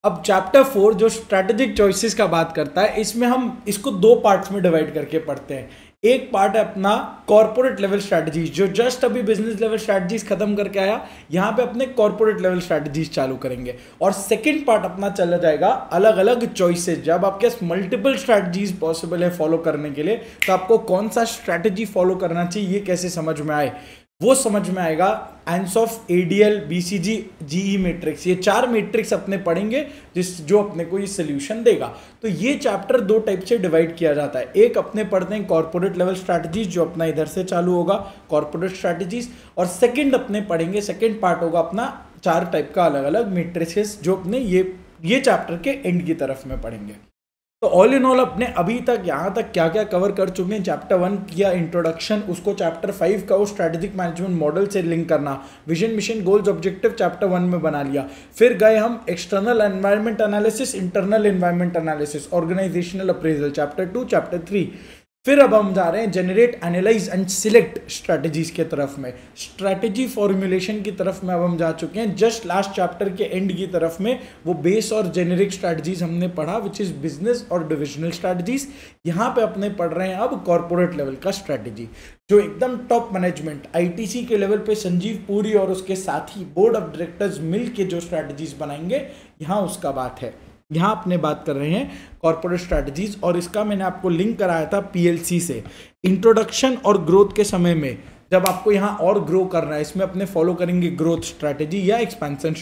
अब चैप्टर 4 जो strategic choices का बात करता है, इसमें हम इसको दो पार्ट्स में डिवाइड करके पढ़ते हैं। एक पार्ट है अपना कॉर्पोरेट लेवल स्ट्रैटेजीज, जो जस्ट अभी बिजनेस लेवल स्ट्रैटेजीज खत्म करके आया, यहाँ पे अपने कॉर्पोरेट लेवल स्ट्रैटेजीज चालू करेंगे। और सेकंड पार्ट अपना चला जाएगा अलग अलग चॉइसेस। जब आपके पास मल्टीपल स्ट्रैटेजीज पॉसिबल है फॉलो करने के लिए, तो आपको कौन सा स्ट्रैटेजी फॉलो करना चाहिए ये कैसे समझ में आए, वो समझ में आएगा। ANSOF, ADL, BCG, GE matrix, ये 4 मैट्रिक्स अपने पढ़ेंगे जो अपने को ये सोल्यूशन देगा। तो ये चैप्टर 2 टाइप से डिवाइड किया जाता है। एक अपने पढ़ते हैं कॉर्पोरेट लेवल स्ट्रैटेजीज, जो अपना इधर से चालू होगा कॉर्पोरेट स्ट्रैटेजीज, और सेकंड अपने पढ़ेंगे, सेकंड पार्ट होगा अपना 4 टाइप का अलग अलग मैट्रिक्स, जो अपने ये चैप्टर के एंड की तरफ में पढ़ेंगे। तो ऑल इन ऑल अपने अभी तक यहाँ तक क्या क्या कवर कर चुके हैं। चैप्टर 1 किया इंट्रोडक्शन, उसको चैप्टर 5 का वो स्ट्रैटेजिक मैनेजमेंट मॉडल से लिंक करना, vision mission goals objective chapter 1 में बना लिया। फिर गए हम external environment analysis, internal environment analysis, organisational appraisal chapter 2, chapter 3। फिर अब हम जा रहे हैं generate, analyse and select strategies के तरफ में, स्ट्रैटेजी फॉर्मुलेशन की तरफ में अब हम जा चुके हैं। जस्ट लास्ट चैप्टर के एंड की तरफ में वो बेस और जेनेरिक स्ट्रैटेजीज हमने पढ़ा, विच इज बिजनेस और डिविजनल स्ट्रैटेजीज। यहाँ पे अपने पढ़ रहे हैं अब कॉर्पोरेट लेवल का स्ट्रैटेजी, जो एकदम टॉप मैनेजमेंट ITC के लेवल पे संजीव पुरी और उसके साथी बोर्ड ऑफ डायरेक्टर्स मिल के जो स्ट्रैटेजीज बनाएंगे, यहाँ उसका बात है। यहाँ अपने बात कर रहे हैं कॉर्पोरेट स्ट्रैटेजीज, और इसका मैंने आपको लिंक कराया था PLC से। इंट्रोडक्शन और ग्रोथ के समय में जब आपको यहाँ और ग्रो करना है, इसमें अपने फॉलो करेंगे ग्रोथ स्ट्रैटेजी या एक्सपेंशन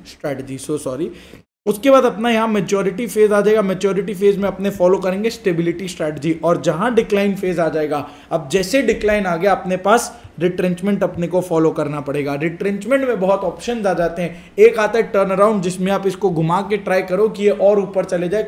स्ट्रैटेजी, सॉरी। उसके बाद अपना यहाँ मेच्योरिटी फेज आ जाएगा। मेच्योरिटी फेज में अपने फॉलो करेंगे स्टेबिलिटी स्ट्रैटेजी, और जहां डिक्लाइन फेज आ जाएगा, अब जैसे डिक्लाइन आ गया अपने पास रिट्रेंचमेंट अपने को फॉलो करना पड़ेगा। रिट्रेंचमेंट में बहुत ऑप्शन आ जाते हैं। एक आता है टर्न अराउंड, जिसमें आप इसको घुमा के ट्राई करो कि ये और ऊपर चले जाए,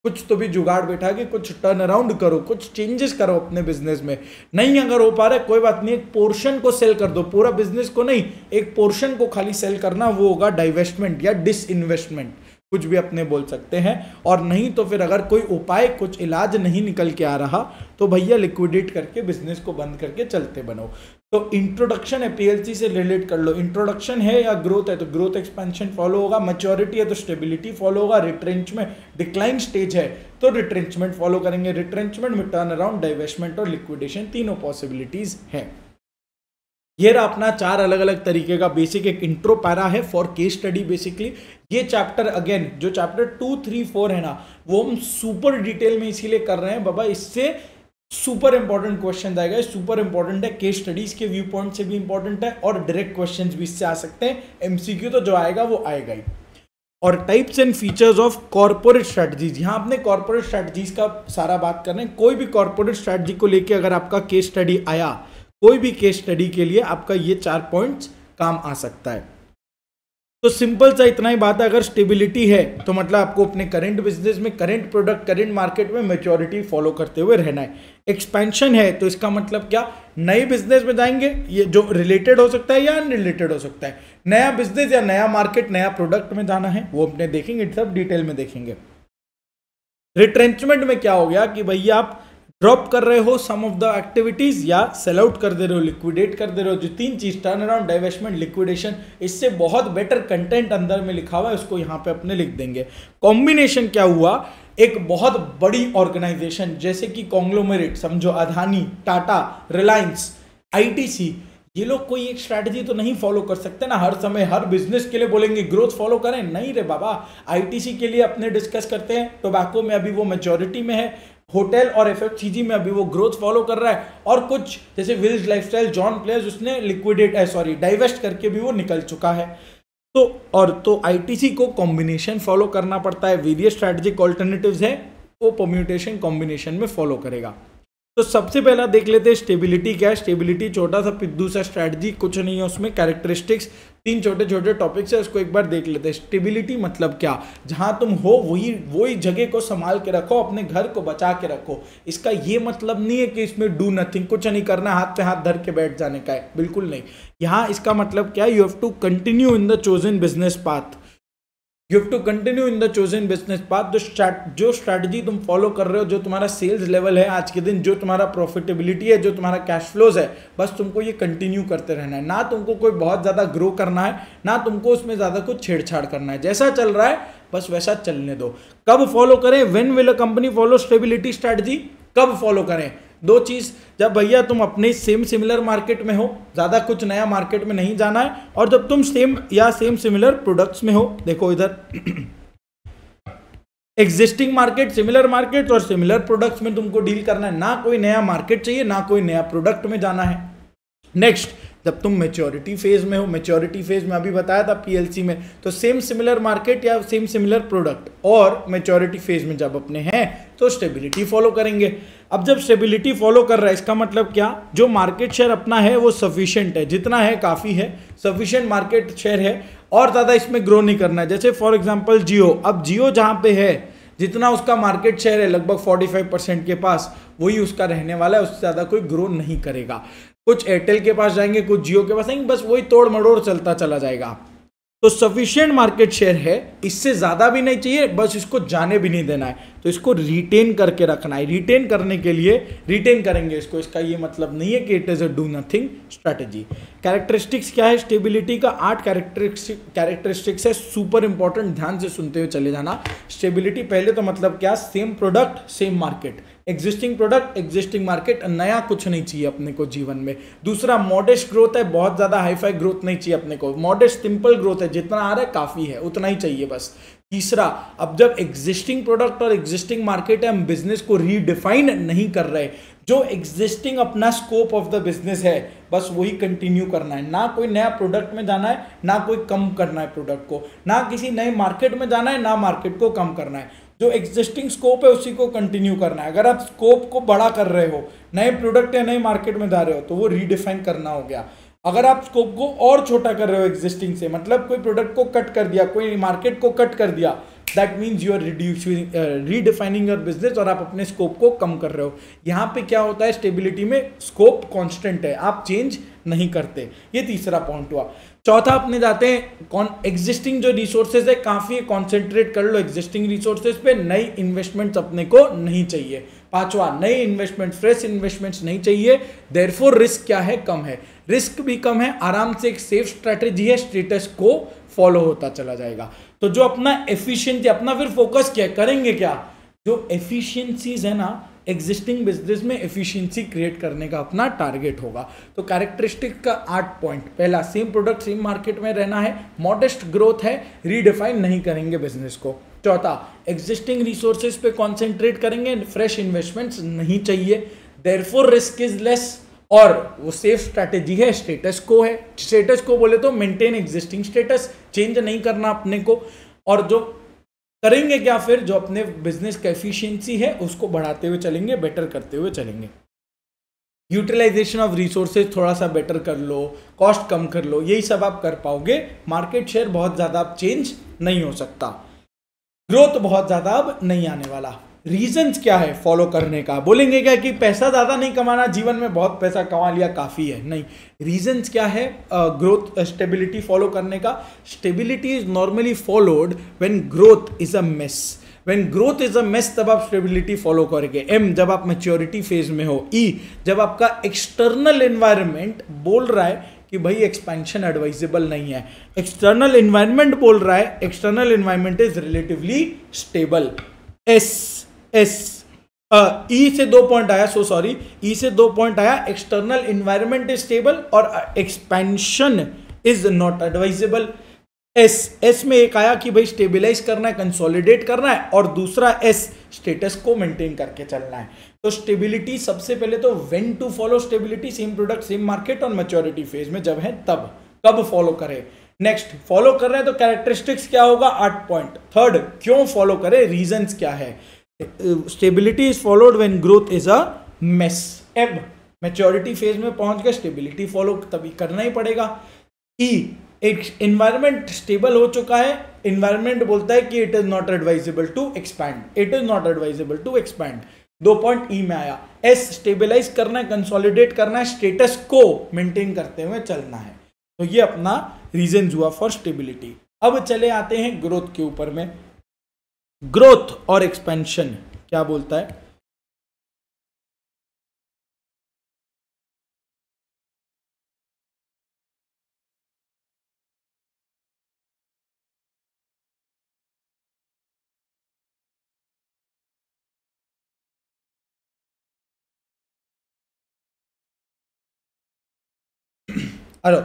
कुछ तो भी जुगाड़ बैठा के कुछ टर्न अराउंड करो, कुछ चेंजेस करो अपने बिजनेस में। नहीं अगर हो पा रहा है कोई बात नहीं, एक पोर्शन को सेल कर दो, पूरा बिजनेस को नहीं, एक पोर्शन को खाली सेल करना, वो होगा डाइवेस्टमेंट या डिसइन्वेस्टमेंट, कुछ भी अपने बोल सकते हैं। और नहीं तो फिर अगर कोई उपाय, कुछ इलाज नहीं निकल के आ रहा, तो भैया लिक्विडेट करके बिजनेस को बंद करके चलते बनो। तो इंट्रोडक्शन है, PLC से रिलेट कर लो। इंट्रोडक्शन है या ग्रोथ है तो ग्रोथ एक्सपेंशन फॉलो होगा, मैच्योरिटी है तो स्टेबिलिटी फॉलो होगा, रिट्रेंचमेंट डिक्लाइन स्टेज है तो रिट्रेंचमेंट फॉलो करेंगे। रिट्रेंचमेंट में टर्न अराउंड, डाइवेस्टमेंट और लिक्विडेशन, तीनों पॉसिबिलिटीज है। ये रहा अपना 4 अलग अलग तरीके का बेसिक एक इंट्रो पैरा है फॉर केस स्टडी। बेसिकली ये चैप्टर अगेन जो चैप्टर 2, 3, 4 है ना, वो हम सुपर डिटेल में इसीलिए कर रहे हैं बाबा, इससे सुपर इंपॉर्टेंट क्वेश्चन आएगा। सुपर इंपॉर्टेंट है, केस स्टडीज के व्यू पॉइंट से भी इंपॉर्टेंट है, और डायरेक्ट क्वेश्चंस भी इससे आ सकते हैं। MCQ तो जो आएगा वो आएगा ही। और types and features of corporate strategies, यहाँ अपने कॉर्पोरेट स्ट्रैटेजीज का सारा बात कर रहे हैं। कोई भी कॉर्पोरेट स्ट्रैटेजी को लेके अगर आपका केस स्टडी आया, कोई भी केस स्टडी के लिए आपका ये 4 पॉइंट्स काम आ सकता है। तो सिंपल सा इतना ही बात है। अगर स्टेबिलिटी है तो मतलब आपको अपने करंट बिजनेस में, करंट प्रोडक्ट, करंट मार्केट में मैच्योरिटी फॉलो करते हुए रहना है। एक्सपेंशन है तो इसका मतलब क्या, नए बिजनेस में जाएंगे, ये जो रिलेटेड हो सकता है या अनरिलेटेड हो सकता है। नया बिजनेस या नया मार्केट, नया प्रोडक्ट में जाना है, वो अपने देखेंगे, सब डिटेल में देखेंगे। रिट्रेंचमेंट में क्या हो गया कि भैया आप ड्रॉप कर रहे हो सम ऑफ द एक्टिविटीज, या सेल आउट कर दे रहे हो, लिक्विडेट कर दे रहे हो। जो 3 चीज, टर्न अराउंड, डाइवेस्टमेंट, लिक्विडेशन, इससे बहुत बेटर कंटेंट अंदर में लिखा हुआ है, उसको यहाँ पे अपने लिख देंगे। कॉम्बिनेशन क्या हुआ, एक बहुत बड़ी ऑर्गेनाइजेशन जैसे कि कॉन्ग्लोमेरेट, समझो अदानी, टाटा, रिलायंस, ITC, ये लोग कोई एक स्ट्रैटेजी तो नहीं फॉलो कर सकते ना हर समय। हर बिजनेस के लिए बोलेंगे ग्रोथ फॉलो करें, नहीं रे बाबा। ITC के लिए अपने डिस्कस करते हैं, टोबैको में अभी वो मेजॉरिटी में है, होटल और FFCG में अभी वो ग्रोथ फॉलो कर रहा है, और कुछ जैसे विल्स लाइफस्टाइल, जॉन प्लेयर्स, उसने डाइवेस्ट करके भी वो निकल चुका है। तो ITC को कॉम्बिनेशन फॉलो करना पड़ता है। वेरियस स्ट्रैटेजिक ऑल्टरनेटिव्स है, वो परम्यूटेशन कॉम्बिनेशन में फॉलो करेगा। तो सबसे पहला देख लेते हैं स्टेबिलिटी क्या है। स्टेबिलिटी छोटा सा पिद्दू सा स्ट्रैटेजी, कुछ नहीं है उसमें, कैरेक्टरिस्टिक्स, 3 छोटे छोटे टॉपिक्स है, उसको एक बार देख लेते हैं। स्टेबिलिटी मतलब क्या, जहां तुम हो वही जगह को संभाल के रखो, अपने घर को बचा के रखो। इसका ये मतलब नहीं है कि इसमें डू नथिंग, कुछ नहीं करना, हाथ पे हाथ धर के बैठ जाने का है, बिल्कुल नहीं। यहाँ इसका मतलब क्या है, you have to continue in the chosen business path. You have to continue in the chosen business path. जो स्ट्रैटेजी तुम फॉलो कर रहे हो, जो तुम्हारा सेल्स लेवल है आज के दिन, जो तुम्हारा प्रॉफिटेबिलिटी है, जो तुम्हारा कैश फ्लोज है, बस तुमको ये कंटिन्यू करते रहना है। ना तुमको कोई बहुत ज़्यादा ग्रो करना है, ना तुमको उसमें ज़्यादा कुछ छेड़छाड़ करना है। जैसा चल रहा है बस वैसा चलने दो। कब फॉलो करें? When will a company follow stability strategy? कब फॉलो करें? दो चीज, जब भैया तुम अपने सेम सिमिलर मार्केट में हो, ज्यादा कुछ नया मार्केट में नहीं जाना है, और जब तुम सेम या सेम सिमिलर प्रोडक्ट्स में हो। देखो इधर एग्जिस्टिंग मार्केट, सिमिलर मार्केट और सिमिलर प्रोडक्ट्स में तुमको डील करना है। ना कोई नया मार्केट चाहिए, ना कोई नया प्रोडक्ट में जाना है। नेक्स्ट, जब तुम मेच्योरिटी फेज में हो, मेच्योरिटी फेज में अभी बताया था पीएलसी में, तो सेम सिमिलर मार्केट या सेम सिमिलर प्रोडक्ट, और मेच्योरिटी फेज में जब अपने हैं तो स्टेबिलिटी फॉलो करेंगे। अब जब स्टेबिलिटी फॉलो कर रहा है, इसका मतलब क्या? जो मार्केट शेयर अपना है वो सफिशिएंट है, जितना है काफी है, सफिशिएंट मार्केट शेयर है, और ज्यादा इसमें ग्रो नहीं करना है। जैसे फॉर एग्जांपल जियो, अब जियो जहां पे है, जितना उसका मार्केट शेयर है लगभग 45% के पास, वही उसका रहने वाला है, उससे ज्यादा कोई ग्रो नहीं करेगा। कुछ एयरटेल के पास जाएंगे, कुछ जियो के पास जाएंगे, बस वही तोड़ मड़ोड़ चलता चला जाएगा। तो सफिशिएंट मार्केट शेयर है, इससे ज्यादा भी नहीं चाहिए, बस इसको जाने भी नहीं देना है, तो इसको रिटेन करके रखना है। रिटेन करने के लिए रिटेन करेंगे इसको, इसका ये मतलब नहीं है कि it is a do nothing strategy. Characteristics क्या है स्टेबिलिटी का? 8 कैरेक्टरिस्टिक्स है, सुपर इंपॉर्टेंट, ध्यान से सुनते हुए चले जाना। स्टेबिलिटी पहले तो मतलब क्या? Same product same market, existing product existing market, नया कुछ नहीं चाहिए अपने को जीवन में। दूसरा, मॉडेस्ट ग्रोथ है, बहुत ज्यादा हाईफाई ग्रोथ नहीं चाहिए अपने को, मॉडेस्ट सिंपल ग्रोथ है, जितना आ रहा है काफी है, उतना ही चाहिए बस। तीसरा, अब जब एग्जिस्टिंग प्रोडक्ट और एग्जिस्टिंग मार्केट है, हम बिजनेस को रीडिफाइन नहीं कर रहे, जो एग्जिस्टिंग अपना स्कोप ऑफ द बिजनेस है बस वही कंटिन्यू करना है। ना कोई नया प्रोडक्ट में जाना है, ना कोई कम करना है प्रोडक्ट को, ना किसी नए मार्केट में जाना है, ना मार्केट को कम करना है। जो एग्जिस्टिंग स्कोप है उसी को कंटिन्यू करना है। अगर आप स्कोप को बड़ा कर रहे हो, नए प्रोडक्ट या नए मार्केट में जा रहे हो, तो वो रीडिफाइन करना हो गया। अगर आप स्कोप को और छोटा कर रहे हो एग्जिस्टिंग से, मतलब कोई प्रोडक्ट को कट कर दिया, कोई मार्केट को कट कर दिया, that means you are reducing redefining your business, और आप अपने स्कोप को कम कर रहे हो। यहाँ पे क्या होता है, स्टेबिलिटी में स्कोप कांस्टेंट है, आप चेंज नहीं करते। ये तीसरा पॉइंट हुआ। चौथा अपने जाते हैं एग्जिस्टिंग जो रिसोर्सेज है काफी है, कॉन्सेंट्रेट कर लो एग्जिस्टिंग रिसोर्सेज पे, नई इन्वेस्टमेंट्स अपने को नहीं चाहिए। पांचवा, नई इन्वेस्टमेंट, फ्रेश इन्वेस्टमेंट्स नहीं चाहिए, देयरफॉर रिस्क क्या है? कम है, रिस्क भी कम है, आराम से एक सेफ स्ट्रेटेजी है, स्टेटस को फॉलो होता चला जाएगा। तो जो अपना एफिशिएंसी, अपना फिर फोकस क्या करेंगे, क्या जो एफिशिएंसीज है ना एग्जिस्टिंग बिजनेस में, एफिशिएंसी क्रिएट करने का अपना टारगेट होगा। तो कैरेक्टरिस्टिक का 8 पॉइंट, पहला सेम प्रोडक्ट सेम मार्केट में रहना है, मॉडेस्ट ग्रोथ है, रीडिफाइन नहीं करेंगे बिजनेस को। चौथा, एग्जिस्टिंग रिसोर्सेज पे कॉन्सेंट्रेट करेंगे, फ्रेश इन्वेस्टमेंट्स नहीं चाहिए, देयरफॉर रिस्क इज लेस, और वो सेफ स्ट्रैटेजी है, स्टेटस को है। स्टेटस को बोले तो मेंटेन एग्जिस्टिंग स्टेटस, चेंज नहीं करना अपने को। और जो करेंगे क्या फिर, जो अपने बिजनेस का एफिशिएंसी है उसको बढ़ाते हुए चलेंगे, बेटर करते हुए चलेंगे। यूटिलाइजेशन ऑफ रिसोर्सेज थोड़ा सा बेटर कर लो, कॉस्ट कम कर लो, यही सब आप कर पाओगे। मार्केट शेयर बहुत ज्यादा अब चेंज नहीं हो सकता, ग्रोथ बहुत ज्यादा अब नहीं आने वाला। रीजंस क्या है फॉलो करने का? बोलेंगे क्या कि पैसा ज्यादा नहीं कमाना, जीवन में बहुत पैसा कमा लिया काफी है? नहीं, रीजंस क्या है ग्रोथ स्टेबिलिटी फॉलो करने का? Stability is normally followed when growth is a mess. When growth is a mess तब आप स्टेबिलिटी फॉलो करेंगे। एम, जब आप मैच्योरिटी फेज में हो। ई, जब आपका एक्सटर्नल एनवायरनमेंट बोल रहा है कि भाई एक्सपेंशन एडवाइजेबल नहीं है, एक्सटर्नल एनवायरनमेंट बोल रहा है external environment is relatively stable. E से 2 पॉइंट आया, सो सॉरी, ई से 2 पॉइंट आया, एक्सटर्नल एनवायरनमेंट इज स्टेबल और expansion is not advisable. S में एक आया कि भाई स्टेबिलाइज करना है, कंसोलिडेट करना है, और दूसरा एस, स्टेटस को मेंटेन करके चलना है। तो स्टेबिलिटी सबसे पहले तो when to follow stability, same product same market और मैच्योरिटी फेज में जब है तब, कब फॉलो करें। नेक्स्ट, फॉलो कर रहे हैं तो कैरेक्टरिस्टिक्स क्या होगा? 8 पॉइंट। थर्ड, क्यों फॉलो करें, रीजंस क्या है? Stability is followed when growth is a mess. अब मैच्योरिटी फेज में पहुंच गए, स्टेबिलिटी फॉलो तभी करना ही पड़ेगा। ई, एक एनवायरनमेंट स्टेबल हो चुका है, एनवायरनमेंट बोलता है कि it is not advisable to expand, it is not advisable to expand. 2 point E में आया। एस, स्टेबिलाइज करना है, कंसोलिडेट करना है, स्टेटस को मेंटेन करते हुए चलना है। तो ये अपना रीजन हुआ फॉर स्टेबिलिटी। अब चले आते हैं ग्रोथ के ऊपर में। ग्रोथ और एक्सपेंशन क्या बोलता है? अरे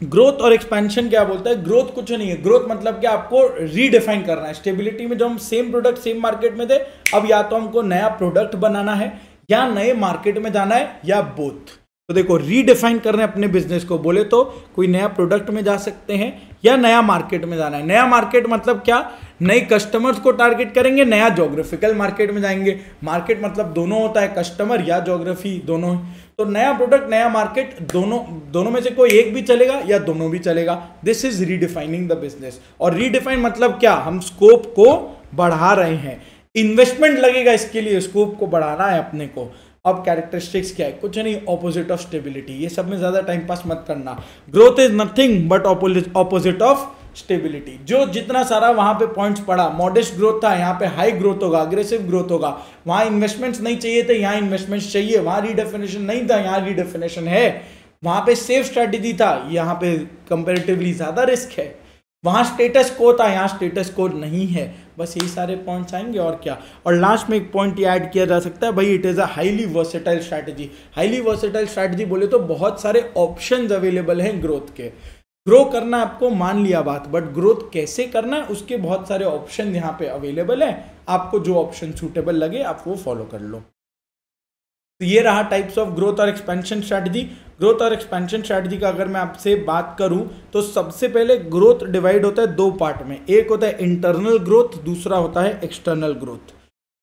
ग्रोथ और एक्सपेंशन क्या बोलता है? ग्रोथ कुछ नहीं है, ग्रोथ मतलब क्या, आपको रीडिफाइन करना है। स्टेबिलिटी में जो हम सेम प्रोडक्ट सेम मार्केट में थे, अब या तो हमको नया प्रोडक्ट बनाना है या नए मार्केट में जाना है या बोथ। तो देखो रीडिफाइन करना है अपने बिजनेस को, बोले तो कोई नया प्रोडक्ट में जा सकते हैं या नया मार्केट में जाना है। नया मार्केट मतलब क्या, नए कस्टमर्स को टारगेट करेंगे, नया ज्योग्राफिकल मार्केट में जाएंगे। मार्केट मतलब दोनों होता है, कस्टमर या ज्योग्राफी दोनों। तो नया प्रोडक्ट नया मार्केट, दोनों में से कोई एक भी चलेगा या दोनों भी चलेगा। This is redefining the business. और रीडिफाइन मतलब क्या, हम स्कोप को बढ़ा रहे हैं, इन्वेस्टमेंट लगेगा इसके लिए, स्कोप को बढ़ाना है अपने को। अब कैरेक्टरिस्टिक्स क्या है? कुछ नहीं, ऑपोजिट ऑफ स्टेबिलिटी। ये सब में ज्यादा टाइम पास मत करना। Growth is nothing but opposite of stability. जो जितना सारा वहां पे पॉइंट्स पड़ा, मॉडेस्ट ग्रोथ था, यहाँ पे हाई ग्रोथ होगा, अग्रेसिव ग्रोथ होगा। वहां इन्वेस्टमेंट्स नहीं चाहिए थे, यहाँ इन्वेस्टमेंट्स चाहिए। वहां रीडेफिनेशन नहीं था, यहाँ रीडेफिनेशन है। वहां पे सेफ स्ट्रेटेजी था, यहाँ पे कंपेरेटिवली ज्यादा रिस्क है। वहां स्टेटस को था, यहाँ स्टेटस को नहीं है। बस यही सारे पॉइंट्स आएंगे और क्या। और लास्ट में एक पॉइंट ये ऐड किया जा सकता है भाई, it is a highly versatile strategy. Highly versatile strategy बोले तो बहुत सारे ऑप्शंस अवेलेबल हैं ग्रोथ के। ग्रो करना आपको, मान लिया बात, बट ग्रोथ कैसे करना है उसके बहुत सारे ऑप्शन यहाँ पे अवेलेबल है। आपको जो ऑप्शन सूटेबल लगे आप वो फॉलो कर लो। तो ये रहा टाइप्स ऑफ ग्रोथ और एक्सपेंशन स्ट्रैटेजी। ग्रोथ और एक्सपेंशन स्ट्रैटेजी का अगर मैं आपसे बात करूं तो सबसे पहले ग्रोथ डिवाइड होता है दो पार्ट में। एक होता है इंटरनल ग्रोथ, दूसरा होता है एक्सटर्नल ग्रोथ।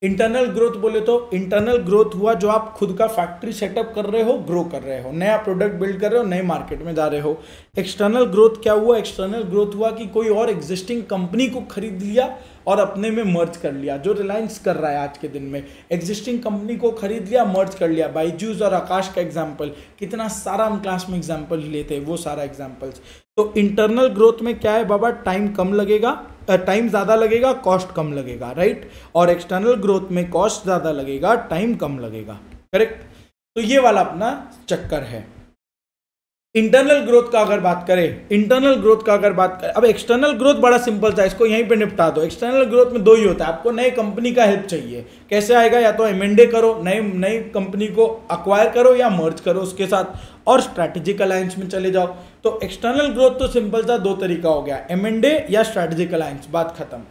इंटरनल ग्रोथ बोले तो इंटरनल ग्रोथ हुआ जो आप खुद का फैक्ट्री सेटअप कर रहे हो, ग्रो कर रहे हो, नया प्रोडक्ट बिल्ड कर रहे हो, नए मार्केट में जा रहे हो। एक्सटर्नल ग्रोथ क्या हुआ? एक्सटर्नल ग्रोथ हुआ कि कोई और एग्जिस्टिंग कंपनी को खरीद लिया और अपने में मर्ज कर लिया, जो रिलायंस कर रहा है आज के दिन में। एग्जिस्टिंग कंपनी को खरीद लिया, मर्ज कर लिया। बायजूस और आकाश का एग्जाम्पल, कितना सारा हम क्लास में एग्जाम्पल लेते हैं, वो सारा एग्जाम्पल्स। तो इंटरनल ग्रोथ में क्या है बाबा, टाइम कम लगेगा, टाइम ज्यादा लगेगा, कॉस्ट कम लगेगा, राइट। और एक्सटर्नल ग्रोथ में कॉस्ट ज्यादा लगेगा, टाइम कम लगेगा, करेक्ट। तो ये वाला अपना चक्कर है। इंटरनल ग्रोथ का अगर बात करें, अब एक्सटर्नल ग्रोथ बड़ा सिंपल था, इसको यहीं पे निपटा दो। एक्सटर्नल ग्रोथ में दो ही होता है, आपको नए कंपनी का हेल्प चाहिए। कैसे आएगा? या तो M&A करो, नई कंपनी को अक्वायर करो या मर्ज करो उसके साथ, और स्ट्रैटेजिक अलायंस में चले जाओ। तो एक्सटर्नल ग्रोथ तो सिंपल था, दो तरीका हो गया, M&A या स्ट्रैटेजिक अलायंस, बात खत्म।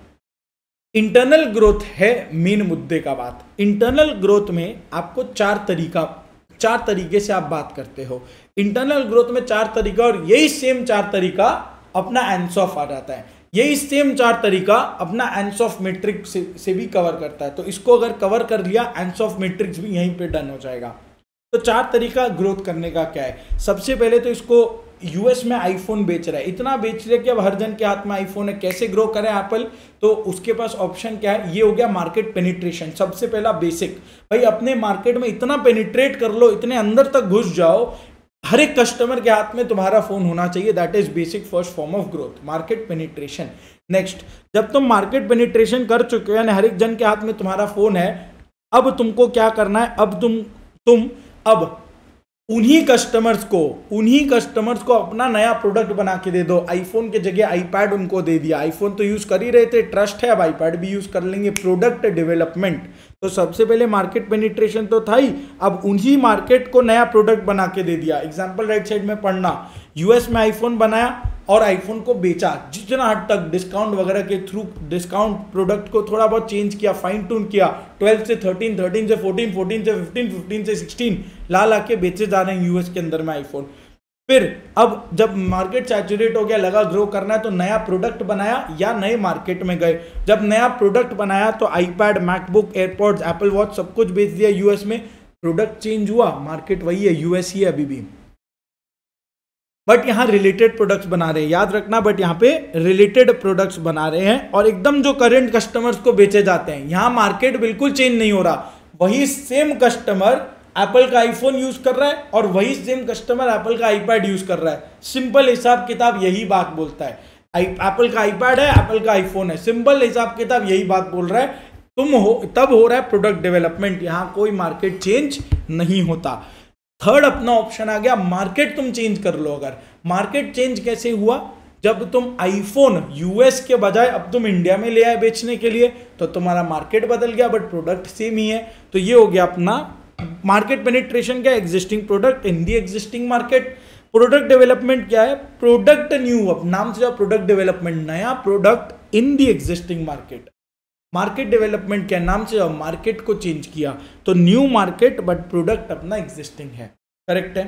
इंटरनल ग्रोथ है मेन मुद्दे का बात। इंटरनल ग्रोथ में आपको चार तरीके से आप बात करते हो। इंटरनल ग्रोथ में चार तरीका, और यही सेम चार तरीका अपना एंसॉफ आ जाता है। यही सेम चार तरीका अपना एंसॉफ मैट्रिक्स से भी कवर करता है। तो इसको अगर कवर कर लिया, एंसॉफ मैट्रिक्स भी यहीं पे डन हो जाएगा। तो चार तरीका ग्रोथ करने का क्या है? सबसे पहले तो इसको यूएस में आईफोन बेच रहा है, इतना बेच रहा है कि अब हर जन के हाथ में आईफोन है। कैसे ग्रो करें एप्पल? तो उसके पास ऑप्शन क्या है? ये हो गया मार्केट पेनिट्रेशन। सबसे पहला बेसिक, भाई अपने मार्केट में इतना पेनिट्रेट कर लो, इतने अंदर तक घुस जाओ, हर एक कस्टमर के हाथ में तुम्हारा फोन होना चाहिए। That is basic first form of growth, market penetration. Next, जब तुम मार्केट पेनिट्रेशन कर चुके हो, यानी हर एक जन के हाथ में तुम्हारा फोन है, अब तुमको क्या करना है? अब तुम अब उन्हीं कस्टमर्स को अपना नया प्रोडक्ट बना के दे दो। आईफोन के जगह आईपैड उनको दे दिया। आईफोन तो यूज कर ही रहे थे, ट्रस्ट है, अब आईपैड भी यूज कर लेंगे। प्रोडक्ट डेवलपमेंट, तो सबसे पहले मार्केट पेनिट्रेशन तो था ही, अब उन्हीं मार्केट को नया प्रोडक्ट बना के दे दिया। एग्जांपल राइट साइड में पढ़ना, यूएस में आईफोन बनाया और आईफोन को बेचा, जितना हद तक डिस्काउंट वगैरह के थ्रू डिस्काउंट प्रोडक्ट को थोड़ा बहुत चेंज किया, फाइन ट्यून किया। 12 से 13, 13 से 14, 14 से 15, 15 से 16 ला के बेचे जा रहे हैं यूएस के अंदर में आईफोन। फिर अब जब मार्केट सैचुरेट हो गया, लगा ग्रो करना है, तो नया प्रोडक्ट बनाया या नए मार्केट में गए। जब नया प्रोडक्ट बनाया तो iPad, MacBook, AirPods, Apple watch सब कुछ बेच दिया यूएस में। प्रोडक्ट चेंज हुआ, मार्केट वही है, यूएस ही है अभी भी, बट यहां रिलेटेड प्रोडक्ट्स बना रहे हैं, याद रखना। बट यहां पे रिलेटेड प्रोडक्ट्स बना रहे हैं और एकदम जो करंट कस्टमर्स को बेचे जाते हैं। यहां मार्केट बिल्कुल चेंज नहीं हो रहा, वही सेम कस्टमर एप्पल का आईफोन यूज कर रहा है और वही सेम कस्टमर एप्पल का आईपैड यूज कर रहा है। सिंपल हिसाब किताब यही बात बोलता है। एप्पल का आईपैड है, एप्पल का आईफोन है, सिंपल हिसाब किताब यही बात बोल रहा है। तब हो रहा है प्रोडक्ट डेवलपमेंट, यहां कोई मार्केट चेंज नहीं होता। थर्ड अपना ऑप्शन आ गया, मार्केट तुम चेंज कर लो। अगर मार्केट चेंज कैसे हुआ, जब तुम आईफोन यूएस के बजाय अब तुम इंडिया में ले आए बेचने के लिए, तो तुम्हारा मार्केट बदल गया, बट प्रोडक्ट सेम ही है। तो ये हो गया अपना मार्केट पेनिट्रेशन क्या, existing product in the existing market. Product development क्या है, प्रोडक्ट न्यू, अब नाम से प्रोडक्ट डेवलपमेंट, नया product in the existing market. Market development क्या, नाम से मार्केट को चेंज किया, तो न्यू मार्केट बट प्रोडक्ट अपना एग्जिस्टिंग है। करेक्ट है,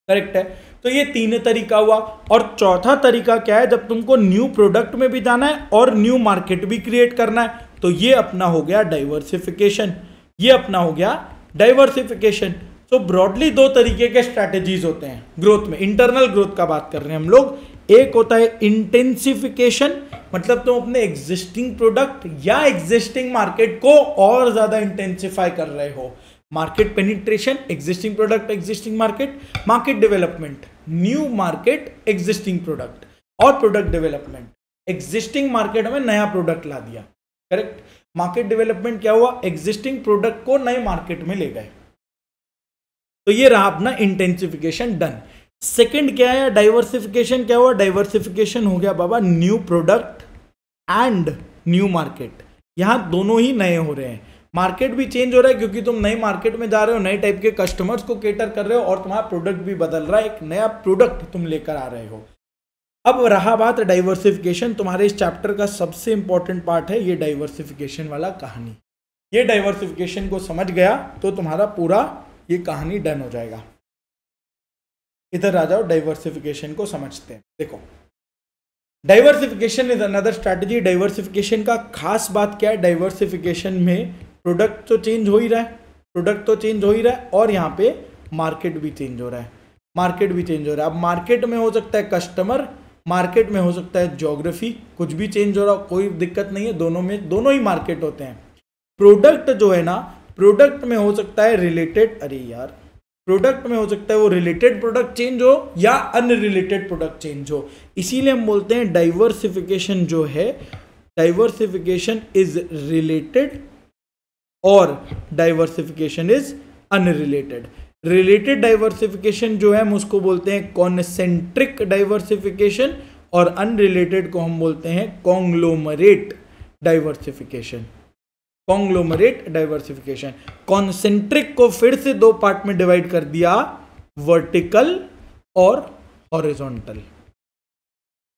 करेक्ट है। तो ये तीन तरीका हुआ। और चौथा तरीका क्या है, जब तुमको न्यू प्रोडक्ट में भी जाना है और न्यू मार्केट भी क्रिएट करना है, तो ये अपना हो गया डाइवर्सिफिकेशन। ये अपना हो गया डाइवर्सिफिकेशन। तो ब्रॉडली दो तरीके के स्ट्रैटेजीज होते हैं ग्रोथ में, इंटरनल ग्रोथ का बात कर रहे हैं हम लोग। एक होता है इंटेंसिफिकेशन, मतलब तुम अपने एग्जिस्टिंग प्रोडक्ट या एग्जिस्टिंग मार्केट को और ज्यादा इंटेंसिफाई कर रहे हो। Market penetration, existing product existing market. Market development, new market existing product. और प्रोडक्ट डेवलपमेंट, एग्जिस्टिंग मार्केट में नया प्रोडक्ट ला दिया। करेक्ट। मार्केट डेवलपमेंट क्या हुआ, एग्जिस्टिंग प्रोडक्ट को नए मार्केट में ले गए। तो ये रहा अपना इंटेंसिफिकेशन डन। सेकंड क्या है, डाइवर्सिफिकेशन क्या हुआ, डाइवर्सिफिकेशन हो गया बाबा new product and new market. यहां दोनों ही नए हो रहे हैं, मार्केट भी चेंज हो रहा है क्योंकि तुम नई मार्केट में जा रहे हो, नए टाइप के कस्टमर्स को केटर कर रहे हो, और तुम्हारा प्रोडक्ट भी बदल रहा है, एक नया प्रोडक्ट तुम लेकर आ रहे हो। अब रहा बात डाइवर्सिफिकेशन, तुम्हारे इस चैप्टर का सबसे इंपॉर्टेंट पार्ट है ये डाइवर्सिफिकेशन वाला कहानी। ये डाइवर्सिफिकेशन को समझ गया तो तुम्हारा पूरा ये कहानी डन हो जाएगा। इधर आ जाओ, डाइवर्सिफिकेशन को समझते हैं। देखो, diversification is another strategy. Diversification का खास बात क्या है, डाइवर्सिफिकेशन में प्रोडक्ट तो चेंज हो ही रहा है, प्रोडक्ट तो चेंज हो ही रहा है, और यहाँ पे मार्केट भी चेंज हो रहा है, मार्केट भी चेंज हो रहा है। अब मार्केट में हो सकता है कस्टमर, मार्केट में हो सकता है ज्योग्राफी, कुछ भी चेंज हो रहा, कोई दिक्कत नहीं है, दोनों में दोनों ही मार्केट होते हैं। प्रोडक्ट जो है ना, प्रोडक्ट में हो सकता है रिलेटेड, अरे यार, प्रोडक्ट में हो सकता है वो रिलेटेड प्रोडक्ट चेंज हो या अनरिलेटेड प्रोडक्ट चेंज हो। इसीलिए हम बोलते हैं डाइवर्सिफिकेशन जो है, डाइवर्सिफिकेशन इज रिलेटेड और diversification is unrelated. Related diversification जो है हम उसको बोलते हैं कॉन्सेंट्रिक डाइवर्सिफिकेशन, और अनरिलेटेड को हम बोलते हैं conglomerate diversification. Conglomerate diversification. Concentric को फिर से दो पार्ट में डिवाइड कर दिया, वर्टिकल और हॉरिजॉन्टल।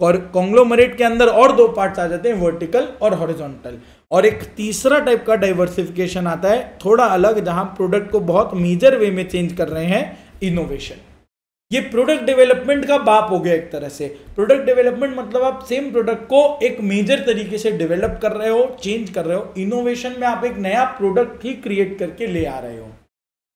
और कॉन्ग्लोमरेट के अंदर और दो पार्ट्स आ जाते हैं, वर्टिकल और हॉरिजॉन्टल। और एक तीसरा टाइप का डाइवर्सिफिकेशन आता है थोड़ा अलग, जहां प्रोडक्ट को बहुत मेजर वे में चेंज कर रहे हैं, इनोवेशन। ये प्रोडक्ट डेवलपमेंट का बाप हो गया एक तरह से। प्रोडक्ट डेवलपमेंट मतलब आप सेम प्रोडक्ट को एक मेजर तरीके से डेवलप कर रहे हो, चेंज कर रहे हो। इनोवेशन में आप एक नया प्रोडक्ट ही क्रिएट करके ले आ रहे हो,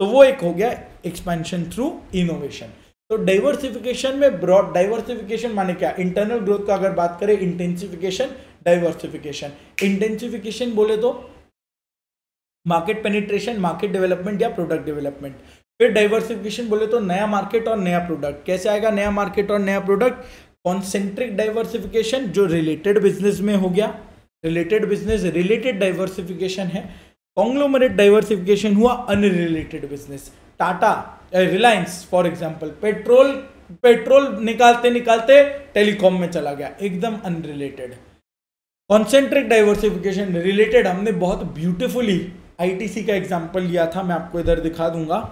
तो वो एक हो गया एक्सपेंशन थ्रू इनोवेशन। तो डाइवर्सिफिकेशन में ब्रॉड डाइवर्सिफिकेशन माने क्या, इंटरनल ग्रोथ का अगर बात करें, इंटेंसिफिकेशन, डाइवर्सिफिकेशन। इंटेंसिफिकेशन बोले तो मार्केट पेनिट्रेशन, मार्केट डेवलपमेंट या प्रोडक्ट डेवलपमेंट। फिर डाइवर्सिफिकेशन बोले तो नया मार्केट और नया प्रोडक्ट। कैसे आएगा नया मार्केट और नया प्रोडक्ट, कॉन्सेंट्रिक डाइवर्सिफिकेशन जो रिलेटेड बिजनेस में हो गया, रिलेटेड बिजनेस, रिलेटेड डाइवर्सिफिकेशन है। कॉन्ग्लोमरेट डाइवर्सिफिकेशन हुआ unrelated business. Tata, Reliance for example, petrol निकालते निकालते टेलीकॉम में चला गया, एकदम अनरिलेटेड। कॉन्सेंट्रिक डाइवर्सिफिकेशन रिलेटेड, हमने बहुत ब्यूटीफुली आईटीसी का एग्जांपल लिया था, मैं आपको इधर दिखा दूंगा।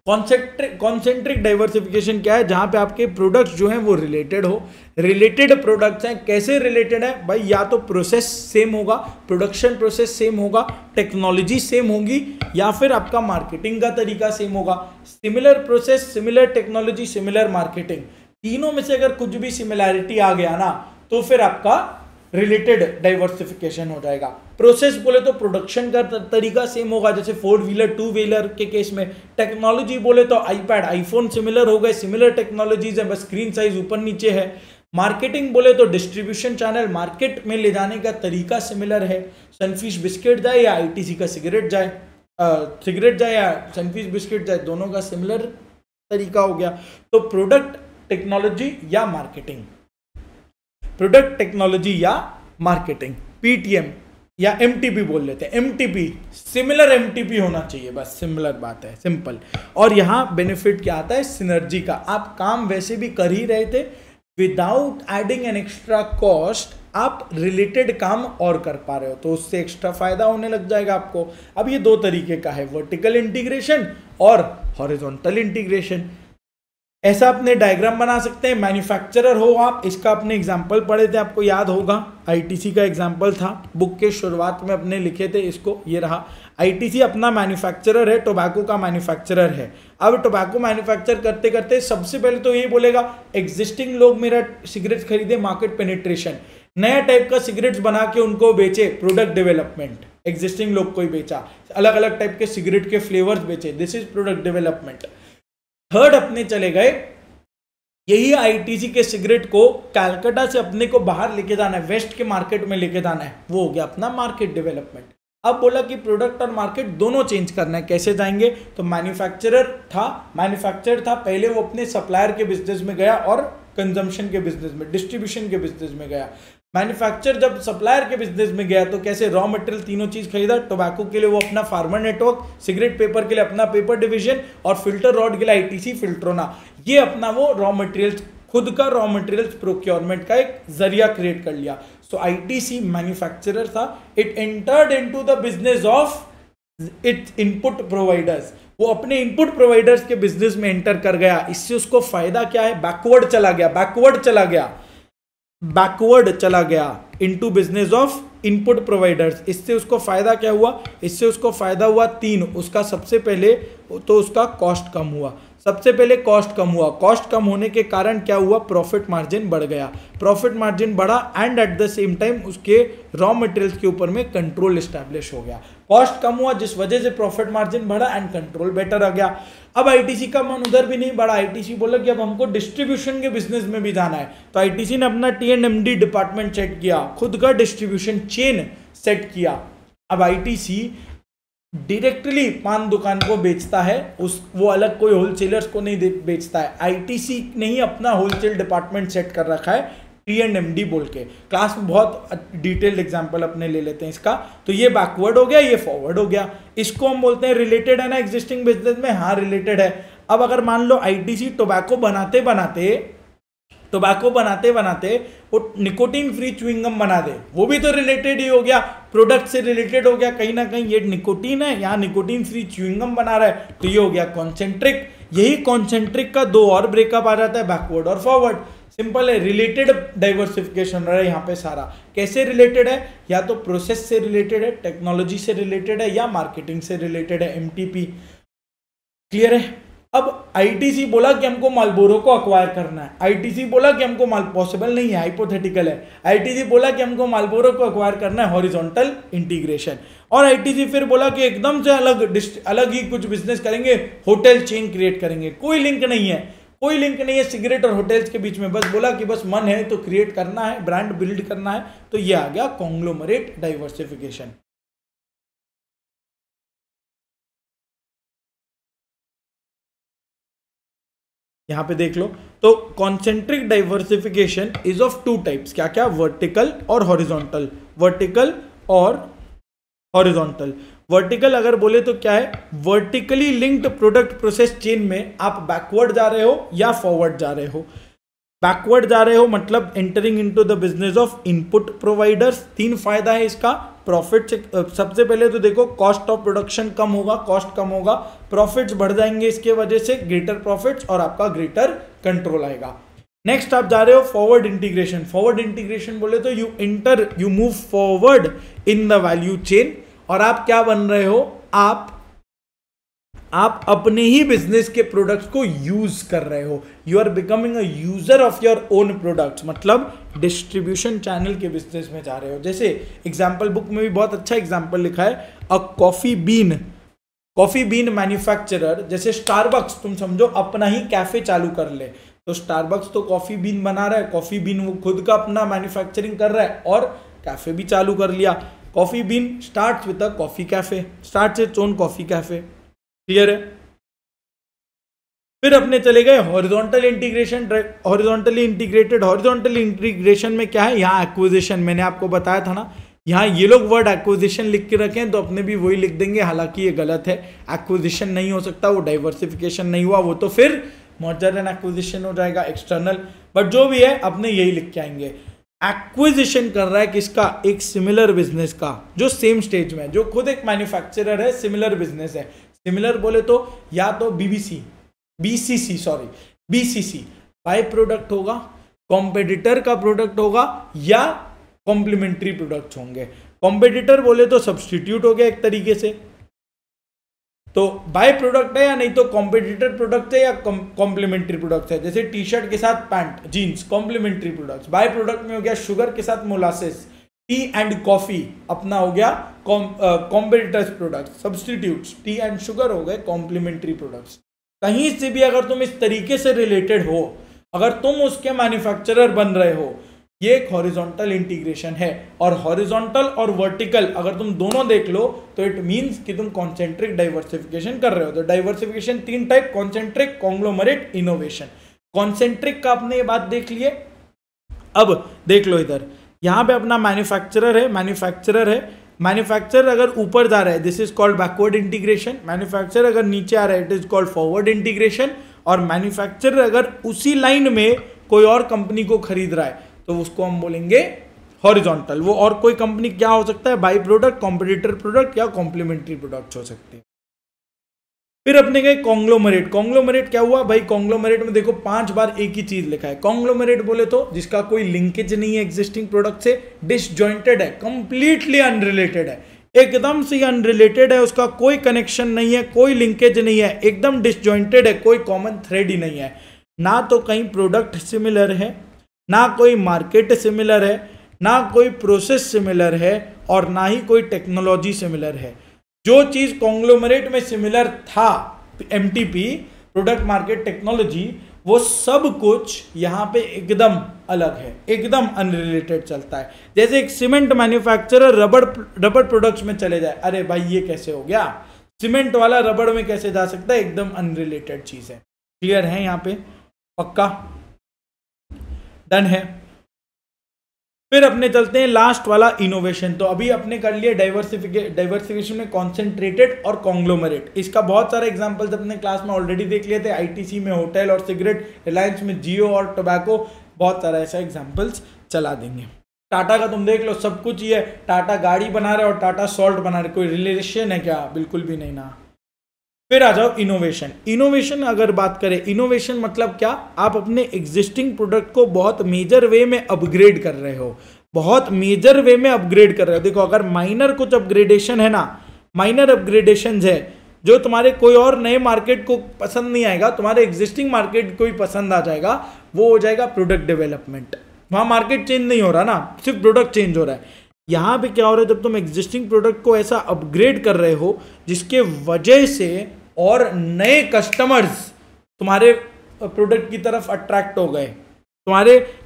कॉन्सेंट्रिक डाइवर्सिफिकेशन क्या है, जहां पे आपके प्रोडक्ट्स जो हैं वो रिलेटेड हो। रिलेटेड प्रोडक्ट्स हैं, कैसे रिलेटेड है भाई, या तो प्रोसेस सेम होगा, प्रोडक्शन प्रोसेस सेम होगा, टेक्नोलॉजी सेम होगी, या फिर आपका मार्केटिंग का तरीका सेम होगा। Similar process, similar technology, similar marketing, तीनों में से अगर कुछ भी सिमिलैरिटी आ गया ना, तो फिर आपका रिलेटेड डाइवर्सिफिकेशन हो जाएगा। प्रोसेस बोले तो प्रोडक्शन का तरीका सेम होगा, जैसे 4 व्हीलर 2 व्हीलर के केस में। टेक्नोलॉजी बोले तो आईपैड, आईफोन सिमिलर हो गए, सिमिलर टेक्नोलॉजीज है, बस स्क्रीन साइज ऊपर नीचे है। मार्केटिंग बोले तो डिस्ट्रीब्यूशन चैनल, मार्केट में ले जाने का तरीका सिमिलर है। सनफिश बिस्किट जाए या आईटीसी का सिगरेट जाए, या सनफिश बिस्किट जाए, दोनों का सिमिलर तरीका हो गया। तो प्रोडक्ट, टेक्नोलॉजी या मार्केटिंग, प्रोडक्ट टेक्नोलॉजी या मार्केटिंग, पीटीएम या एमटीपी बोल लेते हैं, एमटीपी, सिमिलर एमटीपी होना चाहिए, बस सिमिलर बात है, सिंपल। और यहाँ बेनिफिट क्या आता है, सिनर्जी का। आप काम वैसे भी कर ही रहे थे, without adding an extra cost आप रिलेटेड काम और कर पा रहे हो, तो उससे एक्स्ट्रा फायदा होने लग जाएगा आपको। अब ये दो तरीके का है, वर्टिकल इंटीग्रेशन और हॉरिजॉन्टल इंटीग्रेशन। ऐसा अपने डायग्राम बना सकते हैं। मैन्युफैक्चरर हो आप, इसका अपने एग्जांपल पढ़े थे, आपको याद होगा, आईटीसी का एग्जांपल था, बुक के शुरुआत में अपने लिखे थे इसको, ये रहा। आईटीसी अपना मैन्युफैक्चरर है, टोबैको का मैन्युफैक्चरर है। अब टोबैको मैन्युफैक्चर करते करते सबसे पहले तो ये बोलेगा एग्जिस्टिंग लोग मेरा सिगरेट खरीदे, मार्केट पेनिट्रेशन, नया टाइप का सिगरेट्स बना के उनको बेचे, प्रोडक्ट डेवलपमेंट, एग्जिस्टिंग लोग को ही बेचा, अलग अलग टाइप के सिगरेट के फ्लेवर्स बेचे, this is product development. Third अपने चले गए, यही आईटीसी के सिगरेट को कलकत्ता से अपने को बाहर लेके जाना है, वेस्ट के मार्केट में लेके जाना है, वो हो गया अपना मार्केट डेवलपमेंट। अब बोला कि प्रोडक्ट और मार्केट दोनों चेंज करना है, कैसे जाएंगे, तो मैन्युफैक्चरर था पहले, वो अपने सप्लायर के बिजनेस में गया और कंजम्पशन के बिजनेस में, डिस्ट्रीब्यूशन के बिजनेस में गया। मैन्युफैक्चर जब सप्लायर के बिजनेस में गया तो कैसे, रॉ मटेरियल तीनों चीज खरीदा, टोबैको के लिए वो अपना फार्मर नेटवर्क, सिगरेट पेपर के लिए अपना पेपर डिवीजन और फिल्टर रॉड के लिए आईटीसी फिल्ट्रोना, ये अपना वो रॉ मटेरियल्स, खुद का रॉ मटेरियल्स प्रोक्योरमेंट का एक जरिया क्रिएट कर लिया। सो आईटीसी मैन्युफैक्चरर था, it entered into the business of its input providers, वो अपने इनपुट प्रोवाइडर्स के बिजनेस में एंटर कर गया। इससे उसको फायदा क्या है, बैकवर्ड चला गया into business of input providers. इससे उसको फायदा क्या हुआ, इससे उसको फायदा हुआ तीन। उसका सबसे पहले तो उसका कॉस्ट कम हुआ, कॉस्ट कम होने के कारण क्या हुआ, प्रॉफिट मार्जिन बढ़ गया, प्रॉफिट मार्जिन बढ़ा and eight the same time उसके रॉ मटेरियल्स के ऊपर में कंट्रोल एस्टैब्लिश हो गया। कॉस्ट कम हुआ जिस वजह से प्रॉफिट मार्जिन बढ़ा एंड कंट्रोल बेटर आ गया। अब आईटीसी का मन उधर भी नहीं बढ़ा, आईटीसी बोला कि अब हमको डिस्ट्रीब्यूशन के बिजनेस में भी जाना है, तो आईटीसी ने अपना टीएनएमडी डिपार्टमेंट सेट किया, खुद का डिस्ट्रीब्यूशन चेन सेट किया। अब आईटीसी डायरेक्टली पान दुकान को बेचता है, वो अलग कोई होलसेलर्स को नहीं बेचता है। आईटीसी ने ही अपना होलसेल डिपार्टमेंट सेट कर रखा है, टीएनएमडी बोल के। क्लास में बहुत डिटेल्ड एग्जांपल अपने ले लेते हैं इसका। तो ये बैकवर्ड हो गया, ये फॉरवर्ड हो गया। इसको हम बोलते हैं रिलेटेड है ना एग्जिस्टिंग बिजनेस में, हाँ रिलेटेड है। अब अगर मान लो आईटीसी टोबैको बनाते बनाते वो निकोटीन फ्री च्युइंगम बना दे, वो भी तो रिलेटेड ही हो गया, प्रोडक्ट से रिलेटेड हो गया कहीं ना कहीं। ये निकोटीन है, यहाँ निकोटीन फ्री च्युइंगम बना रहा है, तो ये हो गया कॉन्सेंट्रिक। यही कॉन्सेंट्रिक का दो और ब्रेकअप आ जाता है, बैकवर्ड और फॉरवर्ड। सिंपल है, रिलेटेड डाइवर्सिफिकेशन रहा है यहाँ पे सारा। कैसे रिलेटेड है, या तो प्रोसेस से रिलेटेड है, टेक्नोलॉजी से रिलेटेड है, या मार्केटिंग से रिलेटेड है, एमटीपी। क्लियर है। अब आईटीसी बोला कि हमको मालबोरो को अक्वायर करना है, आईटीसी बोला कि हमको पॉसिबल नहीं है, हाइपोथेटिकल है। आईटीसी बोला कि हमको मालबोरो को अक्वायर करना है, हॉरिजॉन्टल इंटीग्रेशन। और आईटीसी फिर बोला कि एकदम से अलग ही कुछ बिजनेस करेंगे, होटल चेन क्रिएट करेंगे। कोई लिंक नहीं है सिगरेट और होटल्स के बीच में, बस बोला कि बस मन है तो क्रिएट करना है, ब्रांड बिल्ड करना है। तो ये आ गया कॉन्ग्लोमरेट डाइवर्सिफिकेशन। यहां पे देख लो, तो concentric diversification is of two types, क्या क्या, वर्टिकल और हॉरिजॉन्टल। वर्टिकल अगर बोले तो क्या है, vertically linked product process chain में आप बैकवर्ड जा रहे हो या फॉरवर्ड जा रहे हो। बैकवर्ड जा रहे हो मतलब entering into the business of input providers. तीन फायदा है इसका, प्रॉफिट से सबसे पहले तो देखो कॉस्ट ऑफ प्रोडक्शन कम होगा, प्रॉफिट्स बढ़ जाएंगे इसके वजह से, ग्रेटर प्रॉफिट्स और आपका ग्रेटर कंट्रोल आएगा। नेक्स्ट आप जा रहे हो फॉरवर्ड इंटीग्रेशन बोले तो you move forward in the value chain, और आप क्या बन रहे हो, आप अपने ही बिजनेस के प्रोडक्ट्स को यूज कर रहे हो, you are becoming a user of your own products, मतलब डिस्ट्रीब्यूशन चैनल के बिजनेस में जा रहे हो। जैसे एग्जाम्पल बुक में भी बहुत अच्छा एग्जाम्पल लिखा है, अ कॉफी बीन मैन्युफैक्चरर, जैसे स्टारबक्स तुम समझो अपना ही कैफे चालू कर ले, तो स्टारबक्स तो कॉफी बीन बना रहा है, कॉफी बीन वो खुद का अपना मैन्युफैक्चरिंग कर रहा है और कैफे भी चालू कर लिया। Coffee bean starts with a coffee cafe, starts its own coffee cafe. Clear है। फिर अपने चले गए horizontal integration, horizontally integrated. Horizontal integration में क्या है, यहाँ एक्विजिशन मैंने आपको बताया था ना, यहाँ ये लोग वर्ड एक्विजिशन लिख के रखे हैं तो अपने भी वही लिख देंगे, हालांकि ये गलत है, एक्विजिशन नहीं हो सकता, वो डाइवर्सिफिकेशन नहीं हुआ, वो तो फिर मर्जर एंड एक्विजिशन हो जाएगा एक्सटर्नल, बट जो भी है अपने यही लिख के आएंगे। एक्विजिशन कर रहा है किसका, एक सिमिलर बिजनेस का जो सेम स्टेज में है, जो खुद एक मैन्युफैक्चरर है, सिमिलर बिजनेस है। सिमिलर बोले तो या तो बीसीसी बाय प्रोडक्ट होगा, कॉम्पिटिटर का प्रोडक्ट होगा, या कॉम्प्लीमेंट्री प्रोडक्ट्स होंगे। कॉम्पिटिटर बोले तो सब्स्टिट्यूट हो गया एक तरीके से, तो बाय प्रोडक्ट है या नहीं तो कॉम्पिटिटर प्रोडक्ट है या कॉम्प्लीमेंट्री प्रोडक्ट है। जैसे टी शर्ट के साथ pant, jeans, complementary products. By-product में हो गया शुगर के साथ मोलासेस, टी एंड कॉफी अपना हो गया competitors product, substitutes T and sugar हो गए कॉम्प्लीमेंट्री प्रोडक्ट्स। कहीं से भी अगर तुम इस तरीके से रिलेटेड हो, अगर तुम उसके मैन्युफैक्चरर बन रहे हो, ये एक हॉरिजॉन्टल इंटीग्रेशन है। और हॉरिजॉन्टल और वर्टिकल अगर तुम दोनों देख लो तो इट मींस कि तुम कॉन्सेंट्रिक डाइवर्सिफिकेशन कर रहे हो। तो diversification 3 type, concentric, conglomerate, innovation. Concentric का आपने ये बात देख लिए। अब देख लो इधर, यहां पे अपना मैन्युफैक्चरर है, मैन्युफैक्चरर अगर ऊपर जा रहा है this is called backward integration, manufacturer अगर नीचे आ रहा है it is called forward integration, और मैन्युफैक्चरर अगर उसी लाइन में कोई और कंपनी को खरीद रहा है तो उसको हम बोलेंगे हॉरिजॉन्टल। वो और कोई कंपनी क्या हो सकता है, बाई प्रोडक्ट, कॉम्पिटिटर प्रोडक्ट या कॉम्प्लीमेंट्री प्रोडक्ट्स हो सकते हैं। फिर अपने गए कॉन्ग्लोमरेट। कॉन्ग्लोमरेट क्या हुआ भाई, कॉन्ग्लोमरेट में देखो 5 बार एक ही चीज लिखा है। कॉन्ग्लोमरेट बोले तो जिसका कोई लिंकेज नहीं है एग्जिस्टिंग प्रोडक्ट से, डिसजॉइंटेड है, कंप्लीटली अनरिलेटेड है, एकदम से अनरिलेटेड है, उसका कोई कनेक्शन नहीं है, कोई लिंकेज नहीं है, एकदम डिसजॉइंटेड है, कोई कॉमन थ्रेड ही नहीं है। ना तो कहीं प्रोडक्ट सिमिलर है, ना कोई मार्केट सिमिलर है, ना कोई प्रोसेस सिमिलर है, और ना ही कोई टेक्नोलॉजी सिमिलर है। जो चीज कॉन्ग्लोमरेट में सिमिलर था, एमटीपी, प्रोडक्ट, मार्केट, टेक्नोलॉजी, वो सब कुछ यहां पे एकदम अलग है, एकदम अनरिलेटेड चलता है। जैसे एक सीमेंट मैन्युफैक्चरर रबड़ प्रोडक्ट्स में चले जाए, अरे भाई ये कैसे हो गया, सीमेंट वाला रबड़ में कैसे जा सकता है, एकदम अनरिलेटेड चीज है। क्लियर है यहाँ पे, पक्का डन है। फिर अपने चलते हैं लास्ट वाला, इनोवेशन। तो अभी अपने कर लिए डाइवर्सिफिकेशन में कॉन्सेंट्रेटेड और कॉन्ग्लोमरेट। इसका बहुत सारे एग्जांपल्स अपने क्लास में ऑलरेडी देख लिए थे, आईटीसी में होटल और सिगरेट, रिलायंस में जियो और टोबैको, बहुत सारा ऐसा एग्जांपल्स चला देंगे। टाटा का तुम देख लो, सब कुछ ही है, टाटा गाड़ी बना रहे और टाटा सॉल्ट बना रहे, कोई रिलेशन है क्या, बिल्कुल भी नहीं ना। फिर आ जाओ इनोवेशन। इनोवेशन अगर बात करें, इनोवेशन मतलब क्या, आप अपने एग्जिस्टिंग प्रोडक्ट को बहुत मेजर वे में अपग्रेड कर रहे हो, बहुत मेजर वे में अपग्रेड कर रहे हो। देखो अगर माइनर कुछ अपग्रेडेशन है ना, माइनर अपग्रेडेशन है जो तुम्हारे कोई और नए मार्केट को पसंद नहीं आएगा, तुम्हारे एग्जिस्टिंग मार्केट को ही पसंद आ जाएगा, वो हो जाएगा प्रोडक्ट डेवलपमेंट। वहां मार्केट चेंज नहीं हो रहा ना, सिर्फ प्रोडक्ट चेंज हो रहा है। यहां पे क्या हो रहा है, जब तुम एग्जिस्टिंग प्रोडक्ट को ऐसा अपग्रेड कर रहे हो जिसके वजह से और नए कस्टमर्स तुम्हारे प्रोडक्ट की तरफ अट्रैक्ट हो गए,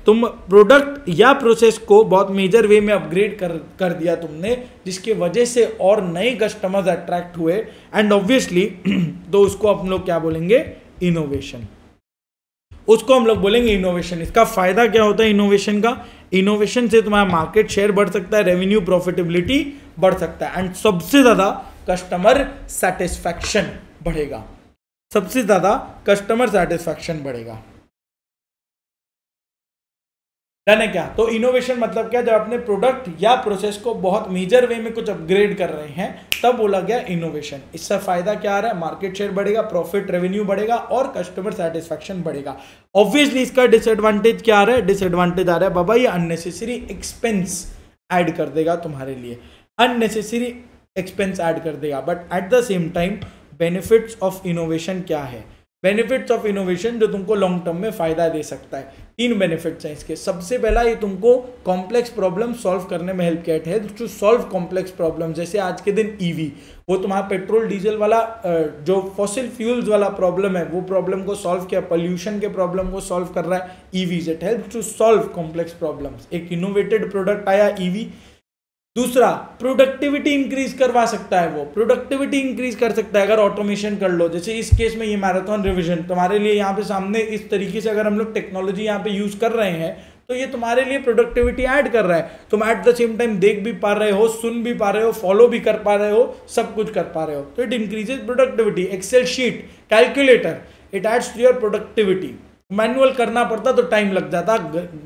तुम प्रोडक्ट या प्रोसेस को बहुत मेजर वे में अपग्रेड कर दिया तुमने, जिसके वजह से और नए कस्टमर्स अट्रैक्ट हुए, एंड ऑब्वियसली तो उसको हम लोग क्या बोलेंगे, इनोवेशन। उसको हम लोग बोलेंगे इनोवेशन। इसका फायदा क्या होता है इनोवेशन का, इनोवेशन से तुम्हारा मार्केट शेयर बढ़ सकता है, रेवेन्यू, प्रॉफिटेबिलिटी बढ़ सकता है, एंड सबसे ज्यादा कस्टमर सेटिस्फैक्शन बढ़ेगा, सबसे ज्यादा कस्टमर सेटिस्फैक्शन बढ़ेगा। डन है क्या। तो इनोवेशन मतलब क्या, जब अपने प्रोडक्ट या प्रोसेस को बहुत मेजर वे में कुछ अपग्रेड कर रहे हैं तब बोला गया इनोवेशन। इससे फायदा क्या आ रहा है, मार्केट शेयर बढ़ेगा, प्रॉफिट, रेवेन्यू बढ़ेगा और कस्टमर सेटिस्फैक्शन बढ़ेगा। ऑब्वियसली इसका डिसएडवांटेज क्या आ रहा है, डिसएडवांटेज आ रहा है बाबा ये अननेसेसरी एक्सपेंस ऐड कर देगा तुम्हारे लिए, अननेसेसरी एक्सपेंस ऐड कर देगा। But at the same time benefits of innovation क्या है, बेनिफिट्स ऑफ इनोवेशन जो तुमको लॉन्ग टर्म में फायदा दे सकता है। 3 बेनिफिट्स हैं इसके। सबसे पहला, ये तुमको कॉम्प्लेक्स प्रॉब्लम सॉल्व करने में हेल्प किया है, टू सॉल्व कॉम्प्लेक्स प्रॉब्लम। जैसे आज के दिन ईवी, वो तुम्हारा पेट्रोल डीजल वाला जो फॉसिल फ्यूल्स वाला प्रॉब्लम है, वो प्रॉब्लम को सॉल्व किया, पोल्यूशन के प्रॉब्लम को सॉल्व कर रहा है EVs. It help to solve complex problems. एक इनोवेटेड प्रोडक्ट आया ईवी, दूसरा, प्रोडक्टिविटी इंक्रीज करवा सकता है, वो प्रोडक्टिविटी इंक्रीज कर सकता है अगर ऑटोमेशन कर लो। जैसे इस केस में ये मैराथन रिवीजन तुम्हारे लिए यहाँ पे सामने इस तरीके से अगर हम लोग टेक्नोलॉजी यहाँ पे यूज कर रहे हैं तो ये तुम्हारे लिए प्रोडक्टिविटी ऐड कर रहा है। तुम एट द सेम टाइम देख भी पा रहे हो, सुन भी पा रहे हो, फॉलो भी कर पा रहे हो, सब कुछ कर पा रहे हो, तो it increases productivity. Excel sheet, calculator, it aids to your productivity. Manual करना पड़ता तो टाइम लग जाता,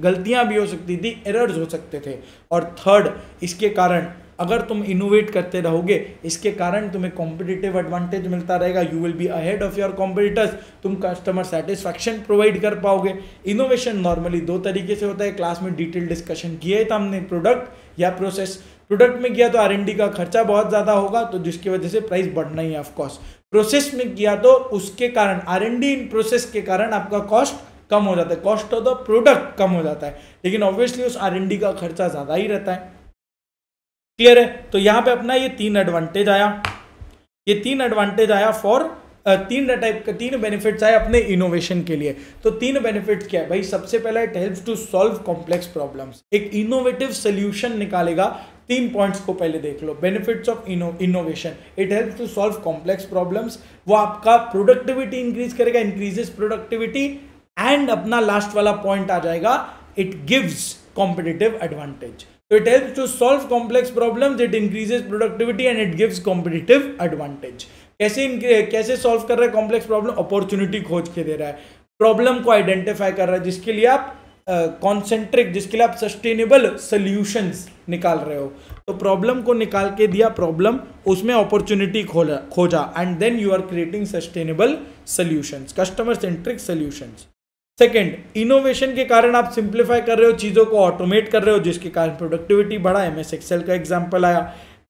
गलतियां भी हो सकती थी, एरर्स हो सकते थे। और थर्ड, इसके कारण अगर तुम इनोवेट करते रहोगे, इसके कारण तुम्हें कॉम्पिटिटिव एडवांटेज मिलता रहेगा। You will be ahead of your competitors, तुम कस्टमर सेटिस्फैक्शन प्रोवाइड कर पाओगे। इनोवेशन नॉर्मली दो तरीके से होता है, क्लास में डिटेल डिस्कशन किया था हमने, प्रोडक्ट या प्रोसेस। प्रोडक्ट में किया तो R&D का खर्चा बहुत ज्यादा होगा, तो जिसकी वजह से प्राइस बढ़ना ही है ऑफकोर्स। प्रोसेस में किया तो उसके कारण R&D इन प्रोसेस के कारण आपका कॉस्ट कम हो जाता है, कॉस्ट ऑफ द प्रोडक्ट कम हो जाता है, लेकिन ऑब्वियसली उस R&D का खर्चा ज्यादा ही रहता है। क्लियर है? तो यहां पे अपना ये 3 एडवांटेज आया, ये 3 एडवांटेज आया फॉर 3 बेनिफिट्स आए अपने इनोवेशन के लिए। तो 3 बेनिफिट्स क्या है भाई? सबसे पहला, it helps to solve complex problems, एक इनोवेटिव सोल्यूशन निकालेगा। 3 पॉइंट्स को पहले देख लो। Benefits of innovation, it helps to solve complex problems, वो आपका प्रोडक्टिविटी इंक्रीज करेगा, इंक्रीजेस प्रोडक्टिविटी। एंड अपना लास्ट वाला पॉइंट आ जाएगा, इट गिव्स कॉम्पिटिटिव एडवांटेज। तो it helps to solve complex problems, it increases productivity and it gives competitive advantage. कैसे solve कर रहा है कॉम्प्लेक्स प्रॉब्लम? अपॉर्चुनिटी खोज के दे रहा है, प्रॉब्लम को आइडेंटिफाई कर रहा है, जिसके लिए आप कॉन्सेंट्रिक, जिसके लिए आप सस्टेनेबल सॉल्यूशंस निकाल रहे हो। तो प्रॉब्लम को निकाल के दिया, प्रॉब्लम, उसमें अपॉर्चुनिटी खोजा and then you are creating sustainable solutions, customer centric solutions. Second, innovation के कारण आप सिंप्लीफाई कर रहे हो, चीजों को ऑटोमेट कर रहे हो, जिसके कारण प्रोडक्टिविटी बढ़ा। MS एक्सेल का एग्जांपल आया।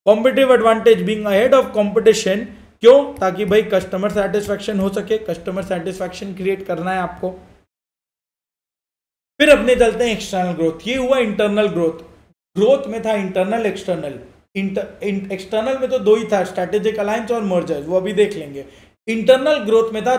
Competitive advantage, being ahead of competition, क्यों? ताकि भाई कस्टमर सेटिस्फैक्शन हो सके, कस्टमर सेटिस्फैक्शन क्रिएट करना है आपको। फिर अपने चलते हैं एक्सटर्नल ग्रोथ। ये हुआ इंटरनल ग्रोथ। ग्रोथ में था इंटरनल, एक्सटर्नल। एक्सटर्नल में तो 2 ही था, स्ट्रेटेजिक अलायंस और मर्जर, वो अभी देख लेंगे। इंटरनल ग्रोथ में था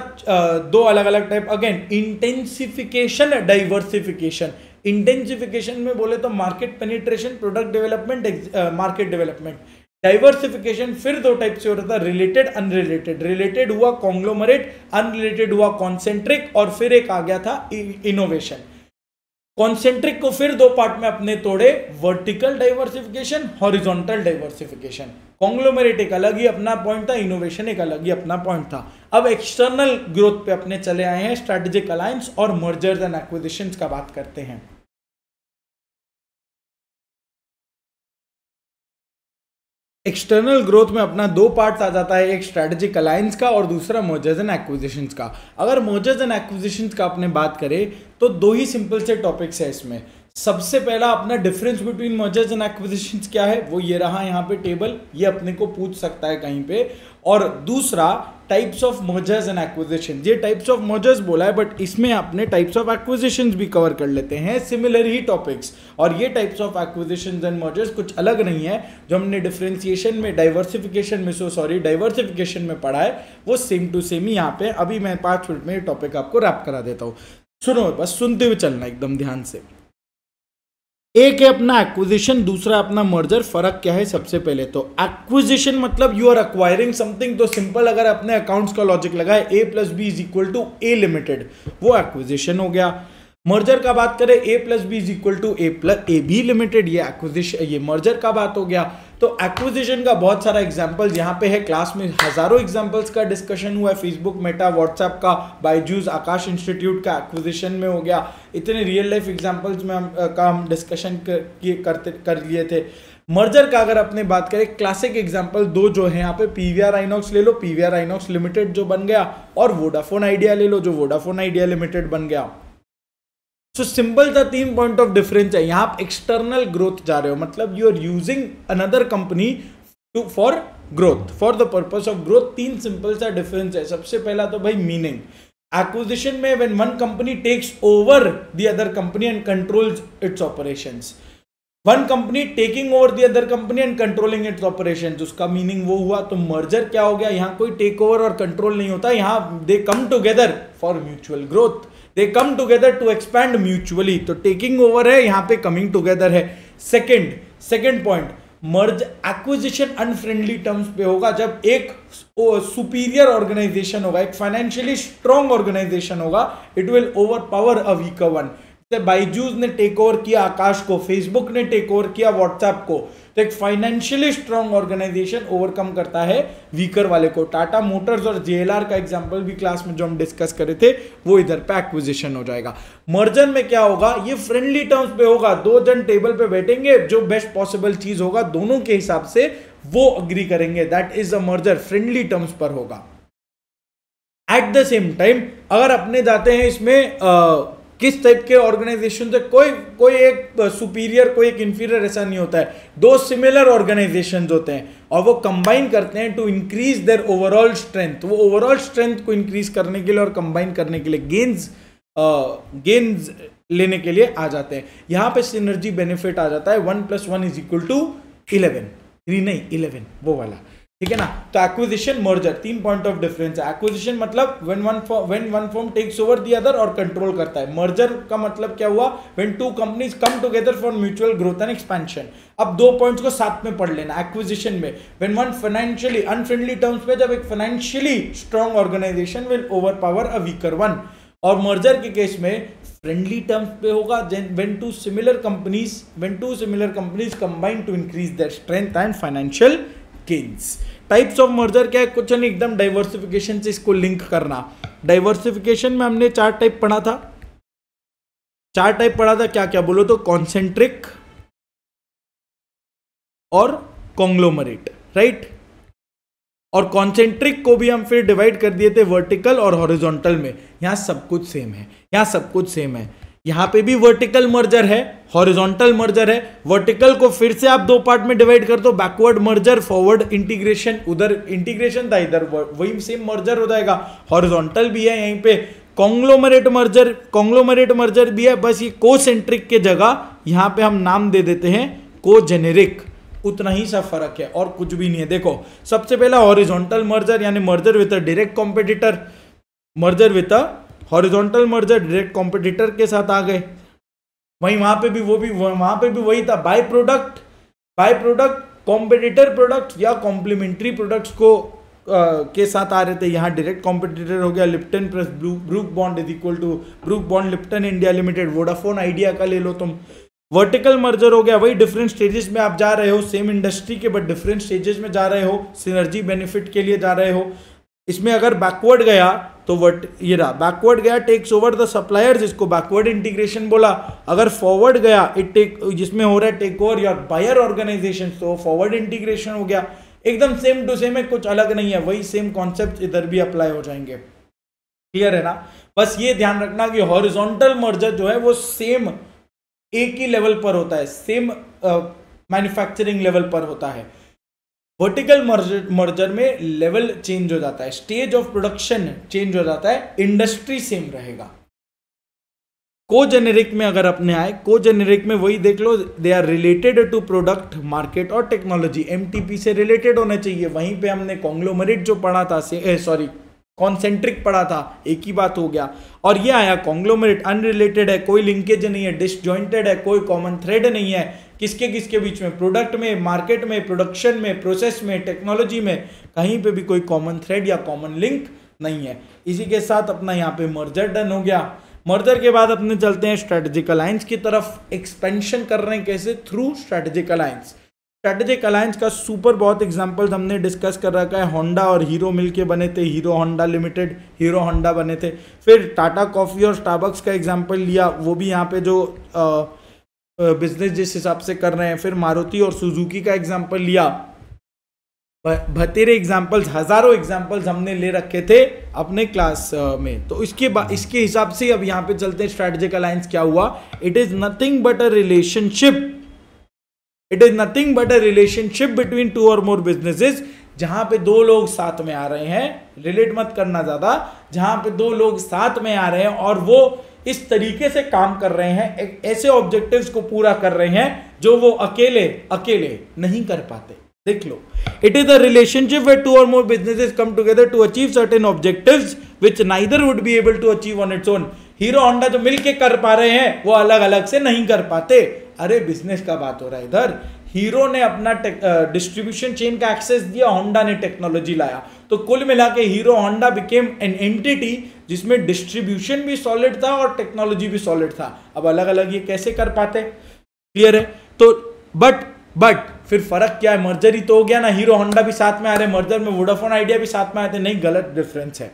2 अलग अलग type. Again, intensification, diversification. Intensification में बोले तो market penetration, product development, market development. Diversification फिर 2 टाइप से हो रहा था, रिलेटेड, अनरिलेटेड। रिलेटेड हुआ कॉन्ग्लोमरेट, अनरिलेटेड हुआ कॉन्सेंट्रिक, और फिर एक आ गया था इनोवेशन। कॉन्सेंट्रिक को फिर 2 पार्ट में अपने तोड़े, vertical diversification, horizontal diversification. Conglomerate एक अलग ही अपना पॉइंट था, इनोवेशन एक अलग ही अपना पॉइंट था। अब एक्सटर्नल ग्रोथ पे अपने चले आए हैं, स्ट्रेटेजिक अलायंस और मर्जर्स एंड एक्विजिशंस का बात करते हैं। एक्सटर्नल ग्रोथ में अपना 2 पार्ट्स आ जाता है, एक स्ट्रेटेजिक अलायंस का और दूसरा मर्जर्स एंड एक्विजिशंस का। अगर मर्जर्स एंड एक्विजिशंस का अपने बात करें तो 2 ही सिंपल से टॉपिक्स है इसमें। सबसे पहला अपना difference between mergers and acquisitions क्या है, वो ये रहा यहाँ पे टेबल, ये अपने को पूछ सकता है कहीं पे। और दूसरा, types of mergers and acquisition. ये टाइप्स ऑफ मर्जर्स बोला है, बट इसमें अपने टाइप्स ऑफ एक्विजिशंस भी कवर कर लेते हैं, सिमिलर ही टॉपिक्स। और ये types of acquisitions and mergers कुछ अलग नहीं है, जो हमने डिफरेंशिएशन में, डाइवर्सिफिकेशन में पढ़ा है, वो सेम टू सेम ही यहाँ पे। अभी मैं 5 मिनट में ये टॉपिक आपको रैप करा देता हूँ, सुनो, बस सुनते हुए चलना एकदम ध्यान से। एक है अपना एक्विजिशन, दूसरा अपना मर्जर। फर्क क्या है? सबसे पहले तो एक्विजिशन मतलब यू आर एक्वायरिंग समथिंग, तो सिंपल अगर अपने अकाउंट्स का लॉजिक लगाए, A + B = A लिमिटेड, वो एक्विजिशन हो गया। मर्जर का बात करें, A + B = AB लिमिटेड, ये एक्विजिशन, ये मर्जर का बात हो गया। तो एक्विजिशन का बहुत सारा एग्जांपल्स यहाँ पे है, क्लास में हजारों एग्जांपल्स का डिस्कशन हुआ है, फेसबुक, मेटा, व्हाट्सएप का, बायजूस, आकाश इंस्टीट्यूट का एक्विजिशन में हो गया। इतने रियल लाइफ एग्जांपल्स में हम डिस्कशन कर लिए थे। मर्जर का अगर अपने बात करें, क्लासिक एग्जांपल 2 जो है यहाँ पे, PVR आइनॉक्स ले लो, PVR आइनॉक्स लिमिटेड जो बन गया, और वोडाफोन आइडिया ले लो, जो वोडाफोन आइडिया लिमिटेड बन गया। तो सिंपल सा 3 पॉइंट ऑफ डिफरेंस है। यहां आप एक्सटर्नल ग्रोथ जा रहे हो, मतलब you are using another company for growth, for the purpose of growth. 3 simple सा डिफरेंस है। सबसे पहला तो भाई मीनिंग, एक्विजिशन में when one company takes over the other company and controls its operations, one company taking over the other company and controlling its operations, उसका meaning वो हुआ। तो मर्जर क्या हो गया? यहां कोई टेक ओवर और कंट्रोल नहीं होता, यहां they come together for mutual growth, they come together to expand mutually. तो टेकिंग ओवर है, यहां पे कमिंग टुगेदर है। Second point, merge acquisition unfriendly terms पे होगा जब एक सुपीरियर ऑर्गेनाइजेशन होगा, एक फाइनेंशियली स्ट्रॉन्ग ऑर्गेनाइजेशन होगा, it will overpower a weaker one. Byju's ने टेक ओवर किया आकाश को, फेसबुक ने टेक ओवर किया व्हाट्सएप को, तो एक फाइनेंशियली स्ट्रॉन्ग ऑर्गेनाइजेशन ओवरकम करता है वीकर वाले को। टाटा मोटर्स और जेएलआर का एग्जांपल भी क्लास में जो हम डिस्कस करे थे वो इधर पे एक्विजिशन हो जाएगा। मर्जर में क्या होगा, ये फ्रेंडली टर्म्स पे होगा, दो जन टेबल पे बैठेंगे, जो बेस्ट पॉसिबल चीज होगा दोनों के हिसाब से वो अग्री करेंगे, that is a merger, friendly terms पर होगा। एट द सेम टाइम अगर अपने जाते हैं इसमें किस टाइप के ऑर्गेनाइजेशन से, कोई एक सुपीरियर कोई एक इंफीरियर ऐसा नहीं होता है, दो सिमिलर ऑर्गेनाइजेशंस होते हैं और वो कंबाइन करते हैं to increase their overall strength. वो ओवरऑल स्ट्रेंथ को इंक्रीज करने के लिए और कंबाइन करने के लिए गेन्स लेने के लिए आ जाते हैं। यहां पे सिनर्जी बेनिफिट आ जाता है 1 + 1 = 11, 3 नहीं 11 वो वाला, ठीक है ना। तो acquisition merger 3 point of difference है। एक्विजिशन मतलब when one firm takes over the other और कंट्रोल करता है। मर्जर का मतलब क्या हुआ, when two companies come together for mutual growth and expansion. अब दो पॉइंट्स को साथ में पढ़ लेना। एक्विजिशन में when one financially unfriendly terms पे, जब एक financially strong organisation will overpower a weaker one. और मर्जर के केस में फ्रेंडली टर्म्स पे होगा when two similar companies combine to increase their strength and financial gains. Types of merger क्या है, कुछ नहीं, एकदम डाइवर्सिफिकेशन से इसको लिंक करना। डाइवर्सिफिकेशन में हमने 4 टाइप पढ़ा था। क्या क्या बोलो तो, कॉन्सेंट्रिक और कॉन्ग्लोमरेट, राइट। और कॉन्सेंट्रिक को भी हम फिर डिवाइड कर दिए थे वर्टिकल और हॉरिजॉन्टल में। यहां सब कुछ सेम है, यहां पे भी वर्टिकल मर्जर है, हॉरिजॉन्टल मर्जर है। वर्टिकल को फिर से आप 2 पार्ट में डिवाइड कर दो, बैकवर्ड मर्जर, फॉरवर्ड इंटीग्रेशन। उधर इंटीग्रेशन था, इधर वही सेम मर्जर हो जाएगा। हॉरिजॉन्टल भी है यहीं पे, कॉन्ग्लोमरेट मर्जर भी है, बस ये कोसेंट्रिक के जगह यहां पे हम नाम दे देते हैं कोजेनेरिक, उतना ही सा फर्क है और कुछ भी नहीं है। देखो सबसे पहला हॉरिजॉन्टल मर्जर यानी merger with a direct competitor, merger with a horizontal merger direct competitor के साथ आ गए। वहां पे भी वही था, बाय प्रोडक्ट कॉम्पिटिटर प्रोडक्ट या कॉम्प्लीमेंट्री प्रोडक्ट्स को के साथ आ रहे थे। यहाँ डायरेक्ट कॉम्पिटिटर हो गया Lipton plus Brooke Bond is equal to Brooke Bond Lipton India Limited, Vodafone Idea का ले लो तुम। वर्टिकल मर्जर हो गया, वही डिफरेंट स्टेजेस में आप जा रहे हो, सेम इंडस्ट्री के बट डिफरेंट स्टेजेस में जा रहे हो, सिनर्जी बेनिफिट के लिए जा रहे हो। इसमें अगर बैकवर्ड गया तो ये रहा, बैकवर्ड गया टेक्स ओवर द सप्लायर, जिसको बैकवर्ड इंटीग्रेशन बोला। अगर फॉरवर्ड गया जिसमें हो रहा है take over your buyer organisation, तो फॉरवर्ड इंटीग्रेशन हो गया। एकदम सेम टू सेम है, कुछ अलग नहीं है, वही सेम कॉन्सेप्ट इधर भी अप्लाई हो जाएंगे। क्लियर है ना। बस ये ध्यान रखना कि हॉरिजॉन्टल मर्जर जो है वो सेम एक ही लेवल पर होता है, सेम मैन्युफैक्चरिंग लेवल पर होता है। वर्टिकल मर्जर में लेवल चेंज हो जाता है, स्टेज ऑफ प्रोडक्शन चेंज हो जाता है, इंडस्ट्री सेम रहेगा। कोजेनेरिक में अगर अपने आए, कोजेनेरिक में वही देख लो, they are related to product market और टेक्नोलॉजी, एमटीपी से रिलेटेड होना चाहिए। वहीं पे हमने कॉन्ग्लोमरेट जो पढ़ा था, कॉन्सेंट्रिक पढ़ा था, एक ही बात हो गया। और ये आया कॉन्ग्लोमरेट अनरिलेटेड है, कोई लिंकेज नहीं है, डिसजॉइंटेड है, कोई कॉमन थ्रेड नहीं है, किसके बीच में, प्रोडक्ट में, मार्केट में, प्रोडक्शन में, प्रोसेस में, टेक्नोलॉजी में, कहीं पे भी कोई कॉमन थ्रेड या कॉमन लिंक नहीं है। इसी के साथ अपना यहाँ पे मर्जर डन हो गया। मर्जर के बाद अपने चलते हैं स्ट्रेटेजिक अलायंस की तरफ। एक्सपेंशन कर रहे हैं कैसे, through strategic alliance. Strategic alliance का सुपर बहुत एग्जांपल्स हमने डिस्कस कर रखा है। होंडा और हीरो मिलके बने थे, hero Honda limited, hero Honda बने थे। फिर टाटा कॉफी और स्टारबक्स का एग्जांपल लिया, वो भी यहाँ पे जो बिजनेस जिस हिसाब से कर रहे हैं। फिर मारुति और सुजुकी का एग्जांपल लिया। बतेरे एग्जांपल्स, हजारों एग्जांपल्स हमने ले रखे थे अपने क्लास में। तो इसके हिसाब से अब यहाँ पे चलते हैं स्ट्रेटेजिक अलायंस क्या हुआ। It is nothing but a relationship between two और मोर बिजनेसेस, जहां पे दो लोग साथ में आ रहे हैं, रिलेट मत करना ज्यादा, जहां पे दो लोग साथ में आ रहे हैं और वो इस तरीके से काम कर रहे हैं, एक ऐसे ऑब्जेक्टिव्स को पूरा कर रहे हैं जो वो अकेले नहीं कर पाते। देख लो, it is a relationship where two और more businesses come together to achieve certain objectives which neither would be able to achieve on its own. Hero Honda जो मिलके कर पा रहे हैं वो अलग अलग से नहीं कर पाते। अरे बिजनेस का बात हो रहा है इधर, हीरो ने अपना डिस्ट्रीब्यूशन चेन का एक्सेस दिया, होंडा ने टेक्नोलॉजी लाया, तो कुल मिला के hero Honda became an entity जिसमें डिस्ट्रीब्यूशन भी सॉलिड था और टेक्नोलॉजी भी सॉलिड था। अब अलग अलग ये कैसे कर पाते, क्लियर है? तो बट फिर फर्क क्या है, मर्जर ही तो हो गया ना, हीरो होंडा भी साथ में आ रहे, मर्जर में वोडाफोन आइडिया भी साथ में आए थे, नहीं, गलत डिफरेंस है।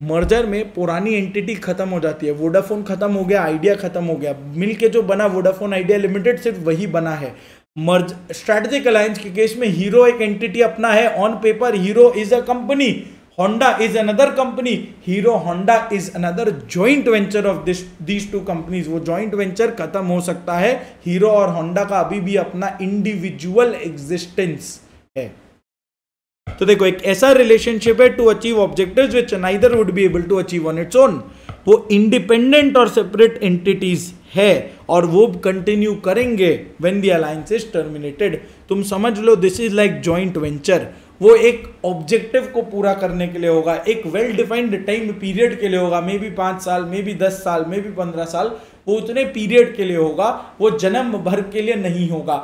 मर्जर में पुरानी एंटिटी खत्म हो जाती है, वोडाफोन खत्म हो गया, आइडिया खत्म हो गया, मिलके जो बना वोडाफोन आइडिया लिमिटेड सिर्फ वही बना है। मर्ज स्ट्रेटेजिक अलायंस के केस में हीरो एक एंटिटी अपना है, on paper hero is a company, Honda is another company, hero Honda is another joint venture of these two companies. वो जॉइंट वेंचर खत्म हो सकता है, हीरो और होंडा का अभी भी अपना इंडिविजुअल एग्जिस्टेंस है। तो देखो एक ऐसा रिलेशनशिप है to achieve objectives which neither would be able to achieve on its own. वो इंडिपेंडेंट और सेपरेट एंटिटीज है और वो कंटिन्यू करेंगे when the alliance is terminated. तुम समझ लो this is like joint venture. वो एक ऑब्जेक्टिव को पूरा करने के लिए होगा, एक वेल डिफाइंड टाइम पीरियड के लिए होगा, मे बी 5 साल, मे बी 10 साल, मे बी 15 साल, वो उतने पीरियड के लिए होगा, वो जन्म भर के लिए नहीं होगा।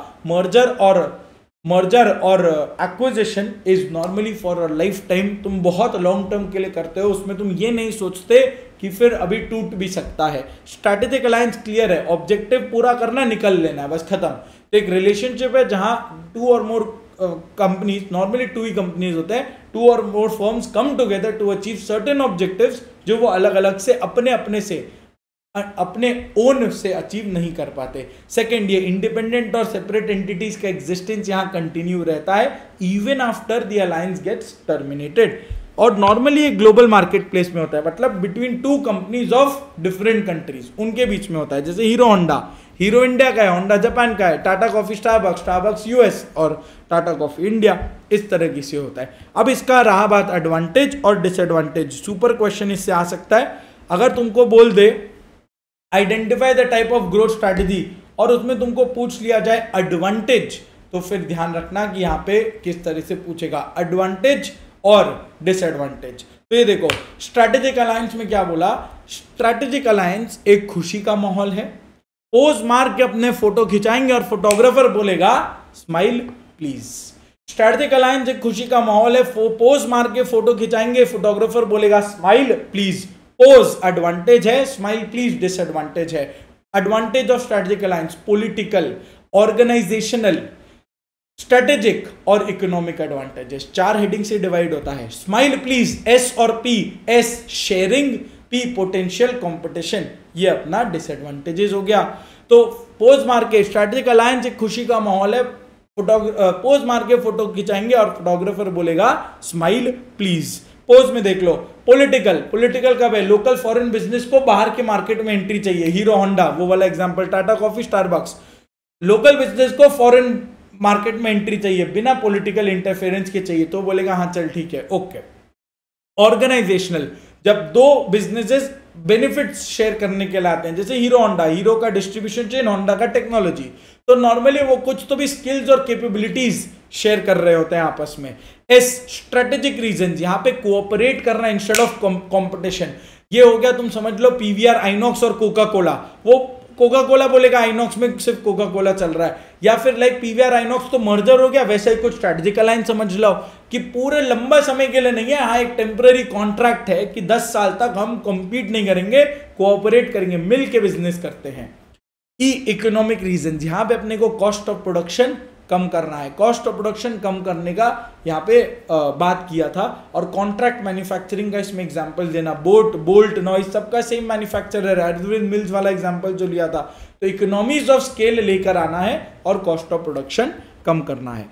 मर्जर और acquisition is normally for a life time. तुम बहुत लॉन्ग टर्म के लिए करते हो, उसमें तुम ये नहीं सोचते कि फिर अभी टूट भी सकता है। स्ट्रैटेजिक अलायंस क्लियर है, ऑब्जेक्टिव पूरा करना, निकल लेना है, बस खत्म। तो एक रिलेशनशिप है जहां 2 और मोर कंपनीज, नॉर्मली 2 ही कंपनीज होते हैं, 2 और more firms come together to achieve certain objectives जो वो अलग अलग से अपने ओन से अचीव नहीं कर पाते। सेकेंड, ये इंडिपेंडेंट और सेपरेट एंटिटीज का एग्जिस्टेंस यहां कंटिन्यू रहता है even after the alliance gets terminated. और नॉर्मली ये ग्लोबल मार्केट प्लेस में होता है, मतलब between 2 companies of different countries, उनके बीच में होता है। जैसे हीरो होंडा, हीरो इंडिया का है, होंडा जापान का है, Tata coffee Starbucks, Starbucks US और टाटा कॉफी इंडिया, इस तरह से होता है। अब इसका रहा बात एडवांटेज और डिसएडवांटेज, सुपर क्वेश्चन इससे आ सकता है। अगर तुमको बोल they identify the type of growth strategy और उसमें तुमको पूछ लिया जाए एडवांटेज, तो फिर ध्यान रखना कि यहां पे किस तरह से पूछेगा, एडवांटेज और डिसएडवांटेज। तो ये देखो स्ट्रैटेजिक अलायंस में क्या बोला, स्ट्रैटेजिक अलायंस एक खुशी का माहौल है, पोज मार के अपने फोटो खिंचाएंगे और फोटोग्राफर बोलेगा स्माइल प्लीज। स्ट्रैटेजिक अलायंस एक खुशी का माहौल है, पोज मार के फोटो खिंचाएंगे, फोटोग्राफर बोलेगा स्माइल प्लीज। पोज एडवांटेज है, स्माइल प्लीज डिसएडवांटेज है। Advantage of strategic alliance, political, organisational, strategic और इकोनॉमिक एडवांटेजेस, 4 हेडिंग से डिवाइड होता है। स्माइल प्लीज, एस और P, S sharing, P potential competition, ये अपना डिसएडवांटेजेस हो गया। तो पोज मार के, स्ट्रैटेजिक अलायंस एक खुशी का माहौल है, पोज मार के फोटो खिंचाएंगे और फोटोग्राफर बोलेगा स्माइल प्लीज। पोज में देख लो, पॉलिटिकल कब है, लोकल फॉरेन बिजनेस को बाहर के मार्केट में एंट्री चाहिए, हीरो होंडा वो वाला example, Tata coffee Starbucks, local business को फॉरेन मार्केट में एंट्री चाहिए, बिना पॉलिटिकल इंटरफेरेंस के चाहिए, तो बोलेगा हाँ चल ठीक है, ओके। ऑर्गेनाइजेशनल, जब 2 बिजनेसेस बेनिफिट्स शेयर करने के लिए आते हैं, जैसे हीरो होंडा, हीरो का डिस्ट्रीब्यूशन चेन, होंडा का टेक्नोलॉजी, तो नॉर्मली वो कुछ तो भी स्किल्स और कैपेबिलिटीज शेयर कर रहे होते हैं आपस में। एस स्ट्रेटेजिक रीजंस, यहां पे कोऑपरेट करना इंस्टेड ऑफ कंपटीशन। ये हो गया, तुम समझ लो पीवीआर, आइनॉक्स और कोका कोला, वो कोका कोला बोलेगा आइनॉक्स में सिर्फ कोका कोला चल रहा है, या फिर लाइक पीवीआर आइनॉक्स तो मर्जर हो गया, वैसे ही कुछ स्ट्रैटेजिक अलायंस समझ लो कि पूरे लंबा समय के लिए नहीं है, हाँ एक टेम्पररी कॉन्ट्रैक्ट है कि 10 साल तक हम कॉम्पीट नहीं करेंगे, कोऑपरेट करेंगे, मिल के बिजनेस करते हैं। ई इकोनॉमिक रीजन, यहां पे अपने को कॉस्ट ऑफ प्रोडक्शन कम करना है, कॉस्ट ऑफ प्रोडक्शन कम करने का यहाँ पे बात किया था। और कॉन्ट्रैक्ट मैन्युफैक्चरिंग का इसमें एग्जांपल देना, बोल्ट नॉइस सबका सेम मैन्युफैक्चरर है, एडविन मिल्स वाला एग्जांपल जो लिया था। तो इकोनॉमीज ऑफ स्केल लेकर आना है और कॉस्ट ऑफ प्रोडक्शन कम करना है।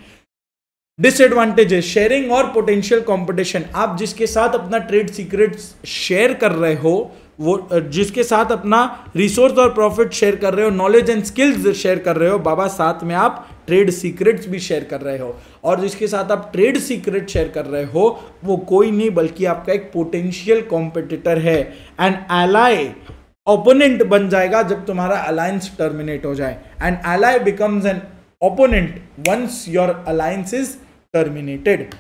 डिसएडवांटेजेस, शेयरिंग और पोटेंशियल कंपटीशन, आप जिसके साथ अपना ट्रेड सीक्रेट्स शेयर कर रहे हो, वो जिसके साथ अपना रिसोर्स और प्रॉफिट शेयर कर रहे हो, नॉलेज एंड स्किल्स शेयर कर रहे हो, बाबा साथ में आप ट्रेड सीक्रेट्स भी शेयर कर रहे हो, और जिसके साथ आप ट्रेड सीक्रेट शेयर कर रहे हो वो कोई नहीं बल्कि आपका एक पोटेंशियल कॉम्पिटिटर है। एंड एलाई ओपोनेंट बन जाएगा जब तुम्हारा अलायंस टर्मिनेट हो जाए। And ally becomes an opponent once your alliance is terminated.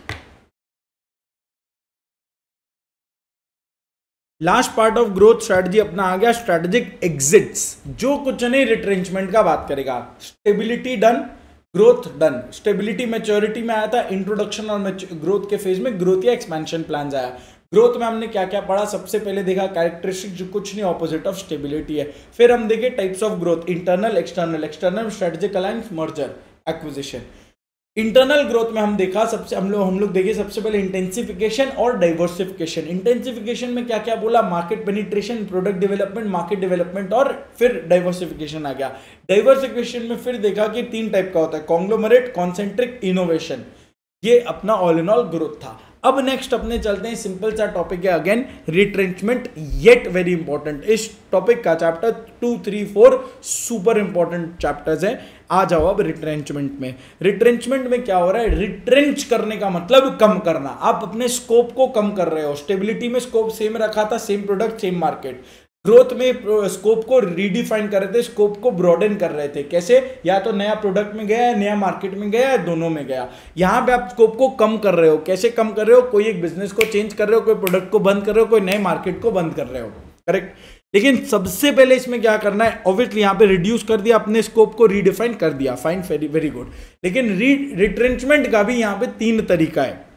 Last part of growth strategy अपना आ गया स्ट्रेटेजिक एग्जिट्स, जो कुछ नहीं रिट्रेंचमेंट का बात करेगा। Stability done, growth done, stability maturity में आया था, इंट्रोडक्शन और ग्रोथ के फेज में ग्रोथ या एक्सपेंशन प्लान आया। ग्रोथ में हमने क्या क्या पढ़ा, सबसे पहले देखा कैरेक्टरिस्टिक जो कुछ नहीं ऑपोजिट ऑफ स्टेबिलिटी है। फिर हम देखे types of growth, internal external, external strategic alliance, merger acquisition. Internal growth में हम देखा सबसे हम लोग देखे सबसे पहले इंटेंसिफिकेशन और डाइवर्सिफिकेशन। इंटेंसिफिकेशन में क्या क्या बोला, market penetration, product development, market development, और फिर डाइवर्सिफिकेशन आ गया। डाइवर्सिफिकेशन में फिर देखा कि 3 टाइप का होता है, कॉन्ग्लोमरेट, कॉन्सेंट्रिक, इनोवेशन। ये अपना ऑल इन ऑल ग्रोथ था। अब नेक्स्ट अपने चलते हैं, सिंपल सा टॉपिक है again retrenchment, yet very important. इस टॉपिक का चैप्टर 2, 3, 4 सुपर इंपॉर्टेंट चैप्टर्स है। आ जाओ अब रिट्रेंचमेंट में। रिट्रेंचमेंट में क्या हो रहा है, रिट्रेंच करने का मतलब कम करना। आप अपने स्कोप को कम कर रहे हो। स्टेबिलिटी में स्कोप सेम रखा था, same product same market. Growth में स्कोप को रीडिफाइन कर रहे थे, स्कोप को ब्रॉडन कर रहे थे। कैसे, या तो नया प्रोडक्ट में गया, नया मार्केट में गया, दोनों में गया। यहां पे आप स्कोप को कम कर रहे हो। कैसे कम कर रहे हो, कोई एक बिजनेस को चेंज कर रहे हो, कोई प्रोडक्ट को बंद कर रहे हो, कोई नए मार्केट को बंद कर रहे हो, करेक्ट। लेकिन सबसे पहले इसमें क्या करना है, ऑब्वियसली यहां पे रिड्यूस कर दिया, अपने स्कोप को रीडिफाइन कर दिया, फाइन, वेरी गुड। लेकिन रिट्रेंचमेंट का भी यहां पे 3 तरीका है।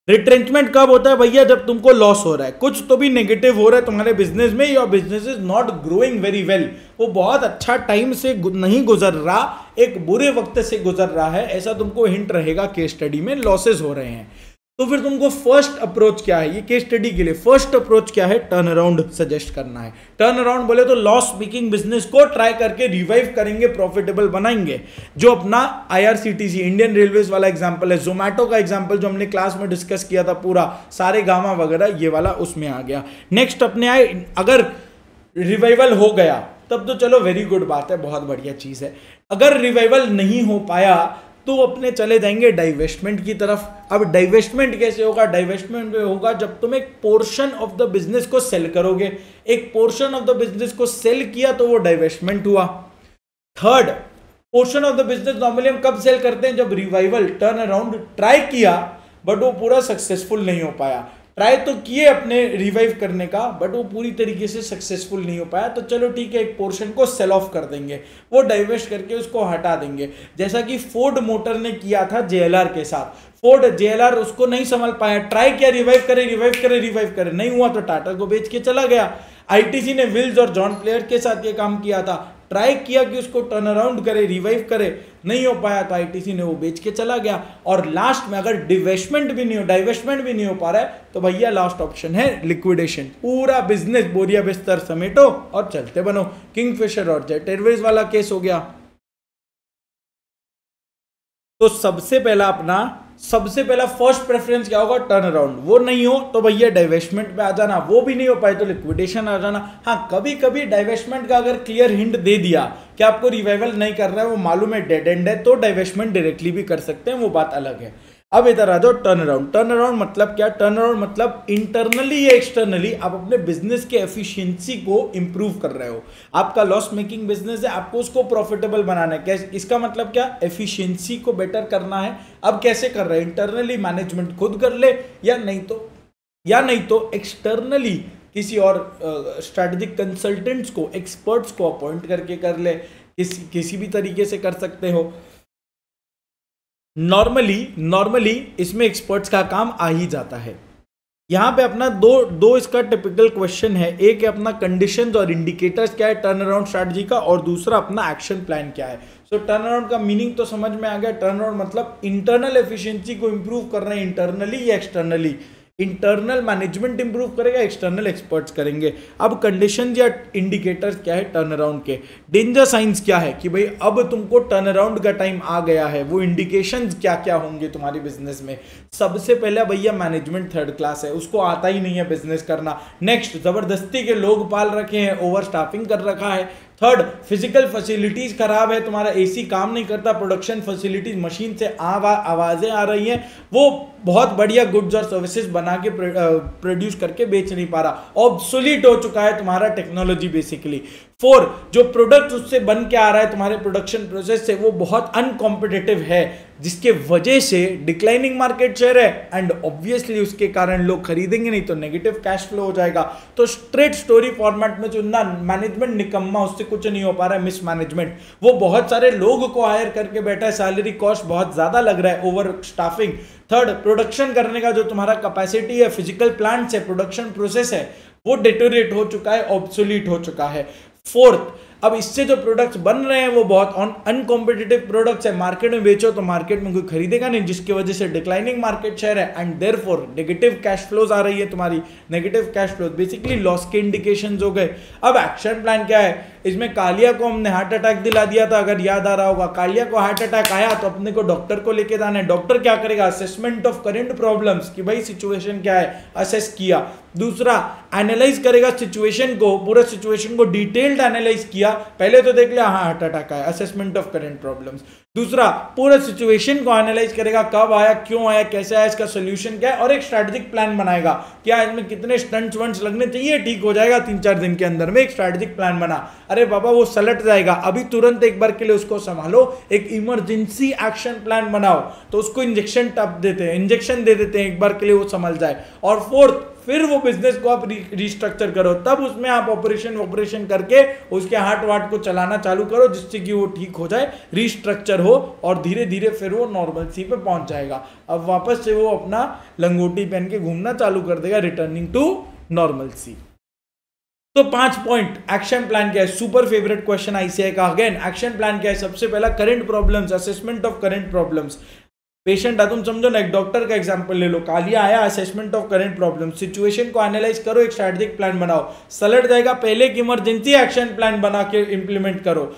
रिट्रेंचमेंट कब होता है भैया, जब तुमको लॉस हो रहा है, कुछ तो भी नेगेटिव हो रहा है तुम्हारे बिजनेस में, your business is not growing very well, वो बहुत अच्छा टाइम से नहीं गुजर रहा, एक बुरे वक्त से गुजर रहा है, ऐसा तुमको हिंट रहेगा केस स्टडी में, लॉसेस हो रहे हैं। तो फिर तुमको फर्स्ट अप्रोच क्या है, ये केस स्टडी के लिए फर्स्ट अप्रोच क्या है, टर्न अराउंड सजेस्ट करना है। टर्न अराउंड बोले तो लॉस मेकिंग बिजनेस को ट्राई करके रिवाइव करेंगे, प्रॉफिटेबल बनाएंगे। जो अपना IRCTC इंडियन रेलवेज वाला एग्जांपल है, जोमैटो का एग्जांपल जो हमने क्लास में डिस्कस किया था पूरा, सारे गामा वगैरह ये वाला उसमें आ गया। नेक्स्ट अपने आए, अगर रिवाइवल हो गया तब तो चलो वेरी गुड बात है, बहुत बढ़िया चीज है। अगर रिवाइवल नहीं हो पाया तो अपने चले जाएंगे डाइवेस्टमेंट की तरफ। अब डाइवेस्टमेंट कैसे होगा, डाइवेस्टमेंट होगा जब तुम एक पोर्शन ऑफ द बिजनेस को सेल करोगे। एक पोर्शन ऑफ द बिजनेस को सेल किया तो वो डाइवेस्टमेंट हुआ। Third, portion of the business normally हम कब सेल करते हैं, जब रिवाइवल, टर्न अराउंड ट्राई किया बट वो पूरा सक्सेसफुल नहीं हो पाया। ट्राई तो किए अपने रिवाइव करने का बट वो पूरी तरीके से सक्सेसफुल नहीं हो पाया, तो चलो ठीक है, एक पोर्शन को सेल ऑफ कर देंगे, वो डाइवेस्ट करके उसको हटा देंगे। जैसा कि फोर्ड मोटर ने किया था JLR के साथ। फोर्ड JLR उसको नहीं संभाल पाया, ट्राई किया रिवाइव करे, नहीं हुआ तो टाटा को बेच के चला गया। ITC ने विल्स और जॉन प्लेयर के साथ ये काम किया था, ट्राई किया कि उसको टर्न अराउंड करे, रिवाइव करे, नहीं हो पाया तो ITC ने वो बेच के चला गया। और लास्ट में अगर डाइवेस्टमेंट भी नहीं हो पा रहा है तो भैया लास्ट ऑप्शन है लिक्विडेशन। पूरा बिजनेस बोरिया बिस्तर समेटो और चलते बनो। किंगफिशर और जेट एयरवेज वाला केस हो गया। तो सबसे पहला फर्स्ट प्रेफरेंस क्या होगा, टर्न अराउंड। वो नहीं हो तो भैया डाइवेस्टमेंट पे आ जाना, वो भी नहीं हो पाए तो लिक्विडेशन आ जाना। हाँ, कभी कभी डाइवेस्टमेंट का अगर क्लियर हिंट दे दिया कि आपको रिवाइवल नहीं कर रहा है, वो मालूम है डेड एंड है, तो डाइवेस्टमेंट डायरेक्टली भी कर सकते हैं, वो बात अलग है। अब इधर आ जाओ, टर्न अराउंड। टर्न अराउंड मतलब क्या, टर्न अराउंड मतलब इंटरनली या एक्सटर्नली आप अपने बिजनेस के एफिशिएंसी को इंप्रूव कर रहे हो। आपका लॉस मेकिंग बिजनेस है, आपको उसको प्रॉफिटेबल बनाना है। इसका मतलब क्या, एफिशिएंसी को बेटर करना है। अब कैसे कर रहे हैं, इंटरनली मैनेजमेंट खुद कर ले, या नहीं तो एक्सटर्नली किसी और स्ट्रेटेजिक कंसल्टेंट्स को, एक्सपर्ट्स को अपॉइंट करके कर ले, किसी भी तरीके से कर सकते हो। नॉर्मली इसमें एक्सपर्ट्स का काम आ ही जाता है। यहां पे अपना दो इसका टिपिकल क्वेश्चन है। एक है अपना कंडीशंस और इंडिकेटर्स क्या है टर्न अराउंड स्ट्रैटेजी का, और दूसरा अपना एक्शन प्लान क्या है। सो टर्न अराउंड का मीनिंग तो समझ में आ गया। टर्न अराउंड मतलब इंटरनल एफिशिएंसी को इंप्रूव कर रहे हैं, इंटरनली या एक्सटर्नली। इंटरनल मैनेजमेंट इंप्रूव करेगा, एक्सटर्नल एक्सपर्ट्स करेंगे। अब कंडीशन या इंडिकेटर्स क्या है टर्न अराउंड के, डेंजर साइंस क्या है कि भाई अब तुमको टर्न अराउंड का टाइम आ गया है, वो इंडिकेशंस क्या क्या होंगे तुम्हारे बिजनेस में। सबसे पहले भैया मैनेजमेंट थर्ड क्लास है, उसको आता ही नहीं है बिजनेस करना। नेक्स्ट, जबरदस्ती के लोग पाल रखे हैं, ओवर स्टाफिंग कर रखा है। थर्ड, फिजिकल फैसिलिटीज खराब है, तुम्हारा AC काम नहीं करता, प्रोडक्शन फैसिलिटीज मशीन से आवाजें आ रही हैं, वो बहुत बढ़िया गुड्स और सर्विसेज बना के प्रोड्यूस करके बेच नहीं पा रहा, ऑब्सोलीट हो चुका है तुम्हारा टेक्नोलॉजी बेसिकली। 4, जो प्रोडक्ट उससे बन के आ रहा है तुम्हारे प्रोडक्शन प्रोसेस से वो बहुत अनकॉम्पिटिटिव है, जिसके वजह से डिक्लाइनिंग मार्केट शेयर है एंड ऑब्वियसली उसके कारण लोग खरीदेंगे नहीं तो नेगेटिव कैश फ्लो हो जाएगा। तो स्ट्रेट स्टोरी फॉर्मेट में चुनना, मैनेजमेंट निकम्मा, उससे कुछ नहीं हो पा रहा है, मिसमैनेजमेंट, वो बहुत सारे लोग को हायर करके बैठा है, सैलरी कॉस्ट बहुत ज्यादा लग रहा है, ओवर स्टाफिंग। थर्ड, प्रोडक्शन करने का जो तुम्हारा कैपेसिटी है, फिजिकल प्लांट्स है, प्रोडक्शन प्रोसेस है, वो डिटोरेट हो चुका है, ऑब्सोलीट हो चुका है। फोर्थ, अब इससे जो प्रोडक्ट्स बन रहे हैं वो बहुत अनकॉम्पिटिटिव प्रोडक्ट्स है, मार्केट में बेचो तो मार्केट में कोई खरीदेगा नहीं, जिसकी वजह से डिक्लाइनिंग मार्केट शेयर है and therefore negative cash flows आ रही है तुम्हारी, negative cash flows basically loss के इंडिकेशंस हो गए। अब एक्शन प्लान क्या है, इसमें कालिया को हमने हार्ट अटैक दिला दिया था, अगर याद आ रहा होगा, कालिया को हार्ट अटैक आया तो अपने को डॉक्टर को लेके जाना है, डॉक्टर क्या करेगा, असेसमेंट ऑफ करंट प्रॉब्लम्स कि भाई सिचुएशन क्या है, असेस किया। दूसरा, एनालाइज करेगा सिचुएशन को, पूरा सिचुएशन को डिटेल्ड एनालाइज किया, पहले तो देख लिया हाँ हार्ट अटैक आया, असेसमेंट ऑफ करंट प्रॉब्लम्स। दूसरा, पूरा सिचुएशन को एनालाइज करेगा, कब आया, क्यों आया, कैसे आया, इसका सोल्यूशन क्या है, और एक स्ट्रैटेजिक प्लान बनाएगा, क्या इसमें कितने स्टंट्स वंट्स लगने चाहिए, ठीक हो जाएगा 3-4 दिन के अंदर में, एक स्ट्रैटेजिक प्लान बना। अरे बाबा वो सलट जाएगा, अभी तुरंत एक बार के लिए उसको संभालो, एक इमरजेंसी एक्शन प्लान बनाओ, तो उसको इंजेक्शन टप देते हैं, इंजेक्शन दे देते हैं एक बार के लिए वो संभल जाए। और फोर्थ, फिर वो बिजनेस को आप रिस्ट्रक्चर करो, तब उसमें आप ऑपरेशन करके उसके हार्ट वार्ट को चलाना चालू करो, जिससे कि वो ठीक हो जाए, रिस्ट्रक्चर हो, और धीरे धीरे फिर वो नॉर्मल सी पे पहुंच जाएगा। अब वापस से वो अपना लंगोटी पहन के घूमना चालू कर देगा, रिटर्निंग टू नॉर्मल सी। तो 5 पॉइंट, एक्शन प्लान क्या है, सुपर फेवरेट क्वेश्चन आईसीआई का। अगेन एक्शन प्लान क्या है, सबसे पहला current problems, assessment of current problems. Patient है, तुम समझो ना, एक डॉक्टर का एग्जांपल ले लो, कालिया आया, assessment of current problem, situation को एनालाइज करो, एक स्ट्रेटेजिक प्लान बनाओ, सलट जाएगा, पहले एक इमरजेंसी एक्शन प्लान बना के इंप्लीमेंट करो,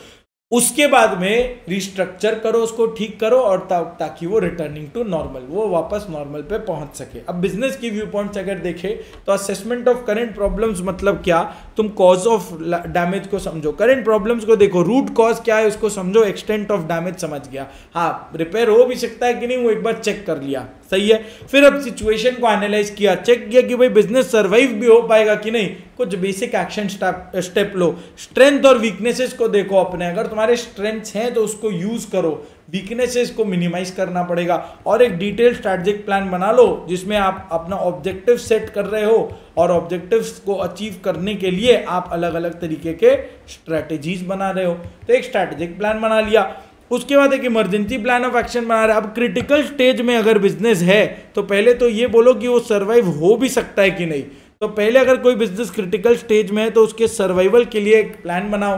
उसके बाद में रिस्ट्रक्चर करो, उसको ठीक करो, और ताकि वो रिटर्निंग टू नॉर्मल, वो वापस नॉर्मल पे पहुंच सके। अब बिजनेस की व्यू पॉइंट से अगर देखें तो असेसमेंट ऑफ करंट प्रॉब्लम्स मतलब क्या, तुम कॉज ऑफ डैमेज को समझो, करंट प्रॉब्लम्स को देखो, रूट कॉज क्या है उसको समझो, एक्सटेंट ऑफ डैमेज समझ गया, हाँ रिपेयर हो भी सकता है कि नहीं वो एक बार चेक कर लिया, सही है। फिर अब सिचुएशन को एनालाइज किया, चेक किया कि भाई बिजनेस सर्वाइव भी हो पाएगा कि नहीं, कुछ बेसिक एक्शन स्टेप लो, स्ट्रेंथ और वीकनेसेस को देखो अपने, अगर तुम्हारे स्ट्रेंथ्स हैं तो उसको यूज करो, वीकनेसेस को मिनिमाइज करना पड़ेगा, और एक डिटेल स्ट्रैटेजिक प्लान बना लो जिसमें आप अपना ऑब्जेक्टिव सेट कर रहे हो, और ऑब्जेक्टिव्स को अचीव करने के लिए आप अलग अलग तरीके के स्ट्रैटेजीज बना रहे हो, तो एक स्ट्रैटेजिक प्लान बना लिया। उसके बाद एक इमरजेंसी प्लान ऑफ एक्शन बना रहे हैं। अब क्रिटिकल स्टेज में अगर बिजनेस है तो पहले तो ये बोलो कि वो सर्वाइव हो भी सकता है कि नहीं, तो पहले अगर कोई बिजनेस क्रिटिकल स्टेज में है तो उसके सर्वाइवल के लिए एक प्लान बनाओ।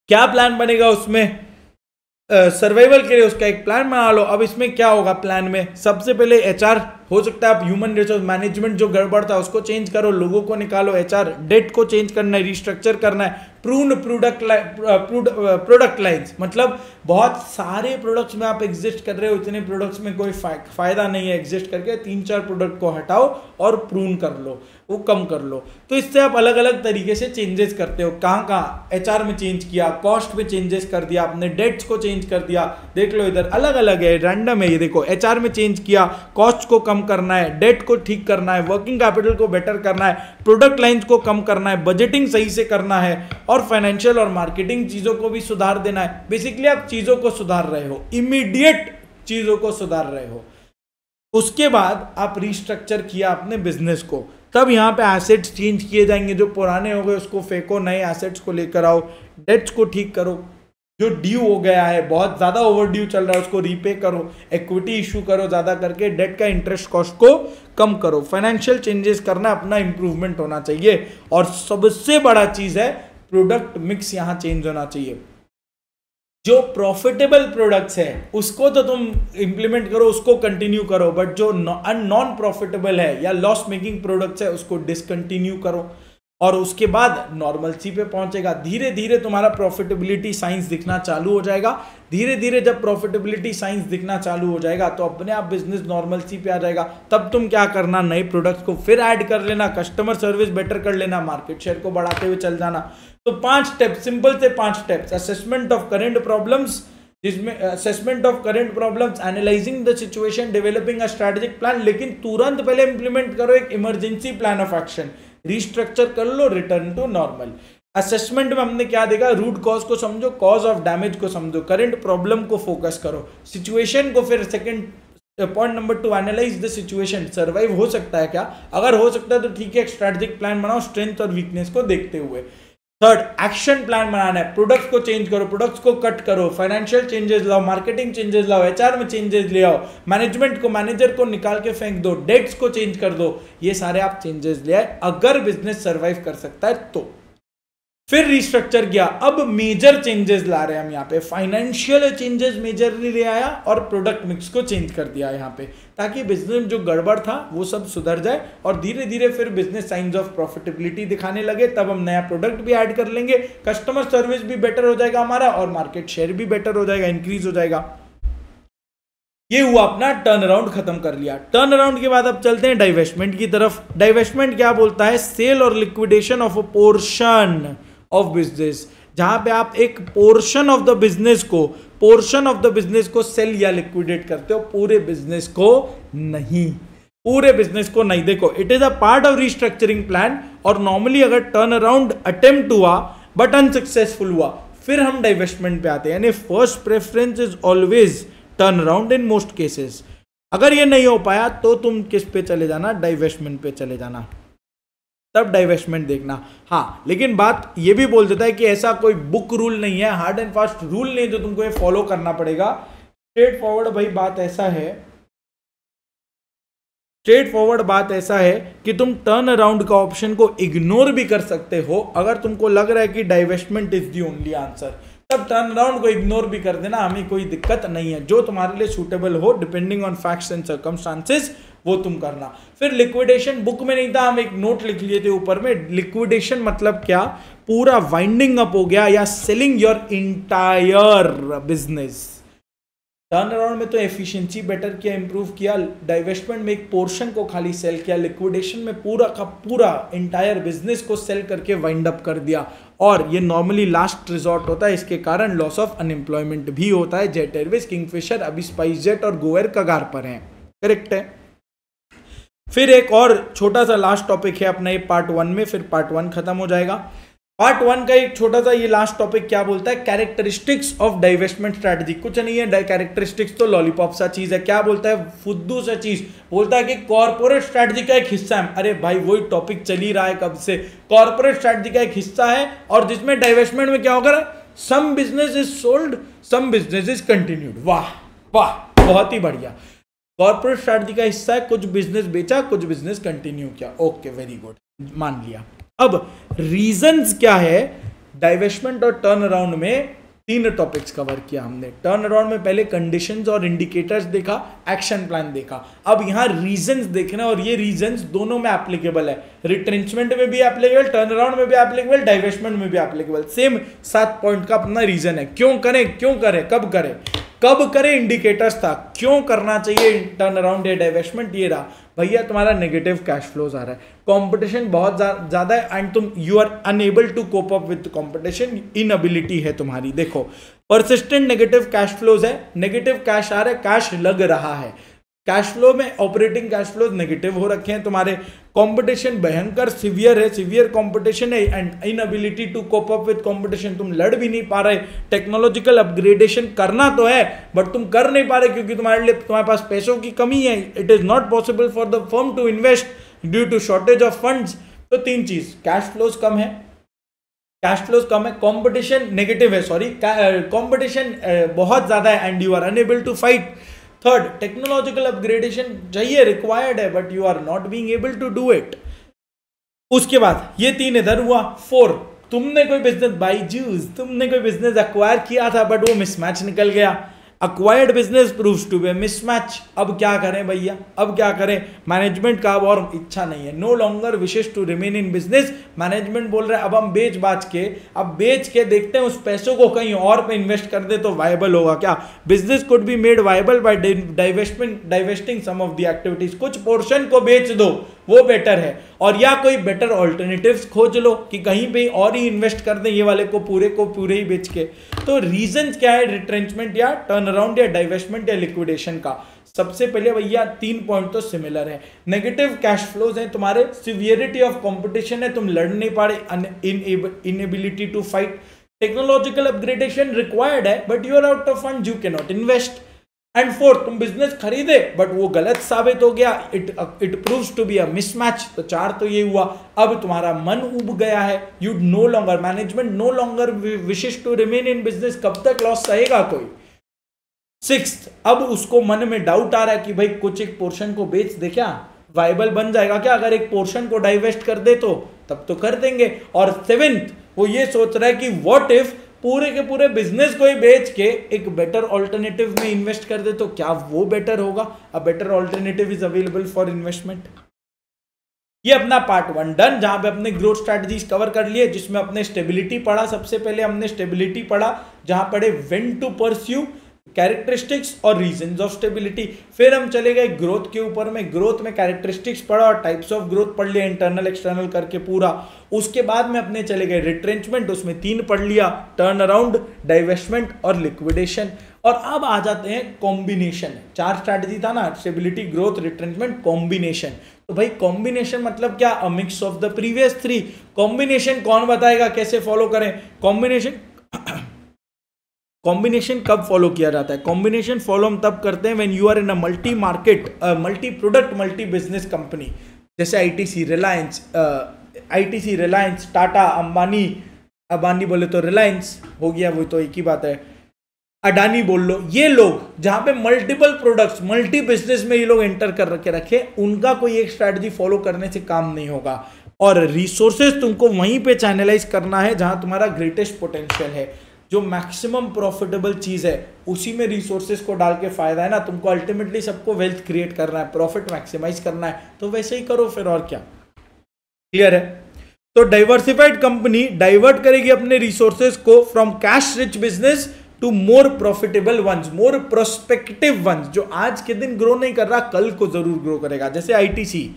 क्या प्लान बनेगा उसमें, सर्वाइवल के लिए उसका एक प्लान बना लो। अब इसमें क्या होगा प्लान में, सबसे पहले एचआर, हो सकता है आप ह्यूमन रिसोर्स मैनेजमेंट जो गड़बड़ था उसको चेंज करो, लोगों को निकालो, एचआर डेट को चेंज करना है, रिस्ट्रक्चर करना है, प्रून प्रोडक्ट लाइंस, मतलब बहुत सारे प्रोडक्ट्स में आप एग्जिस्ट कर रहे हो, इतने प्रोडक्ट्स में कोई फायदा नहीं है एग्जिस्ट करके, 3-4 प्रोडक्ट को हटाओ और प्रून कर लो, वो कम कर लो। तो इससे आप अलग अलग तरीके से चेंजेस करते हो, कहाँ कहाँ एचआर में चेंज किया, कॉस्ट में चेंजेस कर दिया आपने, डेट्स को चेंज कर दिया, देख लो इधर अलग अलग है, रैंडम है ये देखो, एचआर में चेंज किया, कॉस्ट को कम करना है, डेट को ठीक करना है, वर्किंग कैपिटल को बेटर करना है, प्रोडक्ट लाइंस को कम करना है, बजटिंग सही से करना है, और फाइनेंशियल और मार्केटिंग चीजों को भी सुधार देना है। बेसिकली आप चीजों को सुधार रहे हो, इमीडिएट चीजों को सुधार रहे हो। उसके बाद आप रिस्ट्रक्चर किया अपने बिजनेस को, तब यहां पे एसेट्स चेंज किए जाएंगे, जो पुराने हो गए उसको फेंको, नए एसेट्स को लेकर आओ, डेट्स को ठीक करो, जो ड्यू हो गया है, बहुत ज्यादा ओवर ड्यू चल रहा है उसको रीपे करो, इक्विटी इशू करो ज्यादा करके, डेट का इंटरेस्ट कॉस्ट को कम करो, फाइनेंशियल चेंजेस करना, अपना इंप्रूवमेंट होना चाहिए। और सबसे बड़ा चीज है प्रोडक्ट मिक्स यहां चेंज होना चाहिए। जो प्रॉफिटेबल प्रोडक्ट्स है उसको तो तुम इंप्लीमेंट करो, उसको कंटिन्यू करो, बट जो नॉन प्रॉफिटेबल है या लॉस मेकिंग प्रोडक्ट्स है उसको डिसकंटिन्यू करो, और उसके बाद नॉर्मलसी पे पहुंचेगा। धीरे धीरे तुम्हारा प्रॉफिटेबिलिटी साइंस दिखना चालू हो जाएगा। धीरे धीरे जब प्रॉफिटेबिलिटी साइंस दिखना चालू हो जाएगा तो अपने आप बिजनेस नॉर्मलसी पे आ जाएगा। तब तुम क्या करना, नए प्रोडक्ट्स को फिर ऐड कर लेना, कस्टमर सर्विस बेटर कर लेना, मार्केट शेयर को बढ़ाते हुए चल जाना। तो 5 स्टेप, सिंपल से 5 steps, assessment of current problems, जिसमें assessment of current problems, analysing the situation, developing a strategic plan, लेकिन तुरंत पहले इंप्लीमेंट करो एक emergency plan of action, restructure कर लो, रिटर्न टू नॉर्मल। असेसमेंट में हमने क्या देखा, रूट कॉज को समझो, कॉज ऑफ डैमेज को समझो, करंट प्रॉब्लम को फोकस करो, सिचुएशन को, फिर second point number 2 analyse the situation, survive हो सकता है क्या, अगर हो सकता है तो ठीक है, स्ट्रेटेजिक प्लान बनाओ स्ट्रेंथ और वीकनेस को देखते हुए। थर्ड, एक्शन प्लान बनाना है, प्रोडक्ट्स को चेंज करो, प्रोडक्ट्स को कट करो, फाइनेंशियल चेंजेस लाओ, मार्केटिंग चेंजेस लाओ, एचआर में चेंजेस ले आओ, मैनेजमेंट को, मैनेजर को निकाल के फेंक दो, डेट्स को चेंज कर दो, ये सारे आप चेंजेस ले आए अगर बिजनेस सर्वाइव कर सकता है तो। फिर रिस्ट्रक्चर किया, अब मेजर चेंजेस ला रहे हैं हम यहाँ पे, फाइनेंशियल चेंजेस मेजरली ले आया और प्रोडक्ट मिक्स को चेंज कर दिया यहाँ पे, ताकि बिजनेस में जो गड़बड़ था वो सब सुधर जाए और धीरे धीरे फिर बिजनेस साइंस ऑफ प्रॉफिटेबिलिटी दिखाने लगे, तब हम नया प्रोडक्ट भी ऐड कर लेंगे, कस्टमर सर्विस भी बेटर हो जाएगा हमारा और मार्केट शेयर भी बेटर हो जाएगा, इंक्रीज हो जाएगा। ये हुआ अपना टर्न अराउंड, खत्म कर लिया। टर्न अराउंड के बाद अब चलते हैं डाइवेस्टमेंट की तरफ। डाइवेस्टमेंट क्या बोलता है, सेल और liquidation of a portion of business, जहां पे आप एक पोर्शन ऑफ द बिजनेस को सेल या लिक्विडेट करते हो, पूरे बिजनेस को नहीं, पूरे बिजनेस को नहीं। देखो, it is a part of restructuring plan, और नॉर्मली अगर टर्न अराउंड अटेम्प्ट हुआ बट अनसक्सेसफुल हुआ, फिर हम डाइवेस्टमेंट पे आते हैं, यानी first preference is always turn around in most cases. अगर ये नहीं हो पाया तो तुम किस पे चले जाना, डाइवेस्टमेंट पे चले जाना, तब डाइवेस्टमेंट देखना। हाँ, लेकिन बात ये भी बोल देता है कि ऐसा कोई बुक रूल नहीं है, हार्ड एंड फास्ट रूल नहीं जो तुमको ये फॉलो करना पड़ेगा। स्ट्रेट फॉरवर्ड भाई बात ऐसा है, स्ट्रेट फॉरवर्ड बात ऐसा है कि तुम टर्न अराउंड का ऑप्शन को इग्नोर भी कर सकते हो, अगर तुमको लग रहा है कि divestment is the only answer, तब टर्न अराउंड को इग्नोर भी कर देना, हमें कोई दिक्कत नहीं है, जो तुम्हारे लिए सूटेबल हो depending on facts and circumstances वो तुम करना। फिर लिक्विडेशन, बुक में नहीं था, हम एक नोट लिख लिए थे ऊपर में। लिक्विडेशन मतलब क्या, पूरा वाइंडिंग अप हो गया या selling your entire business. Turn around में तो एफिशिएंसी बेटर किया, इंप्रूव किया, डाइवेस्टमेंट में एक पोर्शन को खाली सेल किया, लिक्विडेशन में पूरा का पूरा इंटायर बिजनेस को सेल करके वाइंड अप कर दिया, और ये नॉर्मली लास्ट रिजॉर्ट होता है, इसके कारण लॉस ऑफ अनएम्प्लॉयमेंट भी होता है। जेट एयरवेज, किंगफिशर, अभी स्पाइस जेट और गोएयर कगार पर हैं, करेक्ट है। फिर एक और छोटा सा लास्ट टॉपिक है अपना ये पार्ट 1 में, फिर पार्ट 1 खत्म हो जाएगा। पार्ट 1 का एक छोटा सा ये लास्ट टॉपिक क्या बोलता है, कैरेक्टरिस्टिक्स ऑफ डाइवेस्टमेंट स्ट्रेटजी। कुछ नहीं है, कैरेक्टरिस्टिक्स तो लॉलीपॉप सा चीज है। क्या बोलता है, फुद्दू सा चीज बोलता है कि कॉर्पोरेट स्ट्रेटजी का एक हिस्सा है। अरे भाई, वही टॉपिक चल ही रहा है कब से, कॉर्पोरेट स्ट्रेटजी का एक हिस्सा है, और जिसमें डाइवेस्टमेंट में क्या होगा, some business is sold, some business is continued. वाह वाह, बहुत ही बढ़िया, कॉर्पोरेट स्ट्रेटजी का हिस्सा है, कुछ बिजनेस बेचा, कुछ बिजनेस कंटिन्यू किया, ओके वेरी गुड, मान लिया। अब रीजंस क्या है, डाइवेस्टमेंट और टर्न अराउंड में 3 टॉपिक्स कवर किया हमने। टर्न अराउंड में पहले कंडीशंस और इंडिकेटर्स देखा, एक्शन प्लान देखा, अब यहां रीजंस देखना, और ये रीजंस दोनों में एप्लीकेबल है, रिट्रेंचमेंट में भी एप्लीकेबल, टर्न अराउंड में भी एप्लीकेबल, डाइवेस्टमेंट में भी एप्लीकेबल। सेम 7 पॉइंट का अपना रीजन है, क्यों करें, क्यों करें, कब करें, कब करें इंडिकेटर्स था, क्यों करना चाहिए टर्न अराउंड या डाइवेस्टमेंट, ये रहा। भैया तुम्हारा नेगेटिव कैश फ्लोज आ रहा है, कंपटीशन बहुत ज्यादा है, एंड तुम you are unable to cope up with competition, inability है तुम्हारी। देखो, परसिस्टेंट नेगेटिव कैश फ्लोज है, नेगेटिव कैश आ रहा है, कैश लग रहा है, कैश फ्लो में ऑपरेटिंग कैश फ्लो नेगेटिव हो रखे हैं तुम्हारे, कंपटीशन भयंकर सीवियर है, सीवियर कंपटीशन है, and inability to cope up with competition, तुम लड़ भी नहीं पा रहे, टेक्नोलॉजिकल अपग्रेडेशन करना तो है बट तुम कर नहीं पा रहे क्योंकि तुम्हारे पास पैसों की कमी है, it is not possible for the firm to invest due to shortage of funds. तो 3 चीज, कैश फ्लोज कम है, कंपटीशन नेगेटिव है, सॉरी कंपटीशन बहुत ज्यादा है, and you are unable to fight. Third, technological upgradation चाहिए, रिक्वायर्ड है, but you are not being able to do it. उसके बाद ये 3 इधर हुआ। 4, तुमने कोई बिजनेस बायजूस, तुमने कोई बिजनेस एक्वायर किया था बट वो मिसमैच निकल गया, acquired business proves to be mismatch. अब क्या करें भैया, अब क्या करें, मैनेजमेंट का अब और इच्छा नहीं है, no longer wishes to remain in business, management बोल रहा है अब हम बेच के देखते हैं उस पैसों को कहीं और पे इन्वेस्ट कर दे तो वायबल होगा क्या। Business could be made viable by divesting some of the activities, कुछ पोर्शन को बेच दो वो बेटर है, और या कोई बेटर ऑल्टरनेटिव्स खोज लो कि कहीं पे और ही इन्वेस्ट कर दें, ये वाले को पूरे ही बेच के। तो रीजन क्या है, रिट्रेंचमेंट या टर्न अराउंड या डाइवेस्टमेंट या लिक्विडेशन का, सबसे पहले भैया 3 पॉइंट तो सिमिलर है। नेगेटिव कैश फ्लोज हैं तुम्हारे, सिवियरिटी ऑफ कंपटीशन है, तुम लड़ नहीं पा रहे, inability to fight, technological upgradation required है but you are out of fund, you can not invest, and fourth तुम बिजनेस खरीदे बट वो गलत साबित हो गया, it proves to be a mismatch. तो 4 तो ये हुआ। अब तुम्हारा मन उब गया है, you no longer, management no longer wishes to remain in business, कब तक लॉस सहेगा कोई। 6th, अब उसको मन में डाउट आ रहा है कि भाई कुछ एक पोर्शन को बेच दे, क्या वाइबल बन जाएगा क्या, अगर एक पोर्शन को डाइवेस्ट कर दे तो तब तो कर देंगे। और 7th, वो ये सोच रहा है कि व्हाट इफ पूरे के पूरे बिजनेस को ही बेच के एक बेटर ऑल्टरनेटिव में इन्वेस्ट कर दे, तो क्या वो बेटर होगा, a better alternative is available for investment. ये अपना पार्ट 1 डन, जहां पे अपने ग्रोथ स्ट्रैटेजीज कवर कर लिए, जिसमें अपने स्टेबिलिटी पढ़ा। सबसे पहले हमने स्टेबिलिटी पढ़ा, जहां पढ़े व्हेन टू परस्यू, कैरेक्टरिस्टिक्स और रीजंस ऑफ स्टेबिलिटी। फिर हम चले गए ग्रोथ के ऊपर में, ग्रोथ में कैरेक्टरिस्टिक्स पढ़ा और टाइप्स ऑफ ग्रोथ पढ़ लिया, इंटरनल एक्सटर्नल करके पूरा। उसके बाद में अपने चले गए रिट्रेंचमेंट, उसमें 3 पढ़ लिया, टर्न अराउंड, डाइवेस्टमेंट और लिक्विडेशन। और अब आ जाते हैं कॉम्बिनेशन। 4 स्ट्रैटेजी था ना, स्टेबिलिटी, ग्रोथ, रिट्रेंचमेंट, कॉम्बिनेशन। तो भाई कॉम्बिनेशन मतलब क्या, अ mix of the previous 3। Combination कौन बताएगा कैसे फॉलो करें कॉम्बिनेशन कब फॉलो किया जाता है? कॉम्बिनेशन फॉलो हम तब करते हैं when you are in a multi market, multi product, multi business company, जैसे आईटीसी, रिलायंस, टाटा, अंबानी बोले तो रिलायंस हो गया, वो तो एक ही बात है, अडानी बोल लो। ये लोग जहां पे मल्टीपल प्रोडक्ट्स, मल्टी बिजनेस में ये लोग एंटर कर रखे, उनका कोई एक स्ट्रैटेजी फॉलो करने से काम नहीं होगा। और रिसोर्सेज तुमको वहीं पे चैनलाइज करना है जहां तुम्हारा ग्रेटेस्ट पोटेंशियल है, जो मैक्सिमम प्रॉफिटेबल चीज है उसी में रिसोर्सेज को डाल के फायदा है ना। तुमको अल्टीमेटली सबको वेल्थ क्रिएट करना है, प्रॉफिट मैक्सिमाइज करना है, तो वैसे ही करो फिर, और क्या। क्लियर है? तो डाइवर्सिफाइड कंपनी डाइवर्ट करेगी अपने रिसोर्सेज को from cash rich business to more profitable ones, more prospective ones, जो आज के दिन ग्रो नहीं कर रहा कल को जरूर ग्रो करेगा। जैसे आईटीसी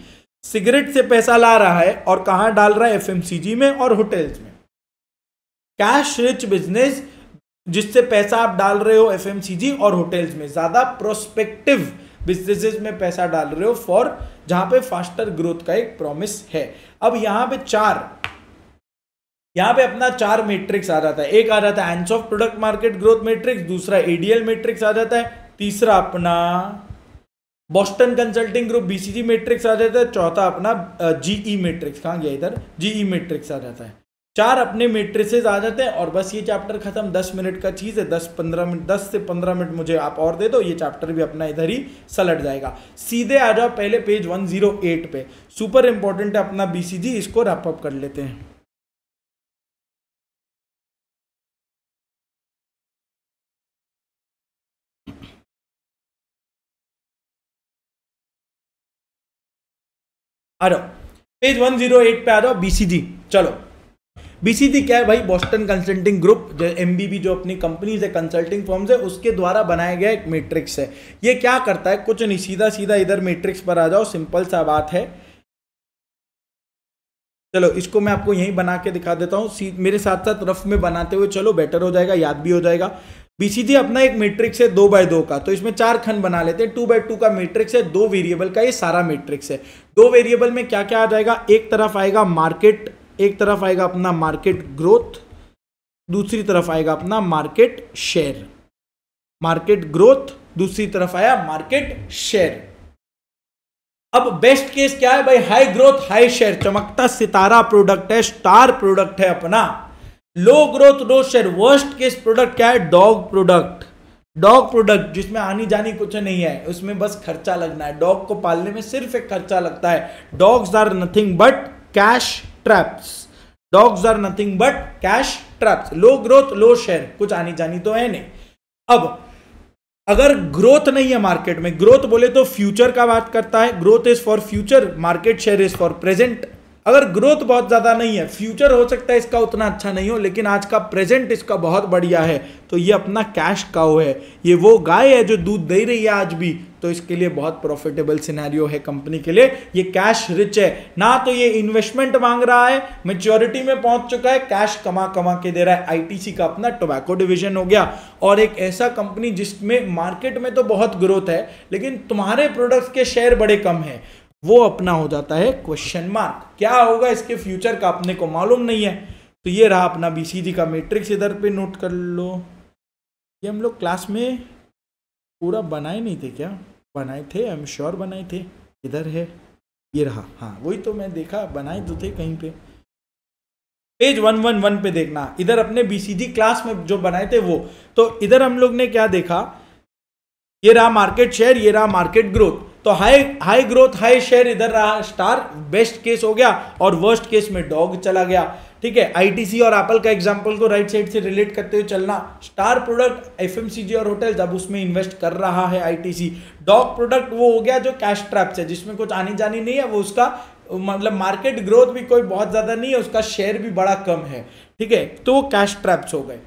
सिगरेट से पैसा ला रहा है और कहां डाल रहा है, एफएमसीजी में और होटल्स में। कैश रिच बिजनेस जिससे पैसा आप डाल रहे हो एफएमसीजी और होटल्स में, ज्यादा प्रोस्पेक्टिव बिजनेसेस में पैसा डाल रहे हो फॉर, जहां पे फास्टर ग्रोथ का एक प्रॉमिस है। अब यहां पे अपना 4 मैट्रिक्स आ जाता है। एक आ जाता है Ansoff product market growth matrix, दूसरा एडीएल मैट्रिक्स आ जाता है, तीसरा अपना Boston consulting group BCG matrix आ जाता है, चौथा अपना जीई मैट्रिक्स, कहां गया इधर, जीई मैट्रिक्स आ जाता है। 4 अपने मैट्रिसेस आ जाते हैं और बस ये चैप्टर खत्म। 10 मिनट का चीज है, 10 से 15 मिनट मुझे आप और दे दो, ये चैप्टर भी अपना इधर ही सलट जाएगा। सीधे आ जाओ पहले पेज 108 पे, सुपर इंपॉर्टेंट है अपना बीसीजी, इसको रैप अप कर लेते हैं। आ जाओ पेज 108 पे आ जाओ, बीसीजी। चलो बीसीजी क्या है भाई, बॉस्टन कंसल्टिंग ग्रुप, एमबीबी जो अपनी कंपनीज है, कंसल्टिंग फर्म्स है, उसके द्वारा बनाया गया एक मैट्रिक्स है। ये क्या करता है, कुछ नहीं, सीधा सीधा इधर मैट्रिक्स पर आ जाओ, सिंपल सा बात है। चलो इसको मैं आपको यहीं बना के दिखा देता हूं, मेरे साथ साथ रफ में बनाते हुए चलो, बेटर हो जाएगा, याद भी हो जाएगा। बीसीजी अपना एक मैट्रिक्स है 2x2 का, तो इसमें 4 खंड बना लेते हैं। 2x2 का मैट्रिक्स है, 2 वेरिएबल का ये सारा मैट्रिक्स है। 2 वेरिएबल में क्या क्या आ जाएगा, एक तरफ आएगा मार्केट, एक तरफ आएगा अपना मार्केट ग्रोथ, दूसरी तरफ आएगा अपना मार्केट शेयर। मार्केट ग्रोथ, दूसरी तरफ आया मार्केट शेयर। अब बेस्ट केस क्या है भाई, हाई ग्रोथ हाई शेयर, चमकता सितारा प्रोडक्ट है, स्टार प्रोडक्ट है अपना। लो growth low share, worst case product क्या है, डॉग प्रोडक्ट जिसमें आनी जानी कुछ नहीं है, उसमें बस खर्चा लगना है। डॉग को पालने में सिर्फ एक खर्चा लगता है। Dogs are nothing but cash traps, dogs are nothing but cash traps. Low growth low share, कुछ आनी जानी तो है नहीं। अब अगर ग्रोथ नहीं है मार्केट में, ग्रोथ बोले तो फ्यूचर का बात करता है, growth is for future, market share is for present. अगर ग्रोथ बहुत ज़्यादा नहीं है, फ्यूचर हो सकता है इसका उतना अच्छा नहीं हो, लेकिन आज का प्रेजेंट इसका बहुत बढ़िया है, तो ये अपना कैश काउ है, ये वो गाय है जो दूध दे रही है आज भी, तो इसके लिए बहुत प्रॉफिटेबल सिनेरियो है कंपनी के लिए। ये कैश रिच है ना, तो ये इन्वेस्टमेंट मांग रहा है, मैच्योरिटी में पहुंच चुका है, कैश कमा कमा के दे रहा है। आईटीसी का अपना टोबैको डिवीजन हो गया, और एक ऐसा कंपनी जिसमें मार्केट में तो बहुत ग्रोथ है लेकिन तुम्हारे प्रोडक्ट्स के शेयर बड़े कम है, वो अपना हो जाता है क्वेश्चन मार्क। क्या होगा इसके फ्यूचर का अपने को मालूम नहीं है। तो ये रहा अपना बीसीजी का मैट्रिक्स, इधर पे नोट कर लो। ये हम लोग क्लास में पूरा बनाए नहीं थे क्या? बनाए थे, आई एम श्योर बनाए थे। इधर है, ये रहा, हाँ वही तो मैं देखा, बनाए तो थे कहीं पे। पेज 111 पे देखना, इधर अपने बीसीजी क्लास में जो बनाए थे वो। तो इधर हम लोग ने क्या देखा, ये रहा मार्केट शेयर, ये रहा मार्केट ग्रोथ। तो हाई ग्रोथ हाई शेयर इधर रहा स्टार, बेस्ट केस हो गया, और वर्स्ट केस में डॉग चला गया। ठीक है, आईटीसी और एप्पल का एग्जांपल को राइट साइड से रिलेट करते हुए चलना। स्टार प्रोडक्ट एफएमसीजी और होटल्स, अब उसमें इन्वेस्ट कर रहा है आईटीसी। डॉग प्रोडक्ट वो हो गया जो कैश ट्रैप्स है, जिसमें कुछ आनी जानी नहीं है, वो उसका मतलब मार्केट ग्रोथ भी कोई बहुत ज्यादा नहीं है, उसका शेयर भी बड़ा कम है। ठीक है, तो वो कैश ट्रैप्स हो गए।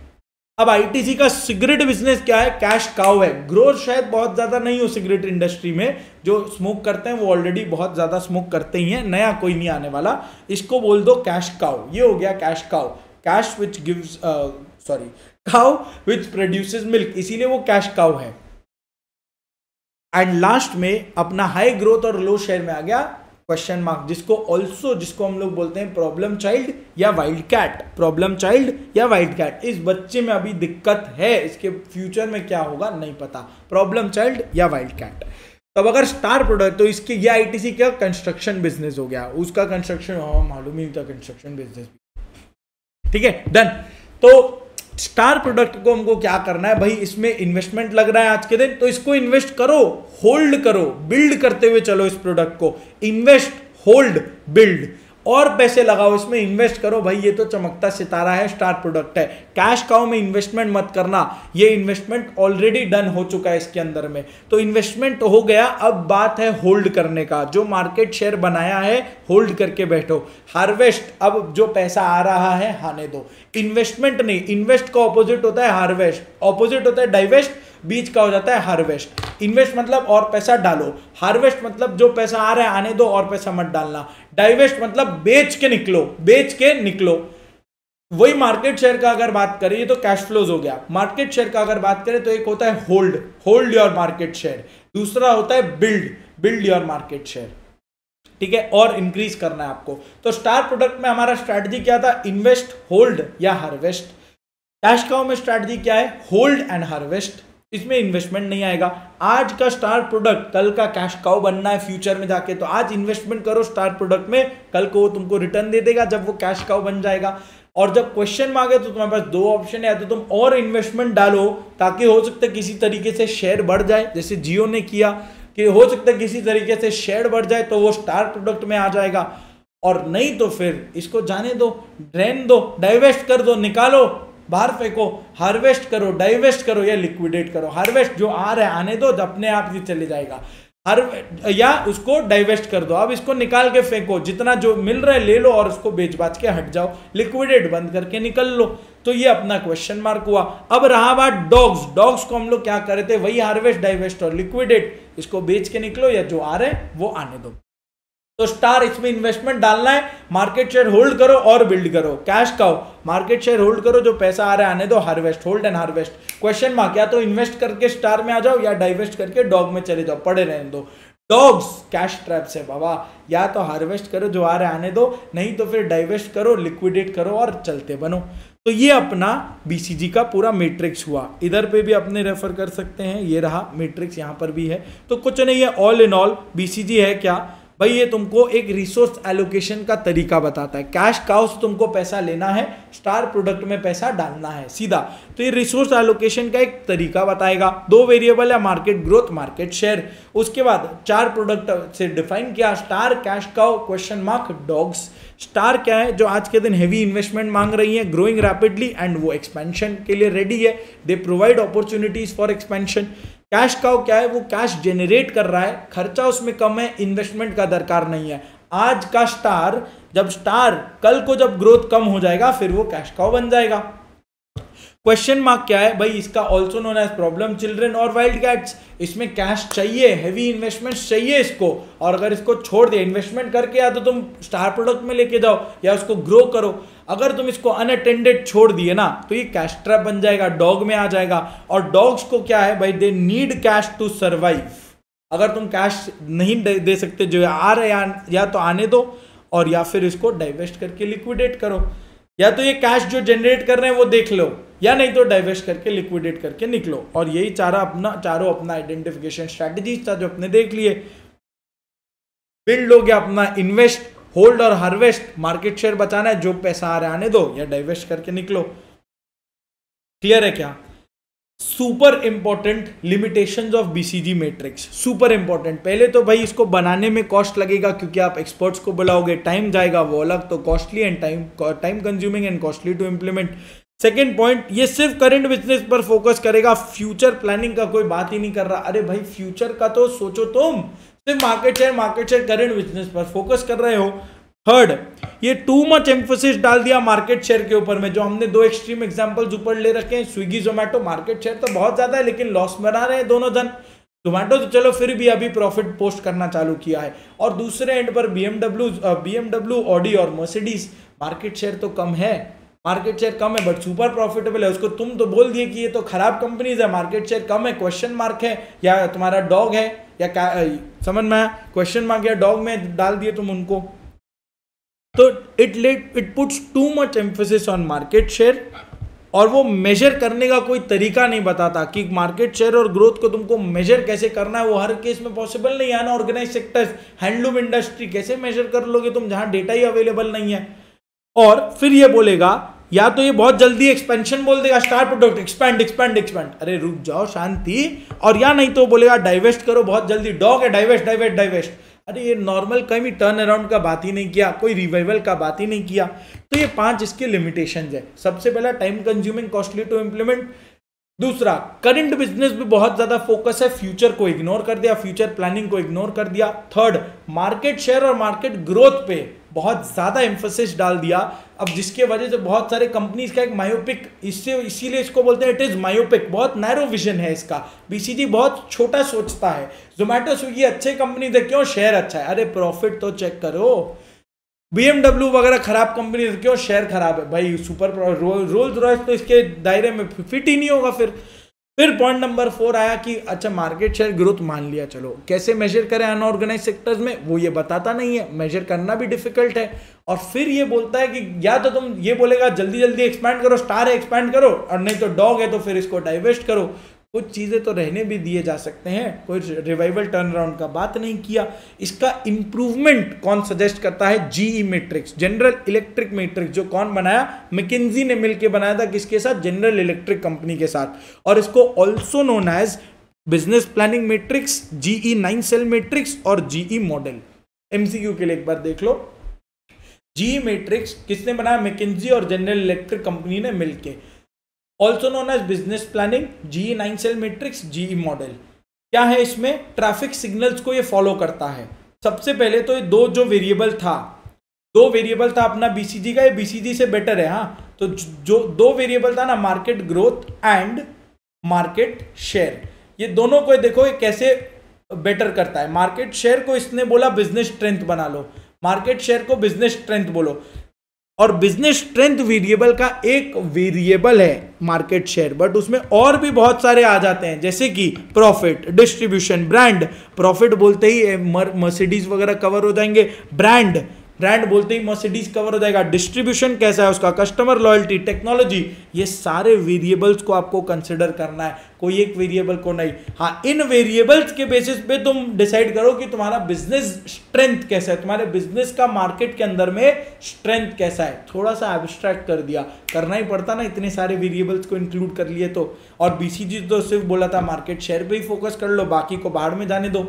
अब आईटीसी का सिगरेट बिजनेस क्या है? कैश काउ है। ग्रोथ शायद बहुत ज्यादा नहीं हो सिगरेट इंडस्ट्री में, जो स्मोक करते हैं वो ऑलरेडी बहुत ज्यादा स्मोक करते ही हैं, नया कोई नहीं आने वाला। इसको बोल दो कैश काउ। ये हो गया cash cow, cash which gives cow which produces milk, इसीलिए वो कैश काउ है। एंड लास्ट में अपना हाई ग्रोथ और लो शेयर में आ गया क्वेश्चन मार्क, जिसको हम लोग बोलते हैं प्रॉब्लम चाइल्ड या वाइल्ड कैट। प्रॉब्लम चाइल्ड या वाइल्ड कैट, इस बच्चे में अभी दिक्कत है, इसके फ्यूचर में क्या होगा नहीं पता। प्रॉब्लम चाइल्ड या वाइल्ड कैट। तब अगर स्टार प्रोडक्ट, तो इसके ये आईटीसी का कंस्ट्रक्शन बिजनेस हो गया, उसका कंस्ट्रक्शन मालूम ही था, कंस्ट्रक्शन बिजनेस। ठीक है, डन। तो स्टार प्रोडक्ट को हमको क्या करना है भाई, इसमें इन्वेस्टमेंट लग रहा है आज के दिन, तो इसको इन्वेस्ट करो, होल्ड करो, बिल्ड करते हुए चलो इस प्रोडक्ट को। इन्वेस्ट, होल्ड, बिल्ड, और पैसे लगाओ इसमें, इन्वेस्ट करो भाई। ये तो चमकता सितारा है, स्टार प्रोडक्ट है। कैश काउ में इन्वेस्टमेंट मत करना, ये इन्वेस्टमेंट ऑलरेडी डन हो चुका है इसके अंदर में। तो इन्वेस्टमेंट हो गया, अब बात है होल्ड करने का। जो मार्केट शेयर बनाया है होल्ड करके बैठो। हार्वेस्ट, अब जो पैसा आ रहा है आने दो। इन्वेस्टमेंट नहीं, इन्वेस्ट का ऑपोजिट होता है हार्वेस्ट, ऑपोजिट होता है डाइवेस्ट, बीच का हो जाता है हार्वेस्ट। इन्वेस्ट मतलब और पैसा डालो, हार्वेस्ट मतलब जो पैसा आ रहा है आने दो और पैसा मत डालना। डाइवेस्ट मतलब बेच के निकलो, बेच के निकलो। वही मार्केट शेयर का अगर बात करें, ये तो कैश फ्लोज हो गया। मार्केट शेयर का अगर बात करें तो एक होता है hold, hold your market share, दूसरा होता है build, build your market share. ठीक है, और इंक्रीज करना है आपको। तो स्टार प्रोडक्ट में हमारा स्ट्रैटेजी क्या था? इन्वेस्ट, होल्ड या हार्वेस्ट। कैश काउ में स्ट्रैटेजी क्या है? होल्ड एंड हार्वेस्ट, इसमें इन्वेस्टमेंट नहीं आएगा। आज का स्टार प्रोडक्ट कल का कैश काउ बनना है फ्यूचर में जाके, तो आज इन्वेस्टमेंट करो स्टार प्रोडक्ट में, कल को वो तुमको रिटर्न दे देगा जब वो कैश काउ बन जाएगा। और जब क्वेश्चन मांगे तो तुम्हारे पास दो ऑप्शन है, या तो तुम और इन्वेस्टमेंट डालो ताकि हो सकता है किसी तरीके से शेयर बढ़ जाए, जैसे जियो ने किया कि हो सकता है किसी तरीके से शेयर बढ़ जाए तो वो स्टार प्रोडक्ट में आ जाएगा, और नहीं तो फिर इसको जाने दो, ड्रेन दो, डाइवेस्ट कर दो, निकालो, बाहर फेंको। हार्वेस्ट करो, डाइवेस्ट करो या लिक्विडेट करो। हार्वेस्ट जो आ रहा है आने दो, जब अपने आप ही चले जाएगा। या उसको डाइवेस्ट कर दो, अब इसको निकाल के फेंको, जितना जो मिल रहा है ले लो और उसको बेच बाच के हट जाओ, लिक्विडेट बंद करके निकल लो। तो ये अपना क्वेश्चन मार्क हुआ। अब रहा बात डॉग्स, डॉग्स को हम लोग क्या करे थे? वही हार्वेस्ट, डाइवेस्ट और लिक्विडेट, इसको बेच के निकलो या जो आ रहा है वो आने दो। तो स्टार, इसमें इन्वेस्टमेंट डालना है, मार्केट शेयर होल्ड करो और बिल्ड करो। Cash cow, market share hold करो, जो पैसा आ रहा है आने दो, harvest, hold and harvest. Question mark, या तो इन्वेस्ट करके स्टार में आ जाओ या डाइवेस्ट करके डॉग में चले जाओ, पड़े रहने दो। डॉग्स कैश ट्रैप्स है बाबा, या तो हार्वेस्ट करो, जो आ रहा है आने दो, नहीं तो फिर डाइवेस्ट करो, लिक्विडेट करो और चलते बनो। तो ये अपना बीसीजी का पूरा मैट्रिक्स हुआ। इधर पे भी अपने रेफर कर सकते हैं, ये रहा मैट्रिक्स, यहाँ पर भी है। तो कुछ नहीं है, ऑल इन ऑल बीसीजी है क्या भाई? ये तुमको एक रिसोर्स एलोकेशन का तरीका बताता है। कैश काउ से तुमको पैसा लेना है, स्टार प्रोडक्ट में पैसा डालना है सीधा। तो ये रिसोर्स एलोकेशन का एक तरीका बताएगा। दो वेरिएबल है, मार्केट ग्रोथ, मार्केट शेयर। उसके बाद चार प्रोडक्ट से डिफाइन किया, star, cash cow, question mark, dogs. Star क्या है? जो आज के दिन हेवी इन्वेस्टमेंट मांग रही है, ग्रोइंग रैपिडली एंड वो एक्सपेंशन के लिए रेडी है, they provide opportunities for expansion. Cash cow क्या है? वो कैश जनरेट कर रहा है, खर्चा उसमें कम है, इन्वेस्टमेंट का दरकार नहीं है। आज का स्टार, जब स्टार कल को जब ग्रोथ कम हो जाएगा फिर वो कैश काउ बन जाएगा। क्वेश्चन मार्क क्या है भाई इसका? Also known as problem children और वाइल्ड कैट्स। इसमें कैश चाहिए, हैवी इन्वेस्टमेंट चाहिए इसको, और अगर इसको छोड़ दिया, इन्वेस्टमेंट करके या तो तुम स्टार प्रोडक्ट में लेके जाओ या उसको ग्रो करो, अगर तुम इसको अनअटेंडेड छोड़ दिए ना तो ये कैश ट्रैप बन जाएगा, डॉग में आ जाएगा। और डॉग्स को क्या है भाई, they need cash to survive. अगर तुम कैश नहीं दे सकते जो आ रहे या तो आने दो, और या फिर इसको डाइवेस्ट करके लिक्विडेट करो, या तो ये कैश जो जनरेट कर रहे हैं वो देख लो, या नहीं तो डाइवेस्ट करके लिक्विडेट करके निकलो। और यही चारों अपना आइडेंटिफिकेशन स्ट्रैटेजीज था जो अपने देख लिए। बिल्ड हो गया अपना इन्वेस्ट, होल्ड और हार्वेस्ट, मार्केट शेयर बचाना है, जो पैसा आ रहा है आने दो या डाइवेस्ट करके निकलो। क्लियर है क्या? Super important limitations of BCG matrix, super important. पहले तो भाई इसको बनाने में कॉस्ट लगेगा क्योंकि आप एक्सपर्ट्स को बुलाओगे, टाइम जाएगा, वो अलग, तो costly and time consuming and costly to implement. Second point, ये सिर्फ करंट बिजनेस पर फोकस करेगा, फ्यूचर प्लानिंग का कोई बात ही नहीं कर रहा। अरे भाई फ्यूचर का तो सोचो, तुम सिर्फ मार्केट शेयर करंट बिजनेस पर फोकस कर रहे हो। थर्ड, ये टू मच एम्फोसिस डाल दिया मार्केट शेयर के ऊपर में, जो हमने दो एक्सट्रीम एग्जांपल्स ऊपर ले रखे हैं। स्विगी जोमेटो मार्केट शेयर तो बहुत ज्यादा है लेकिन लॉस बना रहे हैं दोनों जन। जोमेटो तो चलो फिर भी अभी प्रॉफिट पोस्ट करना चालू किया है, और दूसरे एंड पर बीएमडब्ल्यू, ऑडी और मर्सिडीज, मार्केट शेयर तो कम है, मार्केट शेयर कम है बट सुपर प्रॉफिटेबल है। उसको तुम तो बोल दिए कि ये तो खराब कंपनीज है, मार्केट शेयर कम है, क्वेश्चन मार्क है, या तुम्हारा डॉग है या क्या, समझ में आया? क्वेश्चन मार्क या डॉग में डाल दिए तुम उनको। तो it puts too much emphasis on market share, और वो मेजर करने का कोई तरीका नहीं बताता कि मार्केट शेयर और ग्रोथ को तुमको मेजर कैसे करना है। वो हर केस में पॉसिबल नहीं है। अनऑर्गेनाइज्ड सेक्टर्स, हैंडलूम इंडस्ट्री कैसे मेजर कर लोगे तुम जहां डेटा ही अवेलेबल नहीं है। और फिर ये बोलेगा, या तो ये बहुत जल्दी एक्सपेंशन बोल देगा, star product expand expand expand, अरे रुक जाओ शांति, और या नहीं तो बोलेगा डाइवेस्ट करो बहुत जल्दी, डॉग है डाइवेस्ट डाइवेस्ट डाइवेस्ट। अरे ये नॉर्मल कहीं टर्न अराउंड का बात ही नहीं किया, कोई रिवाइवल का बात ही नहीं किया। तो ये 5 इसके लिमिटेशंस है। सबसे पहला, time consuming, costly to implement. दूसरा, करंट बिजनेस पे बहुत ज्यादा फोकस है, फ्यूचर को इग्नोर कर दिया, फ्यूचर प्लानिंग को इग्नोर कर दिया। थर्ड, मार्केट शेयर और मार्केट ग्रोथ पे बहुत ज्यादा एम्फोसिस डाल दिया, अब जिसके वजह से बहुत सारे कंपनीज का एक मायोपिक, इसीलिए इसको बोलते हैं इट इज मायोपिक, बहुत नैरो विजन है इसका। बीसीजी बहुत छोटा सोचता है। जोमेटो स्विगी अच्छे कंपनी है, क्यों? शेयर अच्छा है। अरे प्रॉफिट तो चेक करो। बीएमडब्ल्यू वगैरह खराब कंपनी है, क्यों? शेयर खराब है। भाई सुपर रोल्स रॉयस तो इसके दायरे में फिट ही नहीं होगा। फिर पॉइंट नंबर 4 आया कि अच्छा मार्केट शेयर ग्रोथ मान लिया, चलो कैसे मेजर करें अनऑर्गेनाइज सेक्टर्स में, वो ये बताता नहीं है, मेजर करना भी डिफिकल्ट है। और फिर ये बोलता है कि या तो तुम ये बोलेगा जल्दी जल्दी एक्सपैंड करो, स्टार है एक्सपैंड करो, और नहीं तो डॉग है तो फिर इसको डाइवेस्ट करो। कुछ चीजें तो रहने भी दिए जा सकते हैं, कोई रिवाइवल टर्न अराउंड का बात नहीं किया। इसका इंप्रूवमेंट कौन सजेस्ट करता है? GE matrix, general electric matrix, जो कौन बनाया? मैकिन्जी ने मिलकर बनाया था, किसके साथ? जनरल इलेक्ट्रिक कंपनी के साथ। और इसको also known as business planning matrix, GE 9 cell matrix और जीई मॉडल। एमसीक्यू के लिए एक बार देख लो, जीई मैट्रिक्स किसने बनाया? मैकिन्जी और जनरल इलेक्ट्रिक कंपनी ने मिलकर। Also known as business planning, GE 9 cell matrix, GE model. क्या है इसमें? ट्रैफिक सिग्नल्स को ये फॉलो करता है। सबसे पहले तो ये दो वेरिएबल था अपना बीसीजी का, ये बीसीजी से बेटर है। हाँ, तो जो 2 वेरिएबल था ना, market growth and market share, ये दोनों को देखो ये कैसे बेटर करता है। मार्केट शेयर को इसने बोला बिजनेस स्ट्रेंथ बना लो, मार्केट शेयर को बिजनेस स्ट्रेंथ बोलो। और बिजनेस स्ट्रेंथ वेरिएबल का एक वेरिएबल है मार्केट शेयर, बट उसमें और भी बहुत सारे आ जाते हैं, जैसे कि प्रॉफिट, डिस्ट्रीब्यूशन, ब्रांड। प्रॉफिट बोलते ही मर्सिडीज वगैरह कवर हो जाएंगे, ब्रांड बोलते ही मर्सिडीज कवर हो जाएगा, डिस्ट्रीब्यूशन कैसा है उसका, कस्टमर लॉयल्टी, टेक्नोलॉजी, ये सारे वेरिएबल्स को आपको कंसिडर करना है, कोई एक वेरिएबल को नहीं। हाँ, इन वेरिएबल्स के बेसिस पे तुम डिसाइड करो कि तुम्हारा बिजनेस स्ट्रेंथ कैसा है, तुम्हारे बिजनेस का मार्केट के अंदर में स्ट्रेंथ कैसा है। थोड़ा सा एब्स्ट्रैक्ट कर दिया, करना ही पड़ता ना, इतने सारे वेरिएबल्स को इंक्लूड कर लिए तो। और बीसीजी तो सिर्फ बोला था मार्केट शेयर पे ही फोकस कर लो, बाकी को बाहर में जाने दो।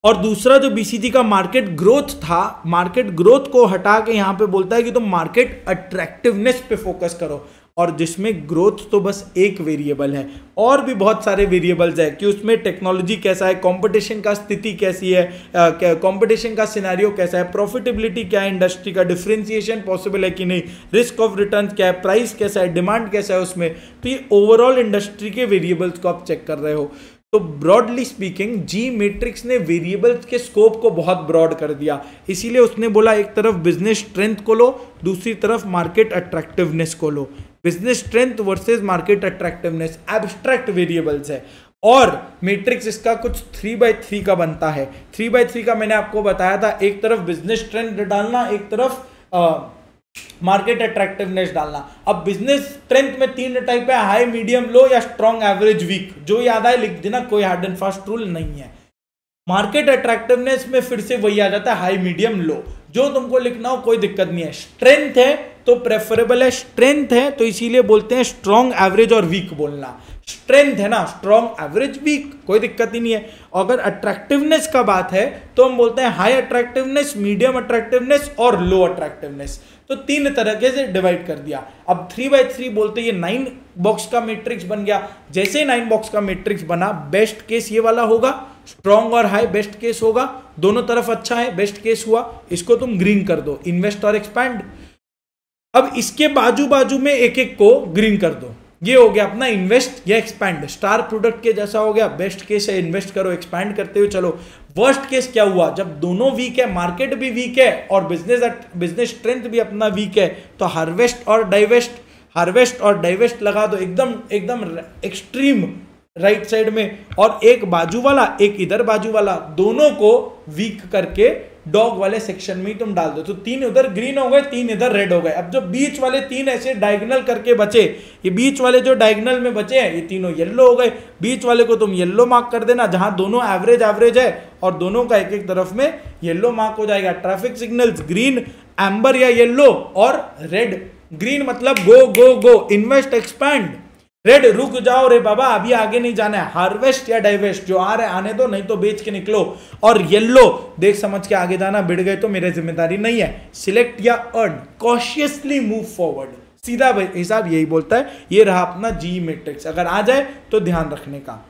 और दूसरा जो बीसीजी का मार्केट ग्रोथ था, मार्केट ग्रोथ को हटा के यहां पे बोलता है कि तुम मार्केट अट्रैक्टिवनेस पे फोकस करो। और जिसमें ग्रोथ तो बस एक वेरिएबल है, और भी बहुत सारे वेरिएबल्स है कि उसमें टेक्नोलॉजी कैसा है, कंपटीशन का स्थिति कैसी है, कंपटीशन का सिनेरियो कैसा है, प्रॉफिटेबिलिटी क्या है इंडस्ट्री का, डिफरेंशिएशन पॉसिबल है कि नहीं, रिस्क ऑफ रिटर्न क्या है, प्राइस कैसा है, डिमांड कैसा है उसमें। तो ये ओवरऑल इंडस्ट्री के वेरिएबल्स को आप चेक कर रहे हो। तो ब्रॉडली स्पीकिंग जी मैट्रिक्स ने वेरिएबल्स के स्कोप को बहुत ब्रॉड कर दिया, इसीलिए उसने बोला एक तरफ बिजनेस स्ट्रेंथ को लो, दूसरी तरफ मार्केट अट्रैक्टिवनेस को लो। Business strength versus market attractiveness abstract variables है, और मैट्रिक्स इसका कुछ 3x3 का बनता है। 3x3 का मैंने आपको बताया था, एक तरफ बिजनेस स्ट्रेंथ डालना, एक तरफ मार्केट अट्रैक्टिवनेस डालना। अब बिजनेस स्ट्रेंथ में 3 टाइप है, हाई, मीडियम, लो या स्ट्रॉन्ग, एवरेज, वीक। जो याद आए लिख देना, कोई हार्ड एंड फास्ट रूल नहीं है। मार्केट अट्रैक्टिवनेस में फिर से वही आ जाता है, हाई, मीडियम, लो। जो तुमको लिखना हो कोई दिक्कत नहीं है। स्ट्रेंथ है तो प्रेफरेबल है, स्ट्रेंथ है तो इसीलिए बोलते हैं स्ट्रॉन्ग, एवरेज और वीक बोलना। स्ट्रेंथ है ना, स्ट्रॉन्ग, एवरेज, वीक, कोई दिक्कत ही नहीं है। अगर अट्रैक्टिवनेस का बात है तो हम बोलते हैं हाई अट्रैक्टिवनेस, मीडियम अट्रैक्टिवनेस और लो अट्रैक्टिवनेस। तो 3 तरीके से डिवाइड कर दिया। अब 3x3 बोलते ये 9 बॉक्स का मैट्रिक्स बन गया। जैसे 9 बॉक्स का मैट्रिक्स बना, बेस्ट केस ये वाला होगा, स्ट्रॉन्ग और हाई बेस्ट केस होगा, दोनों तरफ अच्छा है, बेस्ट केस हुआ। इसको तुम ग्रीन कर दो, इन्वेस्ट और एक्सपैंड। अब इसके बाजू बाजू में एक एक को ग्रीन कर दो। ये हो गया अपना इन्वेस्ट या एक्सपैंड। स्टार प्रोडक्ट के जैसा हो गया, बेस्ट केस है इन्वेस्ट करो, एक्सपैंड करते हुए चलो। वर्स्ट केस क्या हुआ, जब दोनों वीक है, मार्केट भी वीक है और बिजनेस स्ट्रेंथ भी अपना वीक है, तो हार्वेस्ट और डाइवेस्ट लगा दो एकदम एक्सट्रीम राइट साइड में, और एक बाजू वाला एक इधर बाजू वाला, दोनों को वीक करके डॉग वाले सेक्शन में ही तुम डाल दो। तो 3 उधर ग्रीन हो गए, 3 इधर रेड हो गए। अब जो बीच वाले 3 ऐसे डायगोनल करके बचे, ये बीच वाले जो डायगोनल में बचे हैं ये तीनों येलो हो गए। बीच वाले को तुम येलो मार्क कर देना, जहां दोनों एवरेज है और दोनों का एक तरफ में येलो मार्क हो जाएगा। ट्रैफिक सिग्नल्स ग्रीन, एम्बर या येलो, और रेड। ग्रीन मतलब गो गो गो, इन्वेस्ट, एक्सपैंड। रेड रुक जाओ रे बाबा, अभी आगे नहीं जाना है, हार्वेस्ट या डाइवेस्ट, जो आ रहा है आने दो, नहीं तो बेच के निकलो। और येलो देख समझ के आगे जाना, बिड़ गए तो मेरी जिम्मेदारी नहीं है, सिलेक्ट या अर्न, कॉशियसली मूव फॉरवर्ड। सीधा हिसाब यही बोलता है। ये रहा अपना जी मैट्रिक्स, अगर आ जाए तो ध्यान रखने का।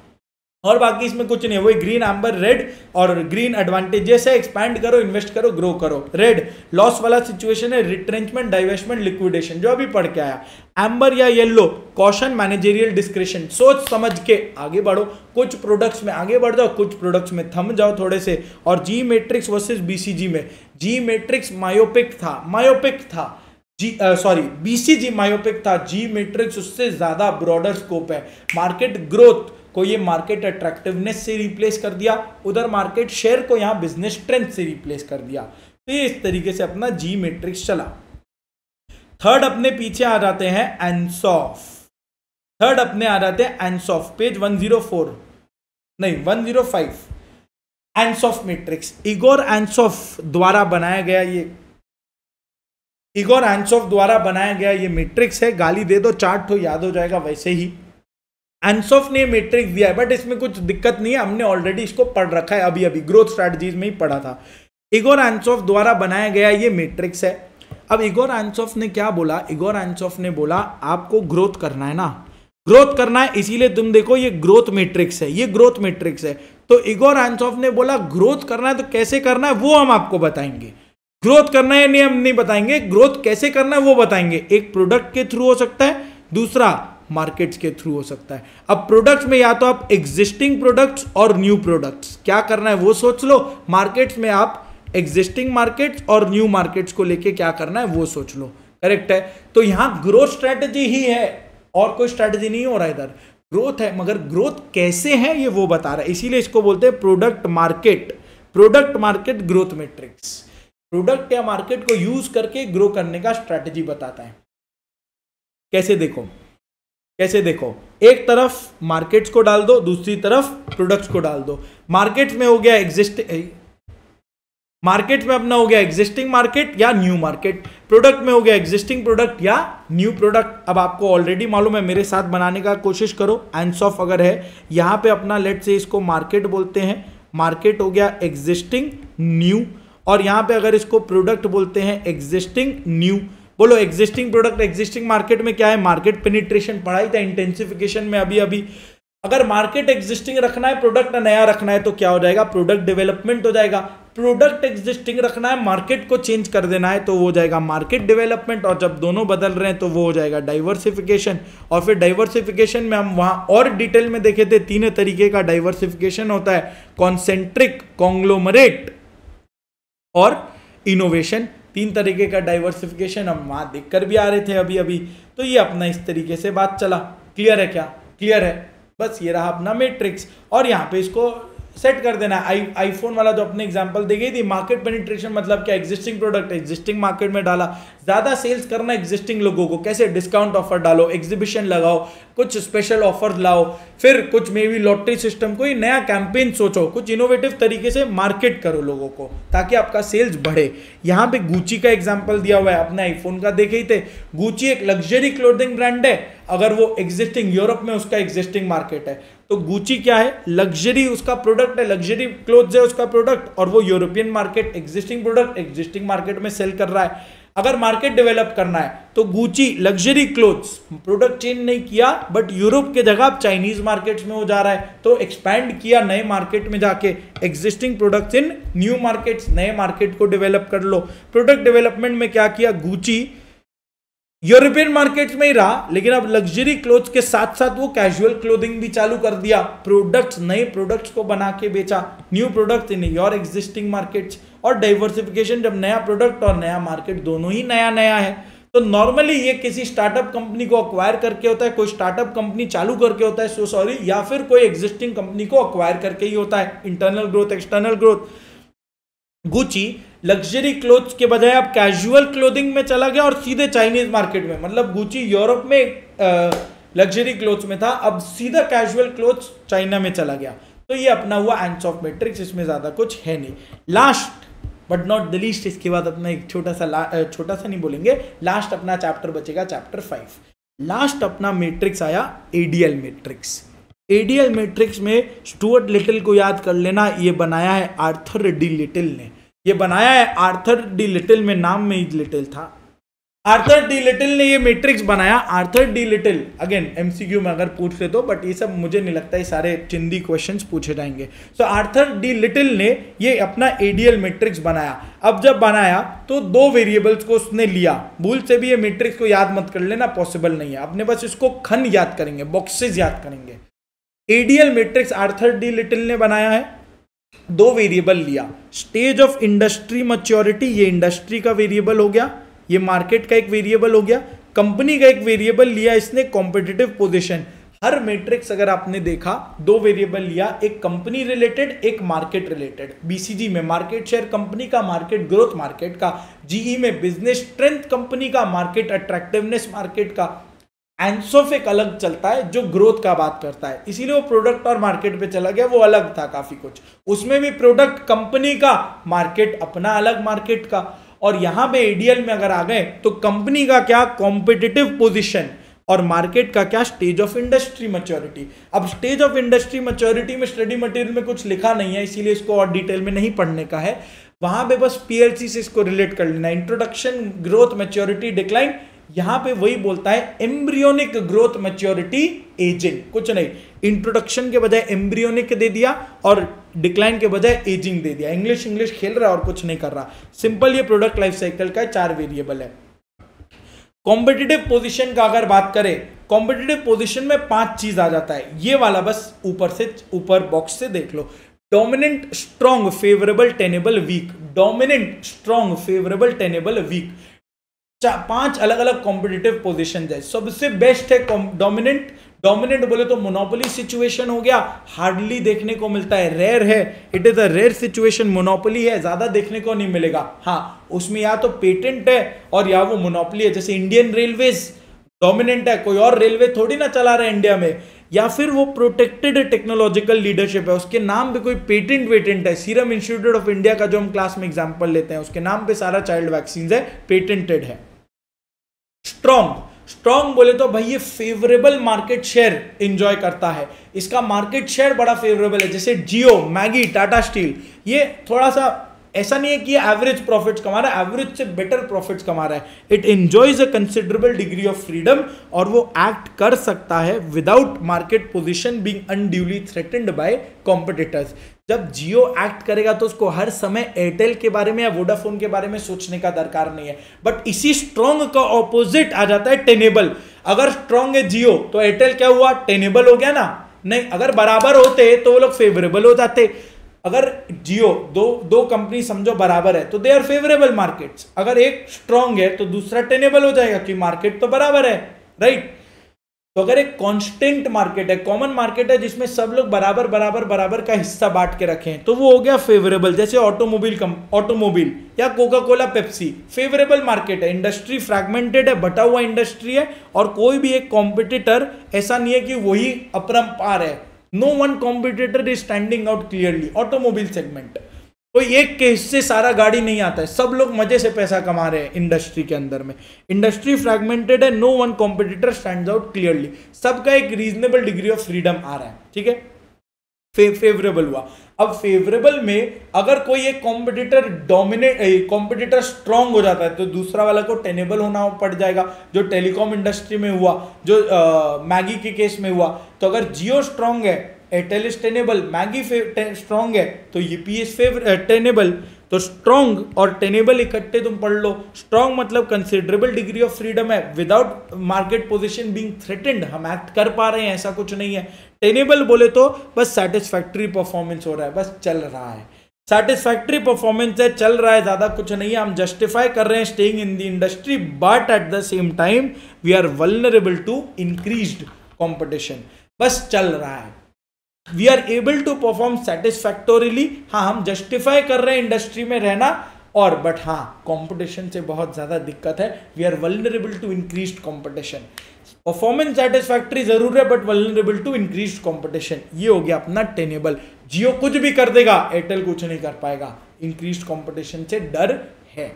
और बाकी इसमें कुछ नहीं है, वही ग्रीन, एम्बर, रेड। और ग्रीन एडवांटेजेस है, एक्सपैंड करो, इन्वेस्ट करो, ग्रो करो। रेड लॉस वाला सिचुएशन है, रिट्रेंचमेंट, डाइवेस्टमेंट, लिक्विडेशन, जो अभी पढ़ के आया। एम्बर या येलो, कॉशन, मैनेजरियल डिस्क्रिशन, सोच समझ के आगे बढ़ो। कुछ प्रोडक्ट्स में आगे बढ़ जाओ, कुछ प्रोडक्ट्स में थम जाओ थोड़े से। और जी मैट्रिक्स वर्सेस बीसीजी में, जी मैट्रिक्स मायोपिक था, बीसीजी मायोपिक था, जी मैट्रिक्स उससे ज्यादा ब्रॉडर स्कोप है। मार्केट ग्रोथ को ये मार्केट अट्रैक्टिवनेस से रिप्लेस कर दिया, उधर मार्केट शेयर को यहां बिजनेस स्ट्रेंथ से रिप्लेस कर दिया। तो ये इस तरीके से अपना जी मैट्रिक्स चला। थर्ड अपने पीछे आ जाते हैं Ansoff. Page 105 Ansoff matrix. Igor Ansoff द्वारा बनाया गया ये मैट्रिक्स है। गाली दे दो, चार्ट तो याद हो जाएगा वैसे ही। एंसॉफ ने मैट्रिक्स दिया है, बट इसमें कुछ दिक्कत नहीं है, हमने ऑलरेडी इसको पढ़ रखा है, अभी ग्रोथ स्ट्रैटेजीज में ही पढ़ा था। इगोर एंसॉफ द्वारा बनाया गया ये मैट्रिक्स है। अब इगोर एंसॉफ ने क्या बोला, इगोर एंसॉफ ने बोला आपको ग्रोथ करना है ना, ग्रोथ करना है, इसीलिए तुम देखो ये ग्रोथ मैट्रिक्स है, तो इगोर एंसॉफ ने बोला ग्रोथ करना है, तो कैसे करना है वो हम आपको बताएंगे। ग्रोथ करना है नहीं, हम नहीं बताएंगे, ग्रोथ कैसे करना है वो बताएंगे। एक प्रोडक्ट के थ्रू हो सकता है, दूसरा मार्केट्स के थ्रू हो सकता है। अब प्रोडक्ट्स में या तो आप एग्जिस्टिंग प्रोडक्ट्स और न्यू प्रोडक्ट्स, क्या करना है वो सोच लो। मार्केट्स में आप एग्जिस्टिंग मार्केट्स और न्यू मार्केट्स को लेके क्या करना है वो सोच लो। करेक्ट है। तो यहां ग्रोथ स्ट्रेटेजी ही है और कोई स्ट्रेटेजी नहीं हो रहा, इधर ग्रोथ है, मगर ग्रोथ कैसे है ये वो बता रहा है, इसीलिए इसको बोलते हैं product market growth matrix. Product या मार्केट को यूज करके ग्रो करने का स्ट्रेटेजी बताता है। कैसे देखो, एक तरफ मार्केट्स को डाल दो, दूसरी तरफ प्रोडक्ट्स को डाल दो। मार्केट्स में हो गया एग्जिस्टिंग मार्केट या न्यू मार्केट, प्रोडक्ट में हो गया एग्जिस्टिंग प्रोडक्ट या न्यू प्रोडक्ट। अब आपको ऑलरेडी मालूम है, मेरे साथ बनाने का कोशिश करो। एंसॉफ अगर है यहां पे अपना, लेट से इसको मार्केट बोलते हैं, मार्केट हो गया एग्जिस्टिंग न्यू, और यहां पे अगर इसको प्रोडक्ट बोलते हैं एग्जिस्टिंग न्यू, बोलो एग्जिस्टिंग प्रोडक्ट, एग्जिस्टिंग मार्केट में क्या है, मार्केट पेनिट्रेशन पढ़ाई था इंटेंसिफिकेशन में अभी। अगर मार्केट एग्जिस्टिंग रखना है, प्रोडक्ट नया रखना है तो क्या हो जाएगा, प्रोडक्ट डेवलपमेंट हो जाएगा। प्रोडक्ट एग्जिस्टिंग रखना है, मार्केट को चेंज कर देना है तो वो हो जाएगा मार्केट डेवलपमेंट, और जब दोनों बदल रहे हैं तो वो हो जाएगा डाइवर्सिफिकेशन। और फिर डाइवर्सिफिकेशन में हम वहां और डिटेल में देखे थे, 3 तरीके का डाइवर्सिफिकेशन होता है, कॉन्सेंट्रिक, कॉन्ग्लोमरेट और इनोवेशन। 3 तरीके का डाइवर्सिफिकेशन हम वहां देखकर भी आ रहे थे अभी। तो ये अपना इस तरीके से बात चला। क्लियर है क्या, क्लियर है? बस ये रहा अपना मैट्रिक्स, और यहाँ पे इसको सेट कर देना है। आईफोन वाला जो अपने एग्जांपल दी गई थी, मार्केट पेनिट्रेशन मतलब क्या, एग्जिस्टिंग प्रोडक्ट एग्जिस्टिंग मार्केट में डाला, ज्यादा सेल्स करना एग्जिस्टिंग लोगों को, कैसे, डिस्काउंट ऑफर डालो, एग्जीबिशन लगाओ, कुछ स्पेशल ऑफर लाओ, फिर कुछ मे बी लॉटरी सिस्टम, कोई नया कैंपेन सोचो, कुछ इनोवेटिव तरीके से मार्केट करो लोगों को ताकि आपका सेल्स बढ़े। यहाँ पे गुची का एग्जाम्पल दिया हुआ है, अपने आईफोन का देखे ही थे। गुची एक लग्जरी क्लोथिंग ब्रांड है, अगर वो एग्जिस्टिंग यूरोप में उसका एग्जिस्टिंग मार्केट है, तो गुची क्या है, लग्जरी उसका प्रोडक्ट है, लग्जरी क्लोथ्स है उसका प्रोडक्ट, और वो European market existing product existing market में सेल कर रहा है। अगर मार्केट डेवलप करना है तो Gucci luxury clothes product change नहीं किया, बट यूरोप के जगह अब चाइनीज मार्केट्स में हो जा रहा है, तो एक्सपैंड किया नए मार्केट में जाके, existing products in new markets, नए मार्केट को डेवलप कर लो। प्रोडक्ट डेवलपमेंट में क्या किया, गुची यूरोपियन मार्केट्स में ही रहा, लेकिन अब लग्जरी क्लोथ्स के साथ साथ वो कैजुअल क्लोथिंग भी चालू कर दिया, प्रोडक्ट्स, नए प्रोडक्ट्स को बना के बेचा, new products in your existing markets. और डाइवर्सिफिकेशन, जब नया प्रोडक्ट और नया मार्केट दोनों ही नया है, तो नॉर्मली ये किसी स्टार्टअप कंपनी को अक्वायर करके होता है, कोई स्टार्टअप कंपनी चालू करके होता है, या फिर कोई एग्जिस्टिंग कंपनी को अक्वायर करके ही होता है, internal growth, external growth. Gucci luxury clothes के बजाय अब कैजुअल क्लोथिंग में चला गया और सीधे चाइनीज मार्केट में, मतलब गुची यूरोप में लग्जरी क्लोथ्स में था, अब सीधा कैजुअल क्लोथ्स चाइना में चला गया। तो ये अपना हुआ एंड्स ऑफ मैट्रिक्स, इसमें ज्यादा कुछ है नहीं। Last but not the least, इसके बाद अपना एक छोटा सा नहीं बोलेंगे, लास्ट अपना चैप्टर बचेगा चैप्टर 5। लास्ट अपना मैट्रिक्स आया एडीएल मैट्रिक्स। एडीएल मैट्रिक्स में स्टुअर्ट लिटिल को याद कर लेना, ये बनाया है आर्थर डी लिटिल ने, ये बनाया है आर्थर डी लिटिल में, नाम में ही लिटिल था। आर्थर डी लिटिल ने ये मैट्रिक्स बनाया। Arthur D little again MCQ में अगर पूछ ले तो, बट ये सब मुझे नहीं लगता ये सारे चिंदी क्वेश्चंस पूछे जाएंगे। सो आर्थर डी लिटिल ने ये अपना एडीएल मैट्रिक्स बनाया। अब जब बनाया तो 2 वेरिएबल्स को उसने लिया। भूल से भी ये मैट्रिक्स को याद मत कर लेना, पॉसिबल नहीं है, अपने बस इसको खन याद करेंगे, बॉक्सेस याद करेंगे। ADL matrix Arthur D little ने बनाया है, 2 वेरिएबल लिया। स्टेज ऑफ इंडस्ट्री मैच्योरिटी, ये इंडस्ट्री का वेरिएबल हो गया, ये मार्केट का एक वेरिएबल हो गया, कंपनी का एक वेरिएबल लिया इसने, कॉम्पिटिटिव पोजीशन। हर मैट्रिक्स अगर आपने देखा 2 वेरिएबल लिया, एक कंपनी रिलेटेड, एक मार्केट रिलेटेड। बीसीजी में मार्केट शेयर कंपनी का, मार्केट ग्रोथ मार्केट का। जीई में बिजनेस स्ट्रेंथ कंपनी का, मार्केट अट्रैक्टिवनेस मार्केट का। एंसोफ एक अलग चलता है जो ग्रोथ का बात करता है, इसीलिए वो प्रोडक्ट और मार्केट पे चला गया, वो अलग था काफी कुछ। उसमें भी प्रोडक्ट कंपनी का, मार्केट अपना अलग मार्केट का। और यहां पे एडीएल में अगर आ गए तो कंपनी का क्या, कॉम्पिटिटिव पोजीशन, और मार्केट का क्या, स्टेज ऑफ इंडस्ट्री मैच्योरिटी। अब स्टेज ऑफ इंडस्ट्री मैच्योरिटी में स्टडी मटेरियल में कुछ लिखा नहीं है, इसीलिए इसको और डिटेल में नहीं पढ़ने का है, वहां पे बस पीएलसी से इसको रिलेट कर लेना। इंट्रोडक्शन, ग्रोथ, मैच्योरिटी, डिक्लाइन, यहां पे वही बोलता है एम्ब्रियोनिक ग्रोथ, मैच्योरिटी, एजिंग, कुछ नहीं। इंट्रोडक्शन के बजाय एम्ब्रियोनिक दे दिया और डिक्लाइन के बजाय एजिंग दे दिया। इंग्लिश खेल रहा है और कुछ नहीं कर रहा, सिंपल ये प्रोडक्ट लाइफ साइकिल का 4 वेरिएबल है। कॉम्पिटिटिव पोजीशन का अगर बात करें, कॉम्पिटिटिव पोजीशन में 5 चीज आ जाता है, ये वाला बस ऊपर बॉक्स से देख लो। Dominant, strong, favourable, tenable, weak. Dominant, strong, favourable, tenable, weak, 5 अलग अलग कॉम्पिटिटिव पोजीशन है। सबसे बेस्ट है डोमिनेंट। डोमिनेंट बोले तो मोनोपोली सिचुएशन हो गया, हार्डली देखने को मिलता है, रेयर है, it is a rare situation. Monopoly है, ज्यादा देखने को नहीं मिलेगा। हाँ, उसमें या तो पेटेंट है और या वो मोनोपोली है। जैसे इंडियन रेलवेज डोमिनेंट है, कोई और रेलवे थोड़ी ना चला रहा है इंडिया में। या फिर वो प्रोटेक्टेड टेक्नोलॉजिकल लीडरशिप है, उसके नाम पे कोई पेटेंट है। सीरम इंस्टीट्यूट ऑफ इंडिया का जो हम क्लास में एग्जांपल लेते हैं, उसके नाम पे सारा चाइल्ड वैक्सीन है, पेटेंटेड है। स्ट्रॉन्ग बोले तो भाई ये फेवरेबल मार्केट शेयर एंजॉय करता है, इसका मार्केट शेयर बड़ा फेवरेबल है। जैसे जियो, मैगी, टाटा स्टील, ये थोड़ा सा ऐसा नहीं है कि एवरेज प्रॉफिट्स कमा रहा है, एवरेज से बेटर प्रॉफिट्स कमा रहा है। It enjoys a considerable degree of freedom, और वो एक्ट कर सकता है without market position being unduly threatened bye competitors. जब जियो एक्ट करेगा तो उसको हर समय एयरटेल के बारे में या वोडाफोन के बारे में सोचने का दरकार नहीं है। बट इसी स्ट्रॉन्ग का ऑपोजिट आ जाता है टेनेबल। अगर स्ट्रॉन्ग है जियो तो एयरटेल क्या हुआ, टेनेबल हो गया ना? नहीं, अगर बराबर होते तो वो लोग फेवरेबल हो जाते। अगर जियो दो कंपनी समझो बराबर है तो दे आर फेवरेबल मार्केट्स। अगर एक स्ट्रॉन्ग है तो दूसरा टेनेबल हो जाएगा कि मार्केट तो बराबर है, राइट? तो अगर एक कांस्टेंट मार्केट है, कॉमन मार्केट है जिसमें सब लोग बराबर बराबर बराबर का हिस्सा बांट के रखें, तो वो हो गया फेवरेबल। जैसे ऑटोमोबाइल या Coca Cola Pepsi, favourable market है। इंडस्ट्री फ्रैगमेंटेड है, बटा हुआ इंडस्ट्री है, और कोई भी एक कॉम्पिटिटर ऐसा नहीं है कि वही अपरंपार है। No one competitor is standing out clearly. Automobile segment, कोई एक के हिस्से सारा गाड़ी नहीं आता है, सब लोग मजे से पैसा कमा रहे हैं इंडस्ट्री के अंदर में। इंडस्ट्री फ्रैगमेंटेड है, no one competitor stands out clearly, सबका एक रीजनेबल डिग्री ऑफ फ्रीडम आ रहा है, ठीक है? फेवरेबल हुआ। अब फेवरेबल में अगर कोई एक कॉम्पिटिटर स्ट्रांग हो जाता है तो दूसरा वाला को टेनेबल होना पड़ जाएगा, जो टेलीकॉम इंडस्ट्री में हुआ, जो मैगी के केस में हुआ। तो अगर जियो स्ट्रांग है, Airtel is tenable, Maggi strong है तो यूपी इज टेनेबल। तो स्ट्रांग और टेनेबल इकट्ठे तुम पढ़ लो। स्ट्रांग मतलब कंसिडरेबल डिग्री ऑफ फ्रीडम है, without market position being threatened, हम एक्ट कर पा रहे हैं, ऐसा कुछ नहीं है। टेनेबल बोले तो बस सैटिस्फैक्टरी परफॉर्मेंस हो रहा है, बस चल रहा है, सैटिस्फैक्टरी परफॉर्मेंस है, चल रहा है, ज्यादा कुछ नहीं है। हम जस्टिफाई कर रहे हैं staying in the industry, but at the same time we are vulnerable to increased competition, बस चल रहा है। We are able to perform satisfactorily, हाँ हम जस्टिफाई कर रहे हैं इंडस्ट्री में रहना, और बट हाँ कंपटीशन से बहुत ज्यादा दिक्कत है। We are vulnerable to increased competition. Performance satisfactory जरूर है but vulnerable to increased competition, ये हो गया अपना टेनेबल। जियो कुछ भी कर देगा, एयरटेल कुछ नहीं कर पाएगा, इंक्रीज्ड कंपटीशन से डर है।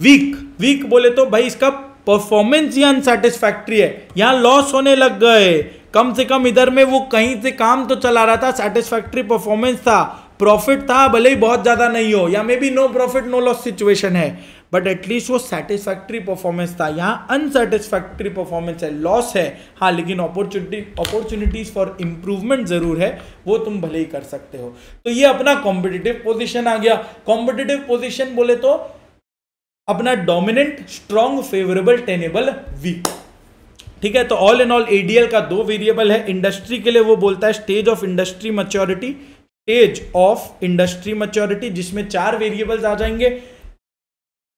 वीक बोले तो भाई इसका परफॉर्मेंस ही अनसेटिस्फैक्टरी है, यहां लॉस होने लग गए। कम से कम इधर में वो कहीं से काम तो चला रहा था, सेटिस्फैक्टरी परफॉर्मेंस था, प्रॉफिट था, भले ही बहुत ज्यादा नहीं हो, या maybe no profit no loss situation है, बट एटलीस्ट वो सेटिस्फैक्टरी परफॉर्मेंस था। यहां अनसेटिस्फैक्टरी परफॉर्मेंस है, लॉस है, हाँ, लेकिन अपॉर्चुनिटीज फॉर इंप्रूवमेंट जरूर है, वो तुम भले ही कर सकते हो। तो ये अपना कॉम्पिटिटिव पोजिशन आ गया। कॉम्पिटिटिव पोजिशन बोले तो अपना dominant, strong, favourable, tenable, weak, ठीक है? तो ऑल इन ऑल एडीएल का 2 वेरिएबल है। इंडस्ट्री के लिए वो बोलता है stage of industry maturity, stage of industry maturity, जिसमें 4 वेरिएबल्स आ जाएंगे।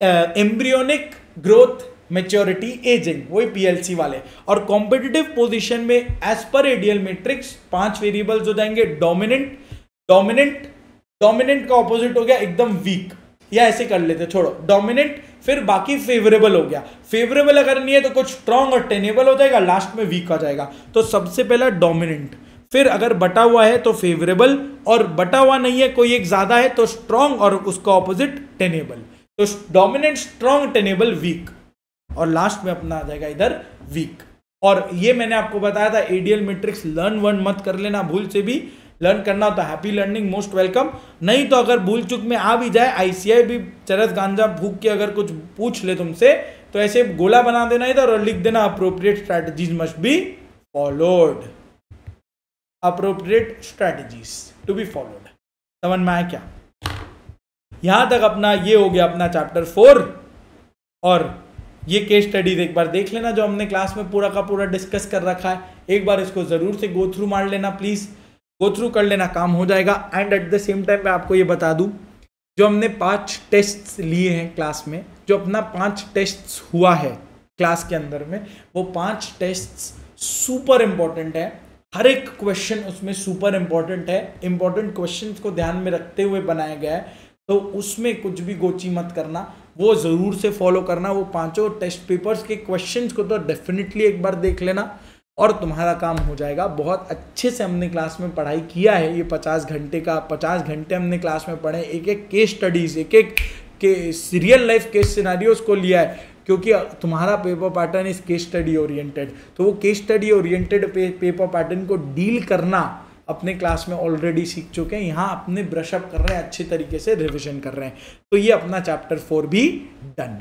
एम्ब्रियोनिक ग्रोथ, मैच्योरिटी, एजिंग, वही पीएलसी वाले। और कॉम्पिटिटिव पोजीशन में as per ADL matrix 5 variables हो जाएंगे। डोमिनेंट का ऑपोजिट हो गया एकदम वीक, या ऐसे कर लेते, छोड़ो डोमिनेंट, फिर बाकी फेवरेबल हो गया। फेवरेबल अगर नहीं है तो कुछ स्ट्रॉन्ग और टेनेबल हो जाएगा, लास्ट में वीक आ जाएगा। तो सबसे पहला डोमिनेंट, फिर अगर बटा हुआ है तो फेवरेबल, और बटा हुआ नहीं है कोई एक ज्यादा है तो स्ट्रॉन्ग, और उसका ऑपोजिट टेनेबल। तो डोमिनेंट, स्ट्रॉन्ग, टेनेबल, वीक, और लास्ट में अपना आ जाएगा इधर वीक। और ये मैंने आपको बताया था एडीएल मैट्रिक्स लर्न वन मत कर लेना भूल से भी। लर्न करना होता है, हैप्पी लर्निंग, मोस्ट वेलकम। नहीं तो अगर भूल चुक में आ भी जाए, आईसीआई भी चरस गांजा भूख के अगर कुछ पूछ ले तुमसे, तो ऐसे गोला बना देना इधर और लिख देना appropriate strategies must be followed, appropriate strategies to be followed. समझ में आया क्या? यहां तक अपना ये हो गया अपना चैप्टर 4। और ये केस स्टडीज एक बार देख लेना जो हमने क्लास में पूरा का पूरा डिस्कस कर रखा है, एक बार इसको जरूर से गो थ्रू मार लेना, प्लीज गो थ्रू कर लेना, काम हो जाएगा। And eight the same time मैं आपको ये बता दूं, जो हमने 5 टेस्ट्स लिए हैं क्लास में, जो अपना 5 टेस्ट्स हुआ है क्लास के अंदर में, वो 5 टेस्ट्स सुपर इंपॉर्टेंट है। हर एक क्वेश्चन उसमें सुपर इंपॉर्टेंट है, इंपॉर्टेंट क्वेश्चंस को ध्यान में रखते हुए बनाया गया है, तो उसमें कुछ भी गोची मत करना, वो जरूर से फॉलो करना। वो 5 टेस्ट पेपर्स के क्वेश्चंस को तो डेफिनेटली एक बार देख लेना और तुम्हारा काम हो जाएगा। बहुत अच्छे से हमने क्लास में पढ़ाई किया है, ये 50 घंटे हमने क्लास में पढ़े, एक एक केस स्टडीज, एक के रियल लाइफ केस सिनारियोस को लिया है, क्योंकि तुम्हारा paper pattern is case study oriented. तो वो case study oriented paper pattern को डील करना अपने क्लास में ऑलरेडी सीख चुके हैं, यहाँ अपने ब्रशअप कर रहे हैं, अच्छे तरीके से रिविजन कर रहे हैं। तो ये अपना चैप्टर 4 भी डन।